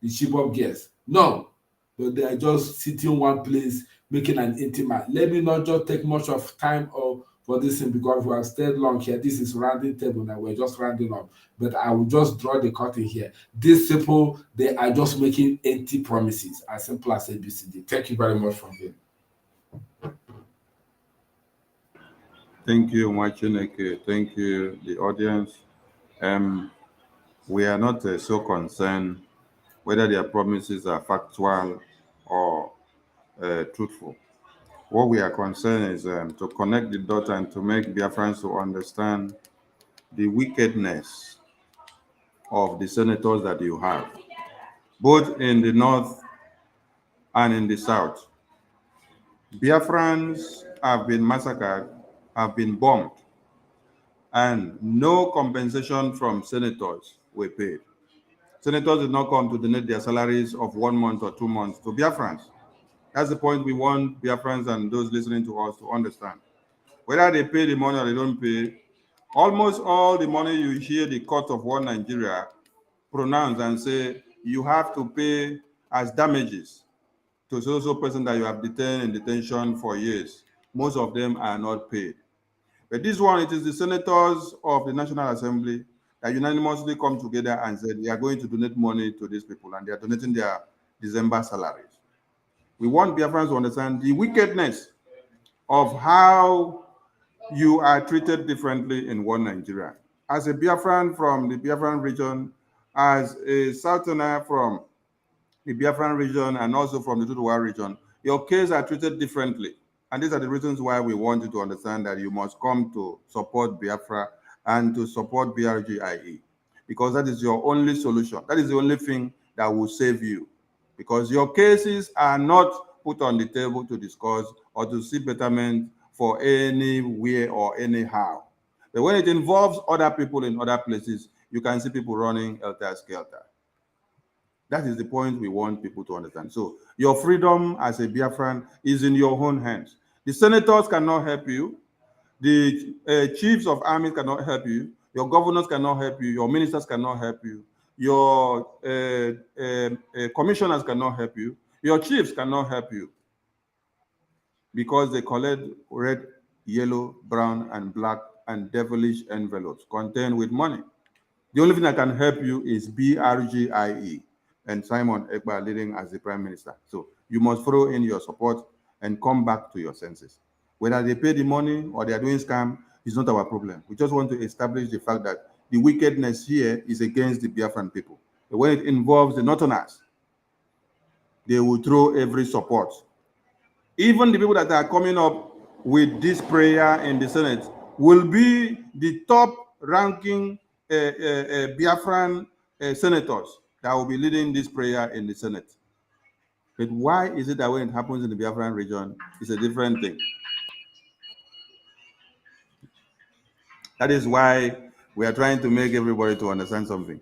Chibok girls? No, but they are just sitting in one place making an intimate. Let me not just take much of time for this thing because we have stayed long here. This is rounding table and we're just rounding up. But I will just draw the curtain here. These people, they are just making empty promises, as simple as ABCD. Thank you very much from here. Thank you, Mwachineke. Thank you, the audience. We are not so concerned whether their promises are factual or truthful. What we are concerned is to connect the dots and to make Biafrans to understand the wickedness of the senators that you have, both in the north and in the south. Biafrans have been massacred, have been bombed, and no compensation from senators were paid. Senators did not come to donate their salaries of 1 month or 2 months to Biafrans. That's the point we want Biafrans and those listening to us to understand. Whether they pay the money or they don't pay, almost all the money you hear the court of one Nigeria pronounce and say you have to pay as damages to so person that you have detained in detention for years. Most of them are not paid. But this one, it is the senators of the National Assembly that unanimously come together and said they are going to donate money to these people, and they are donating their December salaries. We want Biafrans to understand the wickedness of how you are treated differently in one Nigeria. As a Biafran from the Biafran region, as a Southerner from the Biafran region and also from the Tutuwa region, your case are treated differently. And these are the reasons why we want you to understand that you must come to support Biafra and to support BRGIE, because that is your only solution. That is the only thing that will save you, because your cases are not put on the table to discuss or to see betterment for anywhere or anyhow. But when it involves other people in other places, you can see people running helter-skelter. That is the point we want people to understand. So your freedom as a Biafran is in your own hands. The senators cannot help you. The chiefs of armies cannot help you. Your governors cannot help you. Your ministers cannot help you. Your commissioners cannot help you. Your chiefs cannot help you, because they collect red, yellow, brown, and black and devilish envelopes contained with money. The only thing that can help you is BRGIE and Simon Ekpa leading as the Prime Minister. So you must throw in your support and come back to your senses. Whether they pay the money or they are doing scam is not our problem. We just want to establish the fact that the wickedness here is against the Biafran people. But when it involves the Northerners, they will throw every support. Even the people that are coming up with this prayer in the Senate will be the top-ranking Biafran senators that will be leading this prayer in the Senate. But why is it that when it happens in the Biafran region, it's a different thing? That is why we are trying to make everybody to understand something,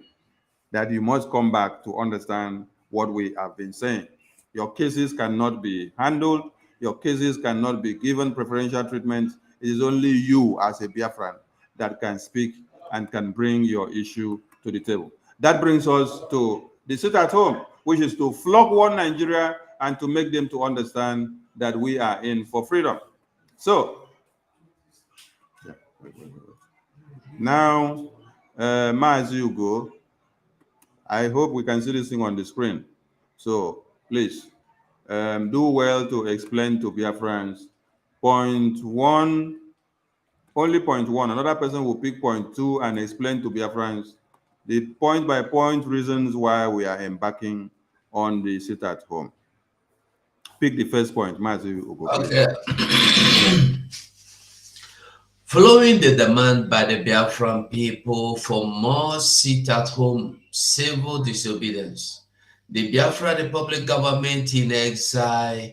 that you must come back to understand what we have been saying. Your cases cannot be handled. Your cases cannot be given preferential treatment. It is only you as a Biafran that can speak and can bring your issue to the table. That brings us to the sit at home, which is to flog one Nigeria and to make them to understand that we are in for freedom. So, now, Mazi Ugo, I hope we can see this thing on the screen. So, please, do well to explain to Biafrans point 1, only point 1. Another person will pick point 2 and explain to Biafrans the point-by-point reasons why we are embarking on the sit at home. Pick the first point, Mazi Ugo. Okay. Following the demand by the Biafran people for more sit-at-home civil disobedience, the Biafra Republic government in exile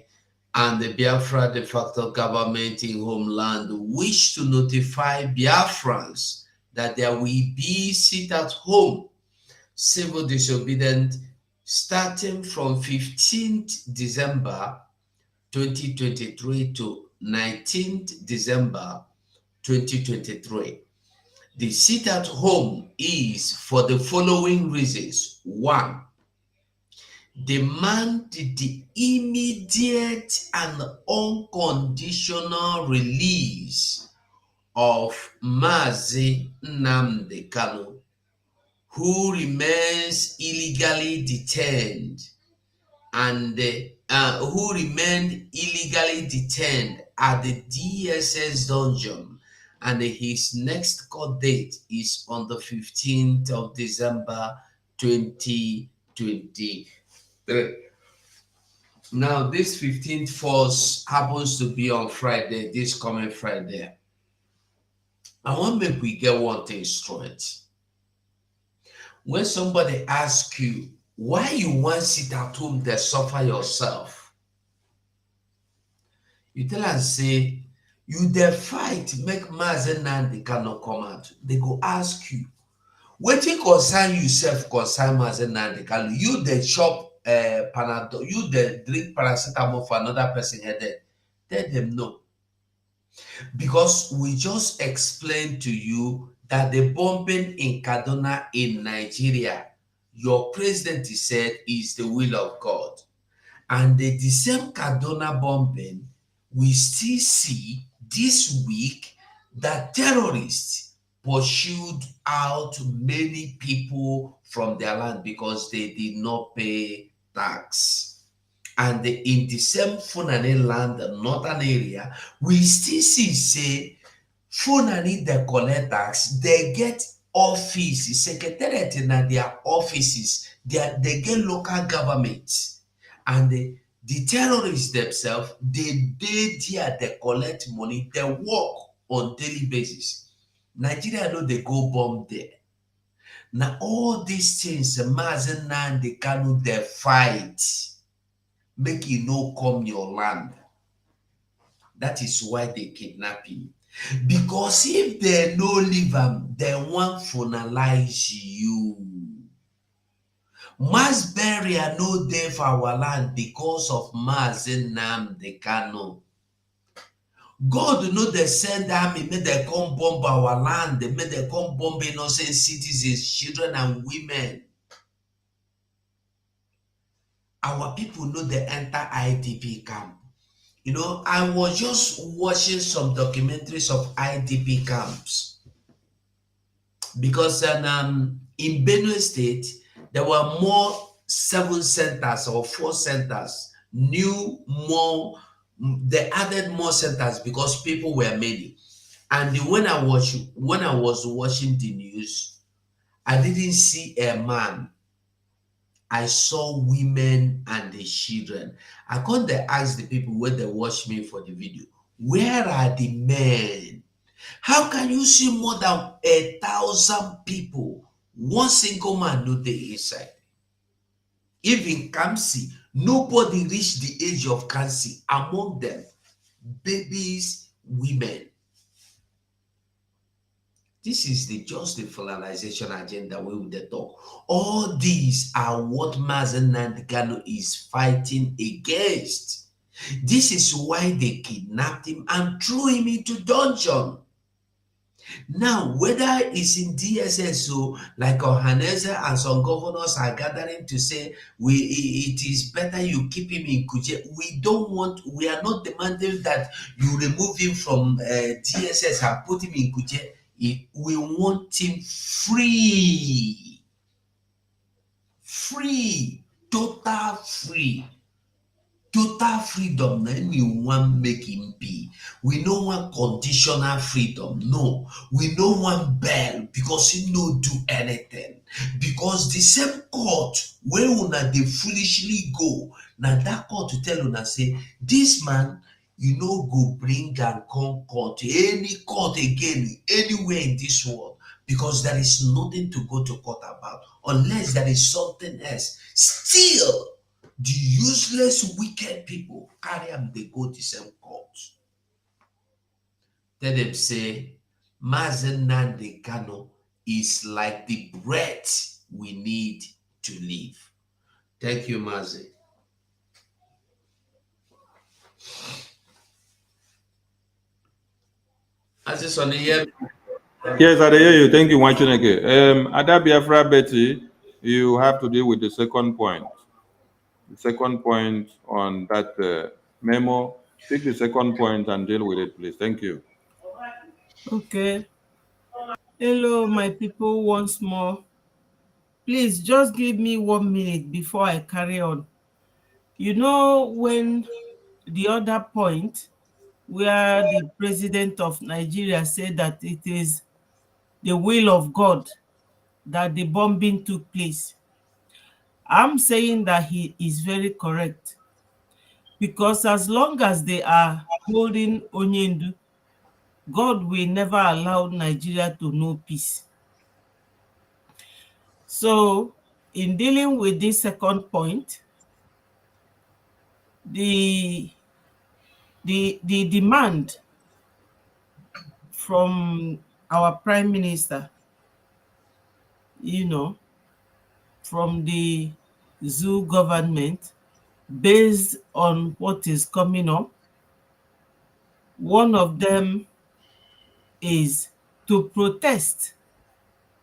and the Biafra de facto government in homeland wish to notify Biafrans that there will be sit-at-home civil disobedience starting from 15th December 2023 to 19th December 2023. The sit-at-home is for the following reasons. 1, demand the immediate and unconditional release of Mazi Nnamdi Kanu, who remains illegally detained and who remained illegally detained at the DSS dungeon, and his next court date is on the 15th of December 2023. Now, this 15th falls happens to be on Friday, this coming Friday. I want to make we get one thing straight. When somebody asks you why you want to sit at home to suffer yourself, you tell and say, you dey fight, make Mazi Nnamdi cannot come out. They go ask you, what you concern yourself, concern Mazi Nnamdi Kanu? You dey chop Panadol, you dey drink paracetamol for another person headache. Tell them no. Because we just explained to you that the bombing in Kaduna in Nigeria, your president said is the will of God. And the same Kaduna bombing, we still see this week that terrorists pursued out many people from their land because they did not pay tax. And in the same Fulani land, northern area, we still see, say, Fulani, they collect tax, they get offices, secretariat in their offices, they get local governments. And the terrorists themselves, they there, they collect money, they work on daily basis. Nigeria know they go bomb there. Now all these things, Mazi Nnamdi Kanu, they fight, make you no come your land. That is why they kidnap him. Because if they no leave him, they want finalize you. Mass burial no there for our land because of Mazi Nnamdi Kanu. God know they send army, may they come bomb our land, may they come bomb innocent citizens, children and women. Our people know they enter IDP camp. You know, I was just watching some documentaries of IDP camps because in Benue State, there were more 7 centers or 4 centers, they added more centers because people were many. And when I was watching the news, I didn't see a man. I saw women and the children. I couldn't ask the people when they watch me for the video, where are the men? How can you see more than 1,000 people? One single man no dey inside. Even Kamsi, nobody reached the age of Kamsi. Among them, babies, women. This is just the finalization agenda we will talk. All these are what Mazi Nnamdi Kanu is fighting against. This is why they kidnapped him and threw him into dungeon. Now, whether it's in DSS, so like Ohaneze and some governors are gathering to say it is better you keep him in Kuje. We are not demanding that you remove him from DSS and put him in Kuje. We want him free, total freedom. Then we want make him be. We no want conditional freedom. No, we no want bail because he no do anything. Because the same court where una they foolishly go, now that court to tell una say this man, you know, go bring and come court, any court again, anywhere in this world, because there is nothing to go to court about, unless there is something else. Still, the useless, wicked people carry them, they go to same court. Tell them say, Mazi Nnamdi Kanu is like the breath we need to live. Thank you, Mazi. Yes, I hear you. Thank you, Wanchineke. Ada Biafra Betty, you have to deal with the second point. The second point on that memo. Take the second point and deal with it, please. Thank you. Okay. Hello, my people, once more. Please just give me 1 minute before I carry on. You know, when the other point where the president of Nigeria said that it is the will of God that the bombing took place, I'm saying that he is very correct, because as long as they are holding Onyendu, God will never allow Nigeria to know peace. So, in dealing with this second point, the demand from our prime minister, you know, from the zoo government, based on what is coming up, one of them is to protest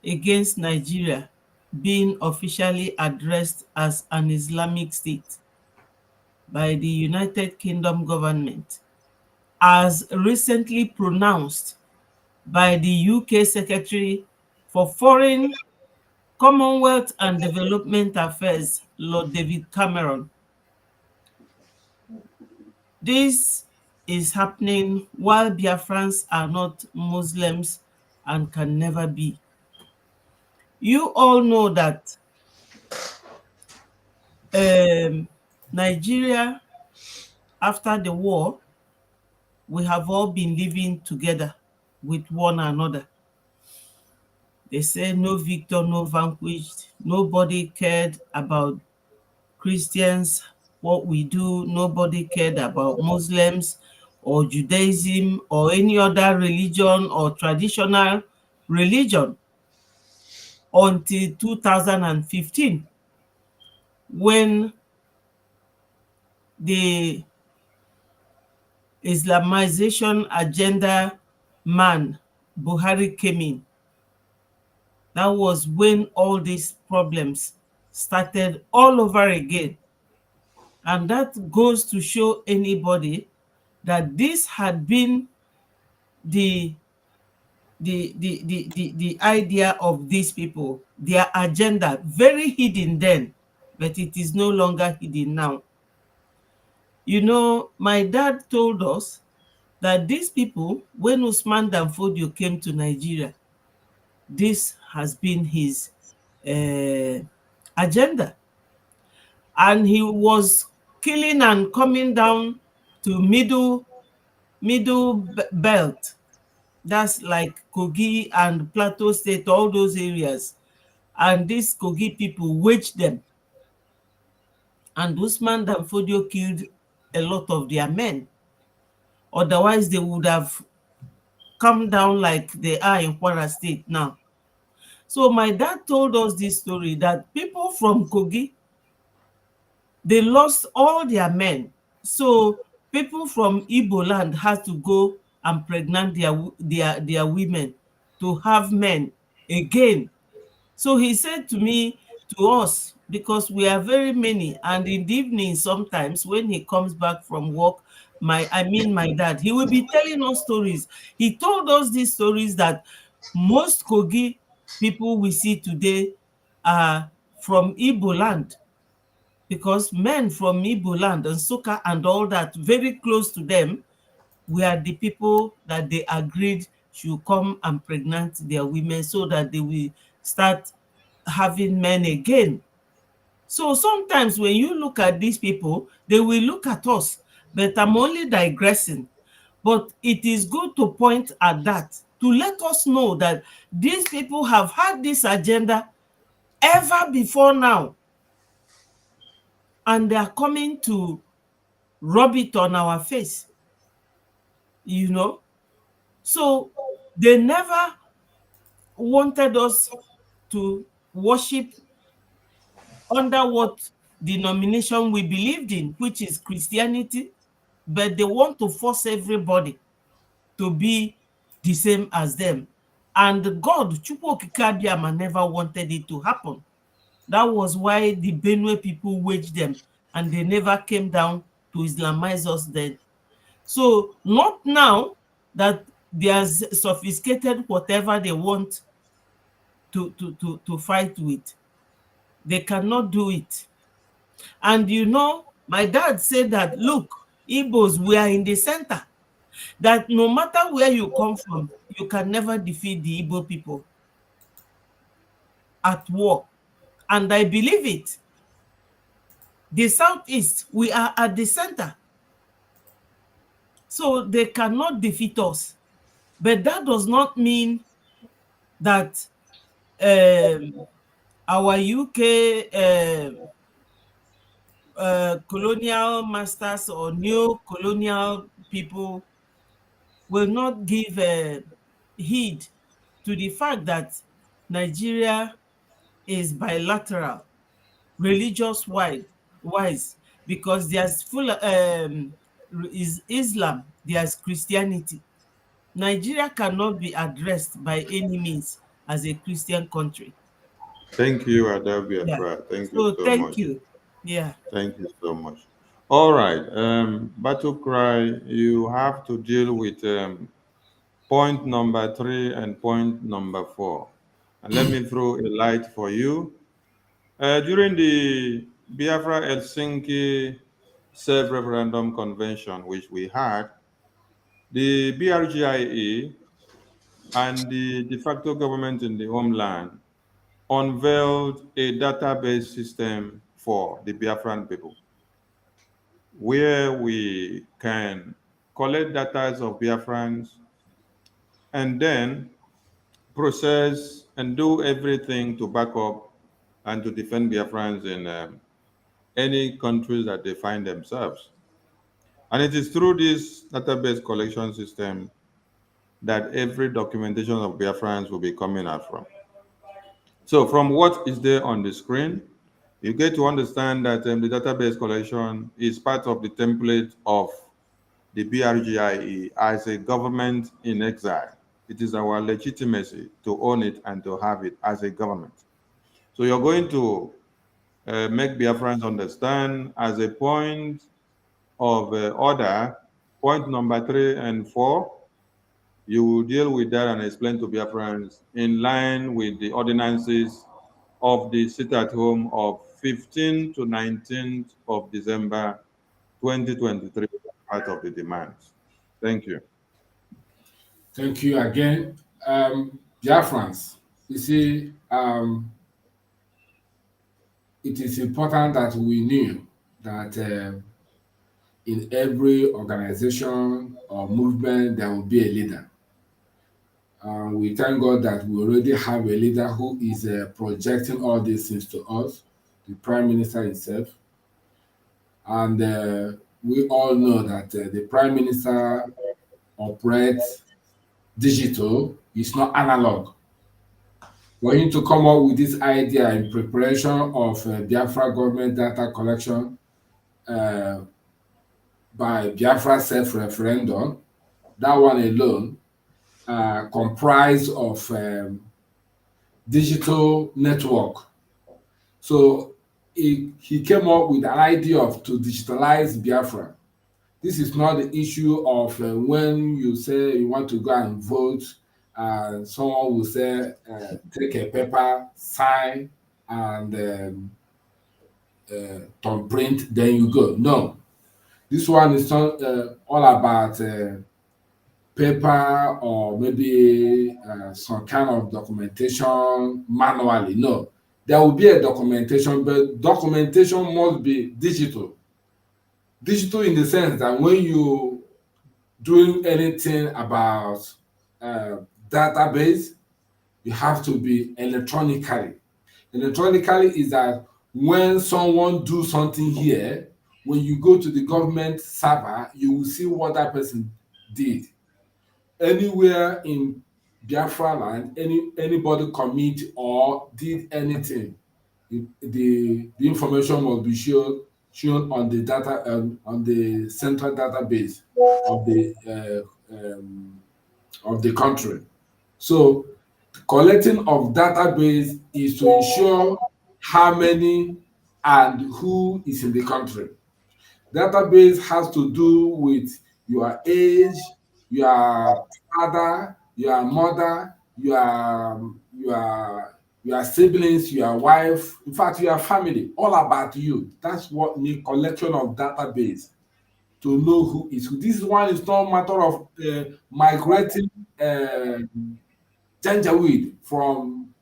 against Nigeria being officially addressed as an Islamic state by the United Kingdom government, as recently pronounced by the UK Secretary for Foreign, Commonwealth and Development Affairs, Lord David Cameron. This is happening while Biafrans are not Muslims and can never be. You all know that Nigeria, after the war, we have all been living together with one another. They say no victor, no vanquished. Nobody cared about Christians, what we do. Nobody cared about Muslims or Judaism or any other religion or traditional religion until 2015, when the Islamization agenda man Buhari came in. That was when all these problems started all over again. And that goes to show anybody that this had been the idea of these people, their agenda, very hidden then, but it is no longer hidden now. You know, my dad told us that these people, when Usman Danfodio came to Nigeria, this has been his agenda. And he was killing and coming down to middle belt. That's like Kogi and Plateau State, all those areas. And these Kogi people waged them. And Usman Danfodio killed a lot of their men. Otherwise, they would have come down like they are in Kwara State now. So my dad told us this story, that people from Kogi, they lost all their men. So people from Igbo land had to go and pregnant their women to have men again. So he said to me, to us, because we are very many, and in the evening sometimes when he comes back from work, my dad, he will be telling us stories. He told us these stories that most Kogi people we see today are from Igbo land, because men from Igbo land and Soka and all that, very close to them, were the people that they agreed should come and pregnant their women so that they will start having men again. So sometimes when you look at these people, they will look at us, but I'm only digressing. But it is good to point at that, to let us know that these people have had this agenda ever before now, and they are coming to rub it on our face, you know. So they never wanted us to worship under what denomination we believed in, which is Christianity, but they want to force everybody to be the same as them. And God, Chukwu Okike Abiama, never wanted it to happen. That was why the Benue people waged them, and they never came down to Islamize us then. So not now that there's sophisticated whatever they want to fight with. They cannot do it. And you know, my dad said that, look, Igbos, we are in the center. That no matter where you come from, you can never defeat the Igbo people at war. And I believe it. The Southeast, we are at the center. So they cannot defeat us. But that does not mean that our UK colonial masters or new colonial people will not give heed to the fact that Nigeria is bilateral, religious wise, because there's full is Islam, there's Christianity. Nigeria cannot be addressed by any means as a Christian country. Thank you, Ada Yeah. Biafra. Thank you So so thank much. you. Yeah. Thank you so much. All right. Battle Cry, you have to deal with point number 3 and point number 4. And let me throw a light for you. During the Biafra Helsinki self-referendum convention, which we had, the BRGIE and the de facto government in the homeland unveiled a database system for the Biafran people, where we can collect data of Biafrans and then process and do everything to back up and to defend Biafrans in any countries that they find themselves. And it is through this database collection system that every documentation of Biafrans will be coming out from. So from what is there on the screen, you get to understand that the database collection is part of the template of the BRGIE as a government in exile. It is our legitimacy to own it and to have it as a government. So you're going to make Biafrans understand as a point of order, point number 3 and 4, you will deal with that and explain to Biafrans in line with the ordinances of the sit-at-home of 15th to 19th of December 2023, part of the demands. Thank you. Thank you again. Biafrans, you see, it is important that we knew that in every organization or movement, there will be a leader. We thank God that we already have a leader who is projecting all these things to us, the Prime Minister himself. And we all know that the Prime Minister operates digital, it's not analog. For him to come up with this idea in preparation of Biafra government data collection by Biafra self-referendum, that one alone comprised of digital network. So he came up with an idea of to digitalize Biafra. This is not the issue of when you say you want to go and vote, someone will say, take a paper, sign, and thumbprint, then you go. No, this one is not all about paper or maybe some kind of documentation manually. No, there will be a documentation, but documentation must be digital. Digital in the sense that when you doing anything about database, you have to be electronically. Electronically is that when someone do something here, when you go to the government server, you will see what that person did. Anywhere in Biafra land, anybody commit or did anything, the information must be shown on the data on the central database of the country. So collecting of database is to ensure how many and who is in the country. Database has to do with your age, your father, your mother, your siblings, your wife, in fact, your family, all about you. That's what the collection of database to know who is who. This one is not a matter of migrating Janjaweed from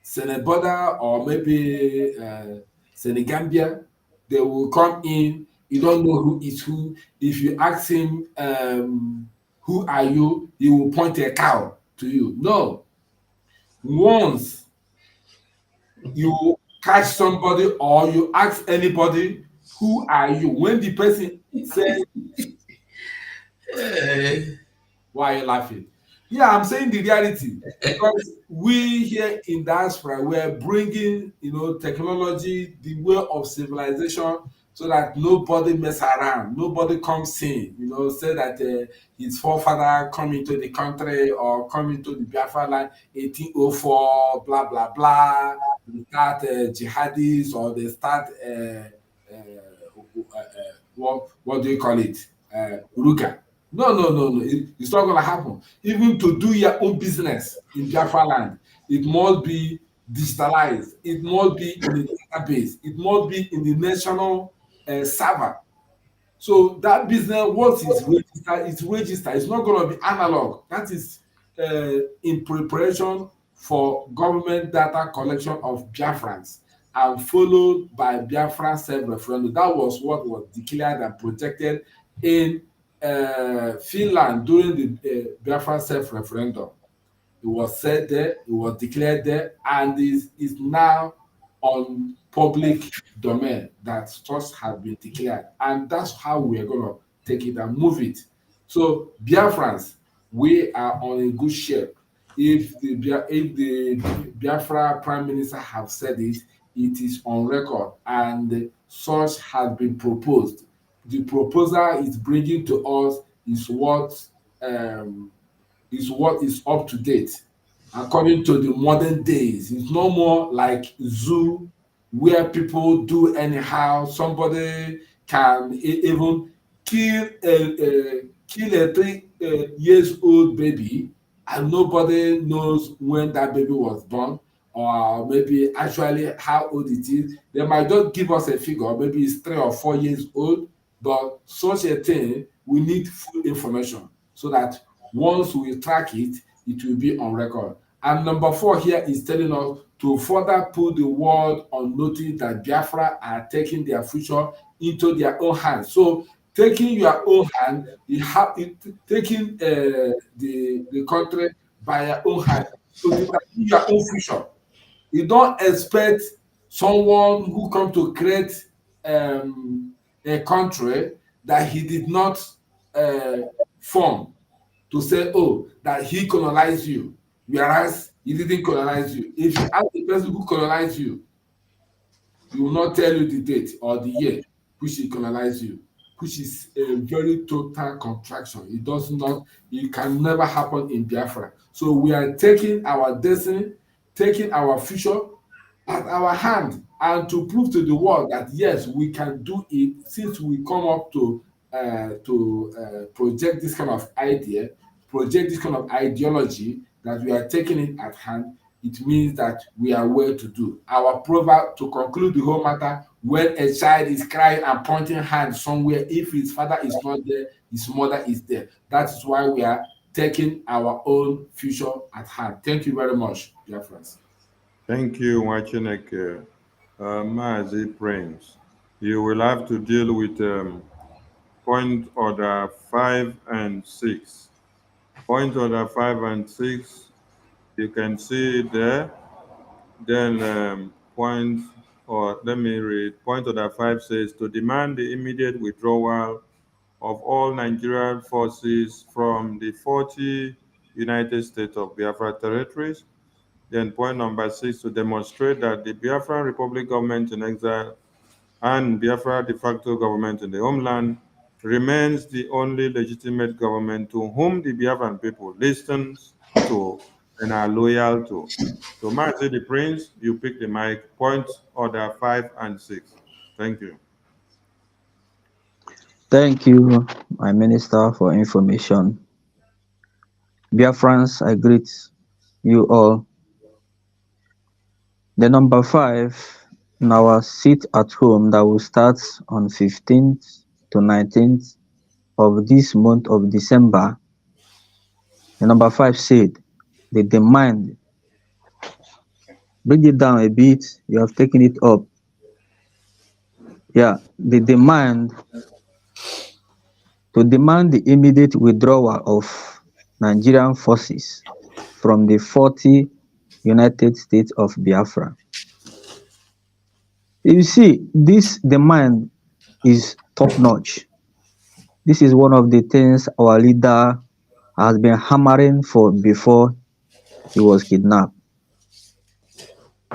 Senegal or maybe Senegambia. They will come in. You don't know who is who. If you ask him, who are you? He will point a cow to you. No. Once you catch somebody or you ask anybody, who are you? When the person says, why are you laughing? Yeah, I'm saying the reality because we here in diaspora we're bringing, technology, the way of civilization, so that nobody mess around, nobody comes in, say that his forefather come into the country or come into the Biafra land 1804, blah blah blah. They start jihadis or they start what do you call it? Uruka. No. It's not going to happen. Even to do your own business in Biafra land, it must be digitalized. It must be in the database. It must be in the national server. So that business, once it's registered. It's not going to be analog. That is in preparation for government data collection of Biafrans and followed by Biafra self-referendum. That was what was declared and projected in Finland during the Biafra self-referendum. It was said there, it was declared there, and is now on public domain that such has been declared. And that's how we are going to take it and move it. So Biafrans, we are on a good shape. If the Biafra Prime Minister have said it, it is on record, and such has been proposed. The proposal is bringing to us is what is up to date according to the modern days. It's no more like zoo where people do anyhow. Somebody can even kill a 3 years old baby and nobody knows when that baby was born or maybe actually how old it is. They might just give us a figure, maybe it's 3 or 4 years old, but such a thing, we need full information so that once we track it, it will be on record. And number 4 here is telling us to further put the world on notice that Biafra are taking their future into their own hands. So taking your own hand, you have taking the country by your own hand to determine your own future. You don't expect someone who come to create a country that he did not form to say, oh, that he colonized you, whereas he didn't colonize you. If you ask the person who colonized you, he will not tell you the date or the year which he colonized you, which is a very total contraction. It can never happen in Biafra. So we are taking our destiny, taking our future at our hand, and to prove to the world that yes, we can do it. Since we come up to project this kind of idea, project this kind of ideology, that we are taking it at hand, it means that we are well to do. Our proverb, to conclude the whole matter, when a child is crying and pointing hands somewhere, if his father is not there, his mother is there. That is why we are taking our own future at hand. Thank you very much, dear friends. Thank you, Wachineke. Mazi Prince. You will have to deal with point order 5 and 6. Point order 5 and 6, you can see it there. Then let me read. Point order 5 says to demand the immediate withdrawal of all Nigerian forces from the 40 United States of Biafra territories. Then point number 6, to demonstrate that the Biafran Republic government in exile and Biafra de facto government in the homeland remains the only legitimate government to whom the Biafran people listens to and are loyal to. So, Mazi the Prince, you pick the mic. Point order 5 and 6. Thank you. Thank you, my minister, for information. Biafrans, I greet you all. The number 5 in our sit at home that will start on 15th to 19th of this month of December. The number 5 said, the demand, bring it down a bit, you have taken it up. Yeah, the demand to demand the immediate withdrawal of Nigerian forces from the 40 United States of Biafra. You see, this demand is top-notch. This is one of the things our leader has been hammering for before he was kidnapped.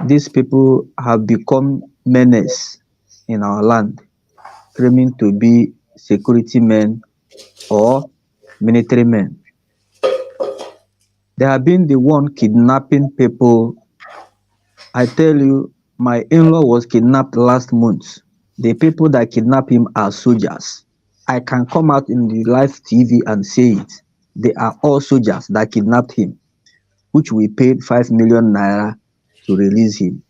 These people have become menace in our land, claiming to be security men or military men. They have been the one kidnapping people. I tell you, my in-law was kidnapped last month. The people that kidnap him are soldiers. I can come out in the live TV and say it. They are all soldiers that kidnapped him, which we paid 5 million naira to release him.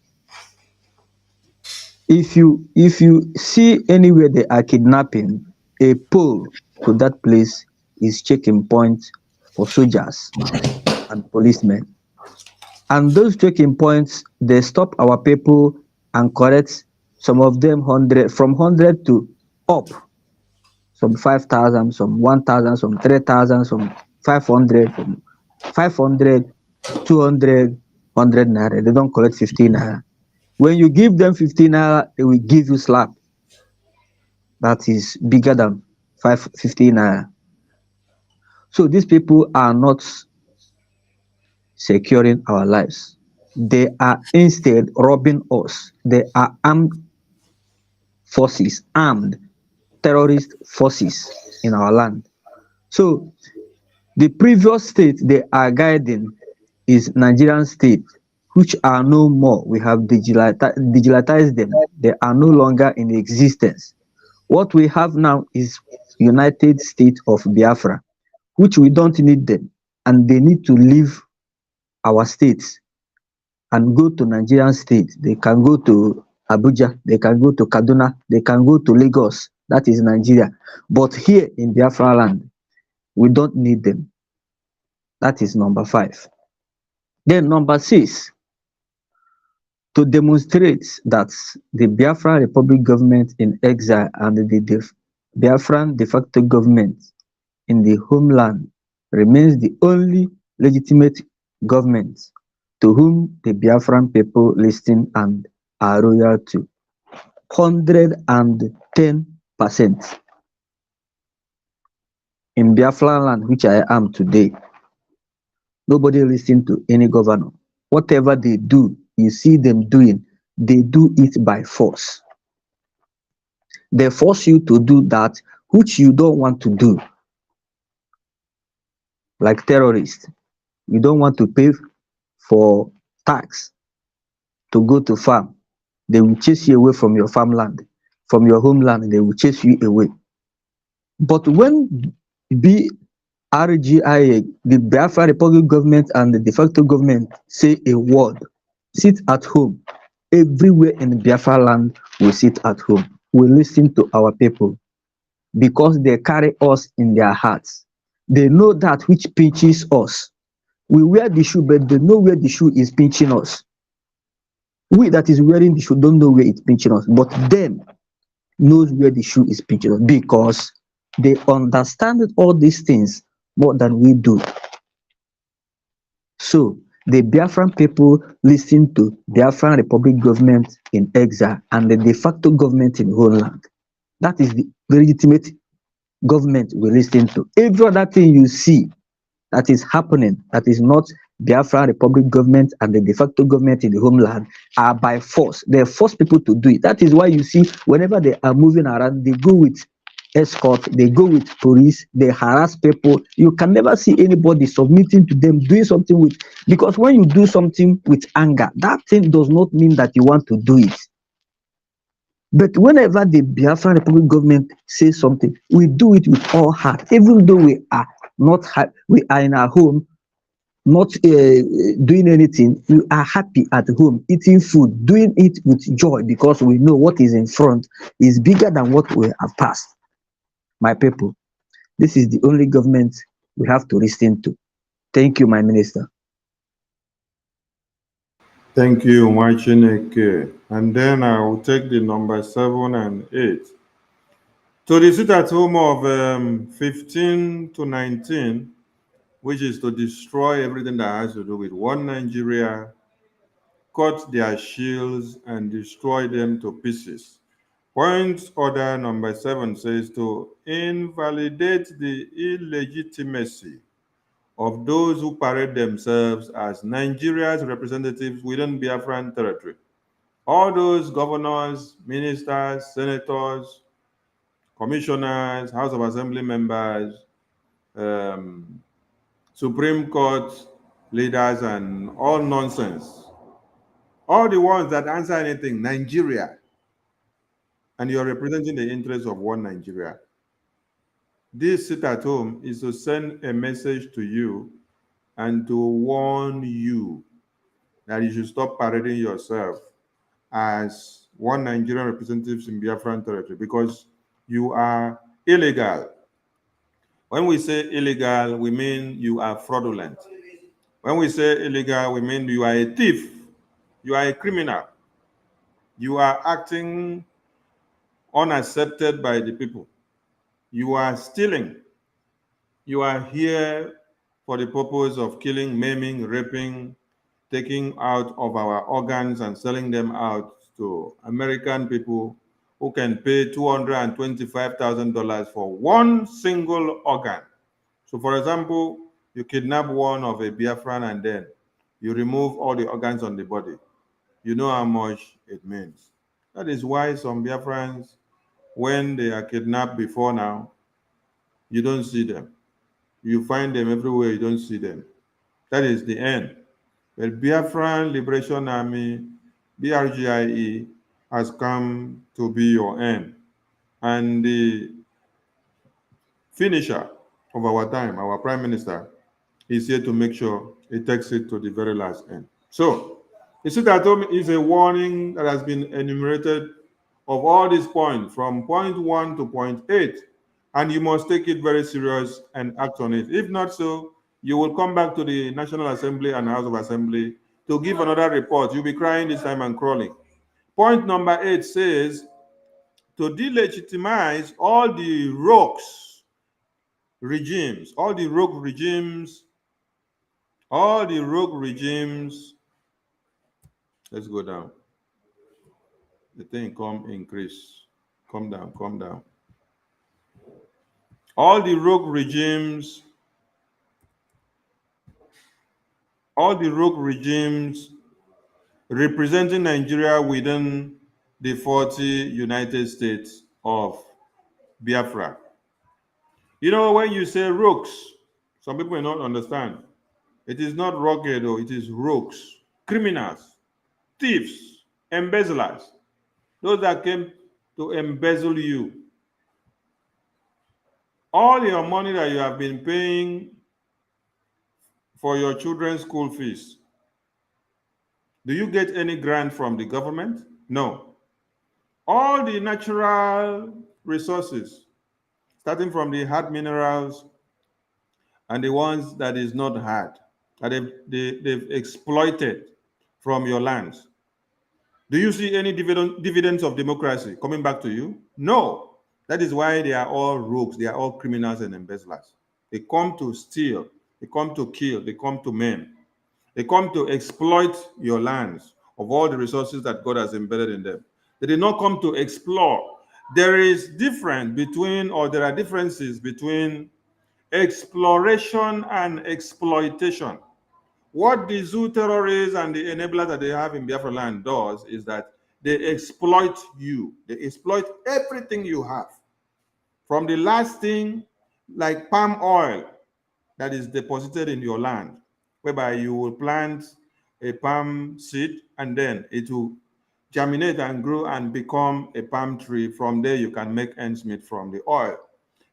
If you see anywhere they are kidnapping, a pole to that place is checking point for soldiers and policemen. And those checking points, they stop our people and correct some of them 100, from 100 to up. Some 5,000, some 1,000, some 3,000, some 500, some 500, 200, 100 naira. They don't collect 15 naira. When you give them 15 naira, they will give you slap. That is bigger than 15 naira. So these people are not securing our lives. They are instead robbing us. They are armed forces, armed terrorist forces in our land. So the previous state they are guiding is Nigerian state, which are no more. We have digitalized them. They are no longer in existence. What we have now is United States of Biafra, which we don't need them, and they need to leave our states and go to Nigerian state. They can go to Abuja, they can go to Kaduna, they can go to Lagos, that is Nigeria. But here in Biafra land, we don't need them. That is number 5. Then number 6, to demonstrate that the Biafra Republic government in exile and the Biafran de facto government in the homeland remains the only legitimate government to whom the Biafran people listen and are loyal to. 110%. In Biafra land, which I am today, nobody listens to any governor. Whatever they do, you see them doing, they do it by force. They force you to do that which you don't want to do. Like terrorists, you don't want to pay for tax to go to farm. They will chase you away from your farmland, from your homeland, they will chase you away. But when BRGI, the Biafra Republic government and the de facto government say a word, sit at home, everywhere in Biafra land will sit at home. We listen to our people because they carry us in their hearts. They know that which pinches us. We wear the shoe, but they know where the shoe is pinching us. We that is wearing the shoe don't know where it's pinching us, but them knows where the shoe is pinching us because they understand all these things more than we do. So the Biafran people listen to Biafran Republic government in exile and the de facto government in whole land. That is the legitimate government we listen to. Every other thing you see that is happening, that is not Biafra Republic government and the de facto government in the homeland, are by force. They force people to do it. That is why you see whenever they are moving around, they go with escort, they go with police, they harass people. You can never see anybody submitting to them, doing something with, because when you do something with anger, that thing does not mean that you want to do it. But whenever the Biafra Republic government says something, we do it with all heart, even though we are not we are in our home, not doing anything. We are happy at home, eating food, doing it with joy because we know what is in front is bigger than what we have passed. My people, this is the only government we have to listen to. Thank you, my minister. Thank you, Mwachineke. And then I will take the number 7 and 8. To the sit at home of 15 to 19, which is to destroy everything that has to do with one Nigeria, cut their shields and destroy them to pieces. Point order number 7 says to invalidate the illegitimacy of those who parade themselves as Nigeria's representatives within Biafran territory. All those governors, ministers, senators, commissioners, House of Assembly members, Supreme Court leaders, and all nonsense. All the ones that answer anything, Nigeria, and you're representing the interests of one Nigeria. This sit at home is to send a message to you and to warn you that you should stop parading yourself as one Nigerian representatives in Biafran territory because you are illegal. When we say illegal, we mean you are fraudulent. When we say illegal, we mean you are a thief, you are a criminal, you are acting unaccepted by the people. You are stealing. You are here for the purpose of killing, maiming, raping, taking out of our organs and selling them out to American people who can pay $225,000 for one single organ. So for example, you kidnap one of a Biafran and then you remove all the organs on the body. You know how much it means. That is why some Biafrans, when they are kidnapped before now, you don't see them. You find them everywhere, you don't see them. That is the end. But Biafran Liberation Army, BRGIE, has come to be your end. And the finisher of our time, our Prime Minister, is here to make sure he takes it to the very last end. So, the sit at home is a warning that has been enumerated of all these points from point 1 to point 8, and you must take it very serious and act on it. If not so, you will come back to the National Assembly and House of Assembly to give another report. You'll be crying this time and crawling. Point number 8 says to delegitimize all the rogue regimes, let's go down. The thing increase. Come down. All the rogue regimes representing Nigeria within the 40 United States of Biafra. You know, when you say rogues, some people may not understand. It is not rugged, it is rogues, criminals, thieves, embezzlers, those that came to embezzle you. All your money that you have been paying for your children's school fees, do you get any grant from the government? No. All the natural resources, starting from the hard minerals and the ones that is not hard, that they've exploited from your lands. Do you see any dividends of democracy coming back to you? No. That is why they are all rogues. They are all criminals and embezzlers. They come to steal. They come to kill. They come to maim. They come to exploit your lands of all the resources that God has embedded in them. They did not come to explore. There are differences between exploration and exploitation. What the zoo terrorists and the enablers that they have in Biafra land does is that they exploit you. They exploit everything you have. From the last thing, like palm oil that is deposited in your land, whereby you will plant a palm seed and then it will germinate and grow and become a palm tree. From there, you can make ends meet from the oil.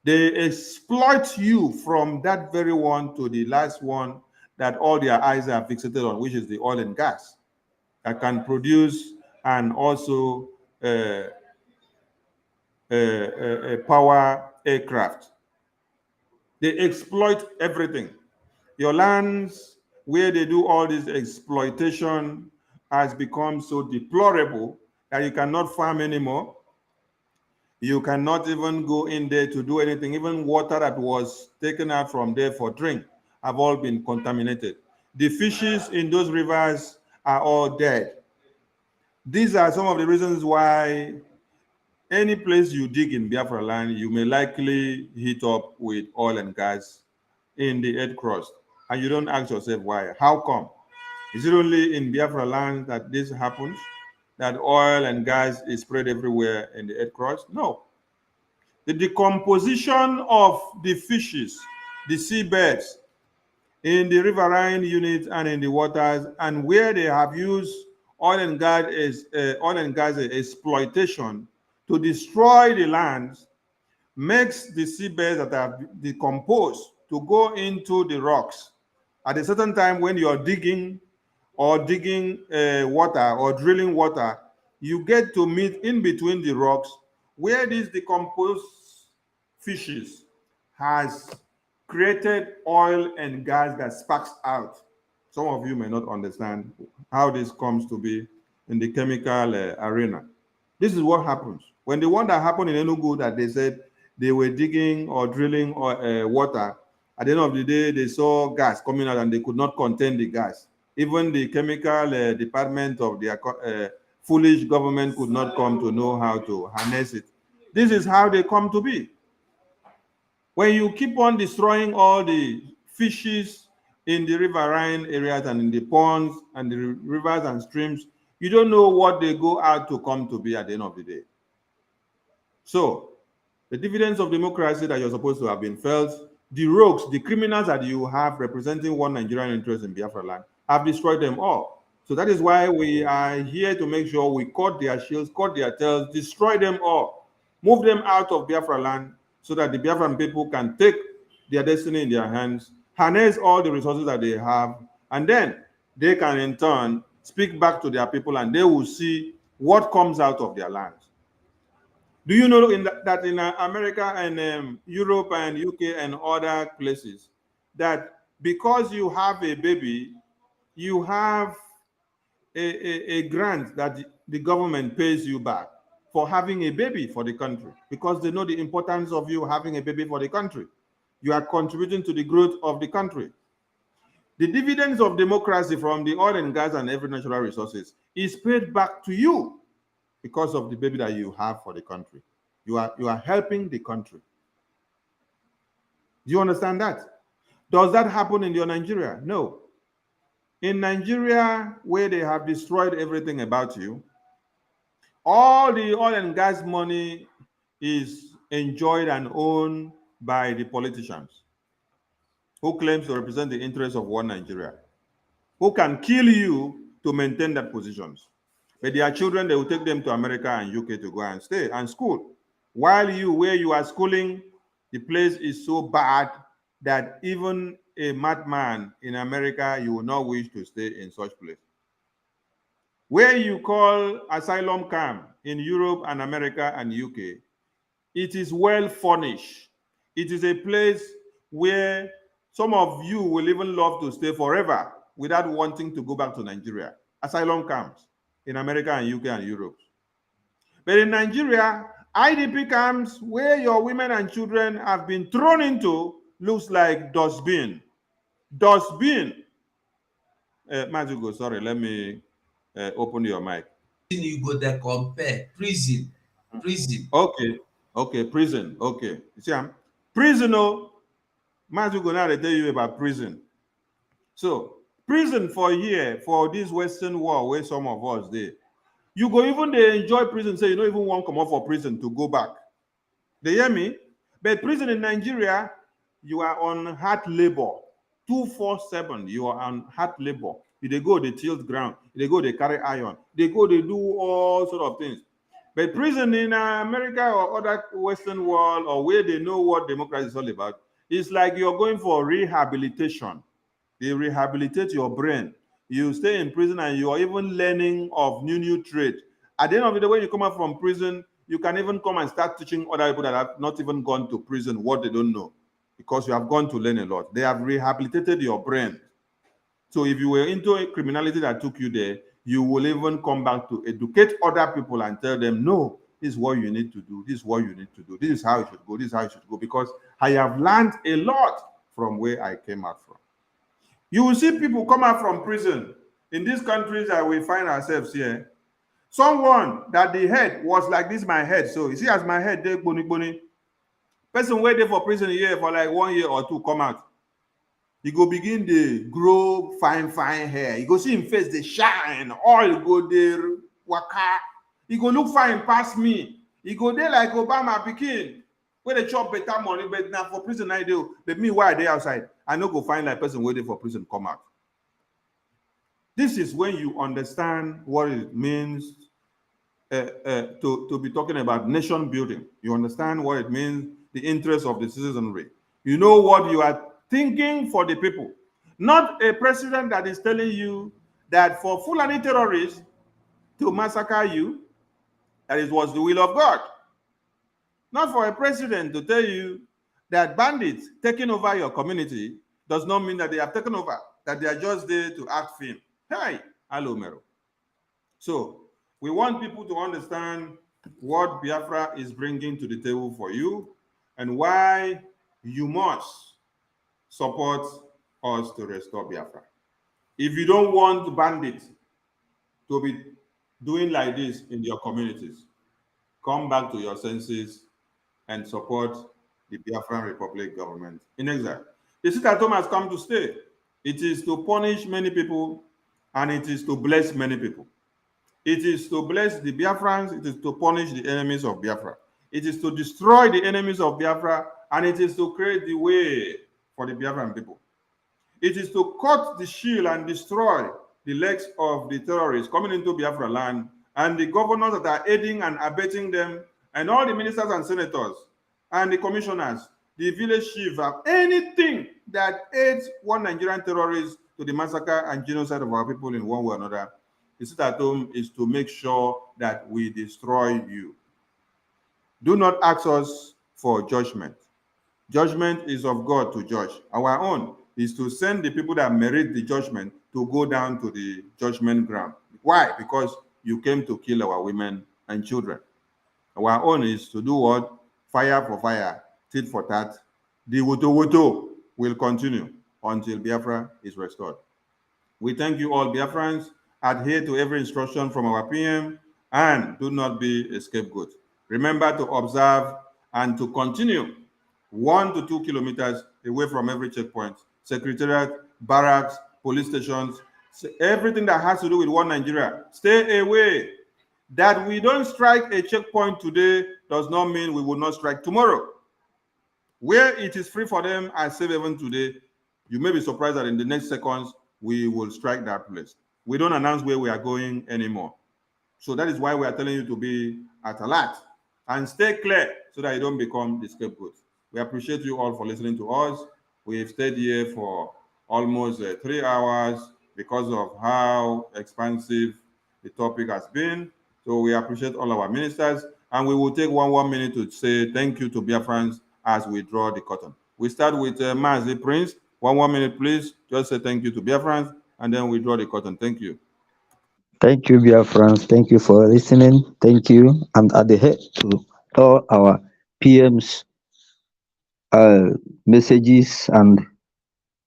They exploit you from that very one to the last one that all their eyes are fixated on, which is the oil and gas that can produce and also power aircraft. They exploit everything. Your lands where they do all this exploitation has become so deplorable that you cannot farm anymore. You cannot even go in there to do anything. Even water that was taken out from there for drink have all been contaminated. The fishes in those rivers are all dead. These are some of the reasons why any place you dig in Biafra land, you may likely hit up with oil and gas in the earth crust. And you don't ask yourself why. How come? Is it only in Biafra land that this happens? That oil and gas is spread everywhere in the earth crust? No. The decomposition of the fishes, the seabeds, in the riverine units and in the waters, and where they have used oil and gas exploitation to destroy the lands, makes the seabeds that have decomposed to go into the rocks. At a certain time when you are digging water or drilling water, you get to meet in between the rocks where these decomposed fishes has created oil and gas that sparks out. Some of you may not understand how this comes to be in the chemical arena. This is what happens. When the one that happened in Enugu that they said they were digging or drilling water, at the end of the day, they saw gas coming out and they could not contain the gas. Even the chemical department of the foolish government could not come to know how to harness it. This is how they come to be. When you keep on destroying all the fishes in the riverine areas and in the ponds and the rivers and streams, you don't know what they go out to come to be at the end of the day. So, the dividends of democracy that you're supposed to have been felt, the rogues, the criminals that you have representing one Nigerian interest in Biafra land, have destroyed them all. So that is why we are here to make sure we cut their shields, cut their tails, destroy them all, move them out of Biafra land, so that the Biafran people can take their destiny in their hands, harness all the resources that they have, and then they can in turn speak back to their people and they will see what comes out of their lands. Do you know that in America and Europe and UK and other places, that because you have a baby, you have a grant that the government pays you back for having a baby for the country, because they know the importance of you having a baby for the country. You are contributing to the growth of the country. The dividends of democracy from the oil and gas and every natural resources is paid back to you because of the baby that you have for the country. You are helping the country. Do you understand that? Does that happen in your Nigeria? No. In Nigeria, where they have destroyed everything about you, all the oil and gas money is enjoyed and owned by the politicians who claims to represent the interests of one Nigeria, who can kill you to maintain that positions. But their children, they will take them to America and UK to go and stay and school. While where you are schooling, the place is so bad that even a madman in America, you will not wish to stay in such place. Where you call asylum camp in Europe and America and UK, it is well furnished. It is a place where some of you will even love to stay forever without wanting to go back to Nigeria. Asylum camps in America and UK and Europe. But in Nigeria, IDP camps where your women and children have been thrown into looks like dustbin. Dustbin. Mazugo, sorry, let me open your mic. You go there compare prison. Okay, prison. Okay, you see, prison. Oh, Mazugo, now they tell you about prison. So, prison for here, for this Western world where some of us did. You go even they enjoy prison, say you don't even want to come out for prison to go back. They hear me? But prison in Nigeria, you are on hard labor. 247, you are on hard labor. They go, they tilt ground. They go, they carry iron. They go, they do all sort of things. But prison in America or other Western world, or where they know what democracy is all about, it's like you're going for rehabilitation. They rehabilitate your brain. You stay in prison and you are even learning of new trade. At the end of the day, when you come out from prison, you can even come and start teaching other people that have not even gone to prison what they don't know, because you have gone to learn a lot. They have rehabilitated your brain. So if you were into a criminality that took you there, you will even come back to educate other people and tell them, no, this is what you need to do. This is what you need to do. This is how it should go. This is how it should go. Because I have learned a lot from where I came out from. You will see people come out from prison in these countries that we find ourselves here. Someone that the head was like this, my head. So you see, as my head, they boni. Person waiting for prison here for like 1 year or two, come out. He go begin to grow fine hair. You go see him face they shine. All go there waka. He go look fine past me. He go there like Obama pikin. Where they chop better money, but now for prison I do. But me, why are they outside? I no go find like person waiting for prison come out. This is when you understand what it means to be talking about nation building. You understand what it means, the interest of the citizenry. You know what you are thinking for the people. Not a president that is telling you that for Fulani terrorists to massacre you, that it was the will of God. Not for a president to tell you that bandits taking over your community does not mean that they have taken over, that they are just there to act film. Hey, hello, Mero. So we want people to understand what Biafra is bringing to the table for you and why you must support us to restore Biafra. If you don't want bandits to be doing like this in your communities, come back to your senses and support the Biafran Republic government in exile. The sit at home has come to stay. It is to punish many people and it is to bless many people. It is to bless the Biafrans, it is to punish the enemies of Biafra. It is to destroy the enemies of Biafra, and it is to create the way for the Biafran people. It is to cut the shield and destroy the legs of the terrorists coming into Biafra land, and the governors that are aiding and abetting them, and all the ministers and senators, and the commissioners, the village chief, anything that aids one Nigerian terrorist to the massacre and genocide of our people in one way or another. The sit at home is to make sure that we destroy you. Do not ask us for judgment. Judgment is of God to judge. Our own is to send the people that merit the judgment to go down to the judgment ground. Why? Because you came to kill our women and children. Our own is to do what? Fire for fire, tit for tat. The WOTOWOTO will continue until Biafra is restored. We thank you all, Biafrans. Adhere to every instruction from our PM and do not be a scapegoat. Remember to observe and to continue 1 to 2 kilometers away from every checkpoint, secretariat, barracks, police stations, everything that has to do with one Nigeria. Stay away. That we don't strike a checkpoint today does not mean we will not strike tomorrow. Where it is free for them, I say even today, you may be surprised that in the next seconds, we will strike that place. We don't announce where we are going anymore. So that is why we are telling you to be at alert and stay clear so that you don't become the scapegoat. We appreciate you all for listening to us. We have stayed here for almost 3 hours because of how expansive the topic has been. So we appreciate all our ministers, and we will take one minute to say thank you to Biafrans as we draw the curtain. We start with Mazi Prince. One minute, please. Just say thank you to Biafrans, and then we draw the curtain. Thank you. Thank you, Biafrans. Thank you for listening. Thank you. And adhere to all our PM's messages and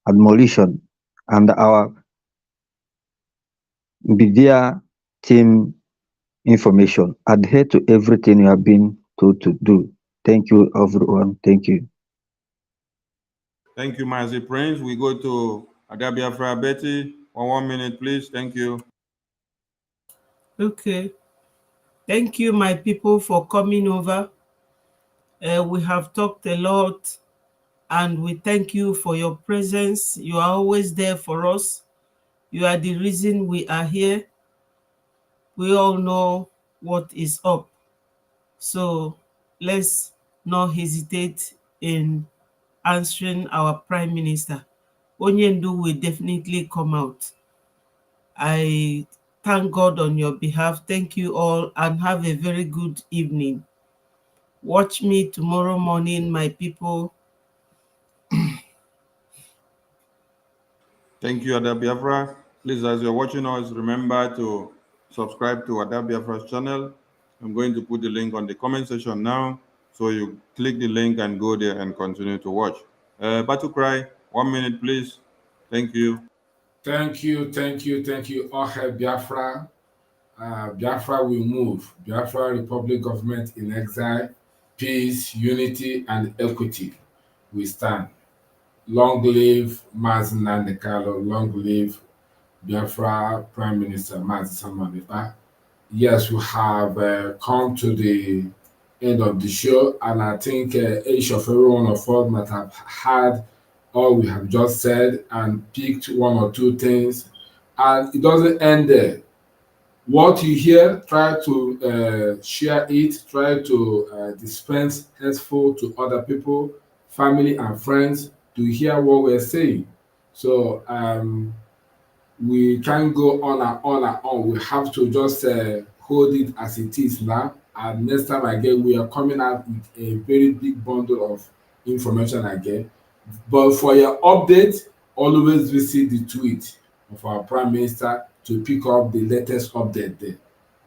admonition, and our BDA team information. Adhere to everything you have been told to do. Thank you, everyone. Thank you. Thank you, Mazi Prince. We go to Biafra Betty. 1 minute, please. Thank you. Okay. Thank you, my people, for coming over. We have talked a lot, and we thank you for your presence. You are always there for us. You are the reason we are here. We all know what is up. So let's not hesitate in answering our Prime Minister. Onyendu will definitely come out. I thank God on your behalf. Thank you all and have a very good evening. Watch me tomorrow morning, my people. Thank you, Ada Biafra. Please, as you're watching us, remember to subscribe to Ada Biafra's channel. I'm going to put the link on the comment section now. So you click the link and go there and continue to watch. Battle Cry, 1 minute, please. Thank you. Thank you. All hail Biafra. Biafra will move. Biafra Republic government in exile. Peace, unity, and equity. We stand. Long live Mazi Nnamdi Kanu. Long live Biafra Prime Minister Mazi Samanipa. Yes, we have come to the end of the show, and I think each of every one of us might have had all we have just said and picked one or two things, and it doesn't end there. What you hear, try to share it, try to dispense henceforth to other people, family and friends to hear what we're saying. So we can't go on and on and on. We have to just hold it as it is now. And next time again, we are coming out with a very big bundle of information again. But for your update, always visit the tweet of our Prime Minister to pick up the latest update there.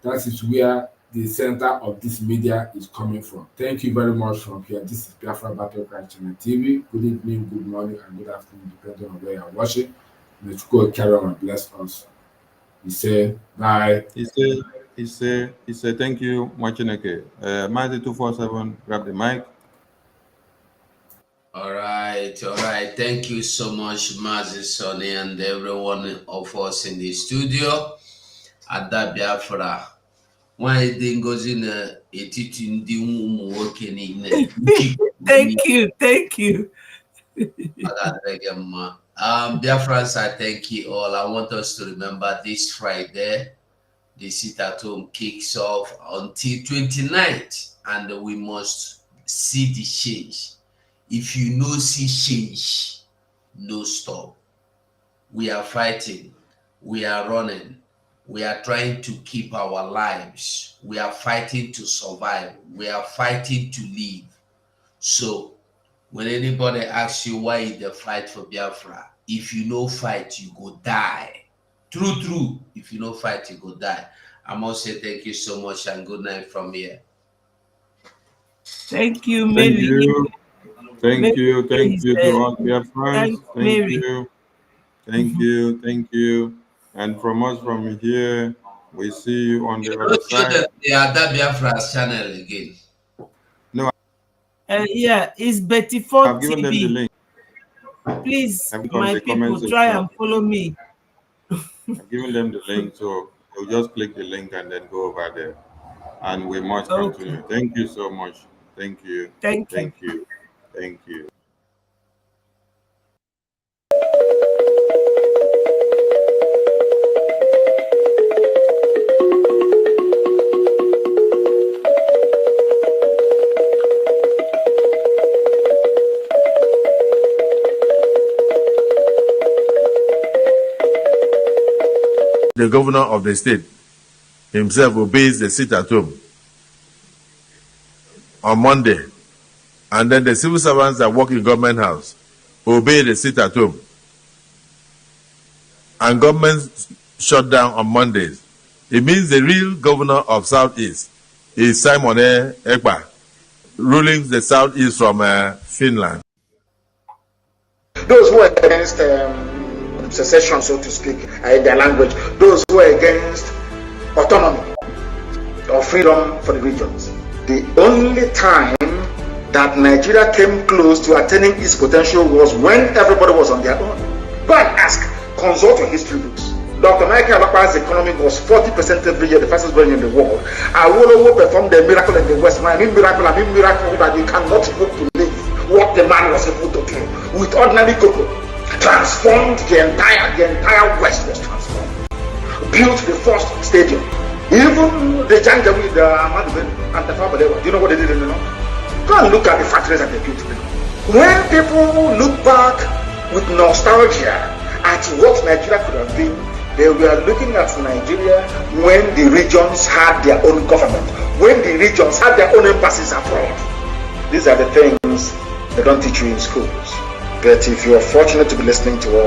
That is where the center of this media is coming from. Thank you very much from here. This is Biafra Battle Cry Channel TV. Good evening, good morning, and good afternoon, depending on where you are watching. Let's go carry on and bless us. He said, bye. He said, thank you, Machineke. Mazi 247, grab the mic. All right. Thank you so much, Mazi, Sonny, and everyone of us in the studio. Ada Biafra. Why didn't go in a teaching the working in? Thank you. Biafrans, I thank you all. I want us to remember this Friday, the sit-at-home kicks off until 29th, and we must see the change. If you no see change, no stop. We are fighting. We are running. We are trying to keep our lives. We are fighting to survive. We are fighting to live. So, when anybody asks you why the fight for Biafra, if you no fight, you go die. True. If you no fight, you go die. I must say thank you so much and good night from here. Thank you, Mary. Thank you to all Biafrans. Thank you. And from us from here, we see you on the other side. The Ada Biafra's channel again. No. Yeah, it's Betty Ford I've given them the link. Please, my people, try and follow me. I've given them the link, so they'll just click the link and then go over there. And we must continue. Thank you so much. Thank you. Thank you. The governor of the state himself obeys the sit-at-home on Monday, and then the civil servants that work in government house obey the sit-at-home, and government shut down on Mondays. It means the real governor of Southeast is Simon Ekpa, ruling the Southeast from Finland. Those who are against secession, so to speak, their language, those who are against autonomy or freedom for the regions. The only time that Nigeria came close to attaining its potential was when everybody was on their own. Go and ask, consult your history books. Dr. Michael Alapa's economy was 40% every year, the fastest growing in the world. Awolowo performed the miracle in the West. When I mean miracle that you cannot hope to live what the man was able to do with ordinary cocoa. Transformed the entire West was transformed. Built the first stadium. Even the jungle with the Ahmad and the Fabalewa. Do you know what they did in the north? Go and look at the factories that they built. When people look back with nostalgia at what Nigeria could have been. They were looking at Nigeria when the regions had their own government, when the regions had their own embassies abroad. These are the things they don't teach you in schools. But if you are fortunate to be listening to us,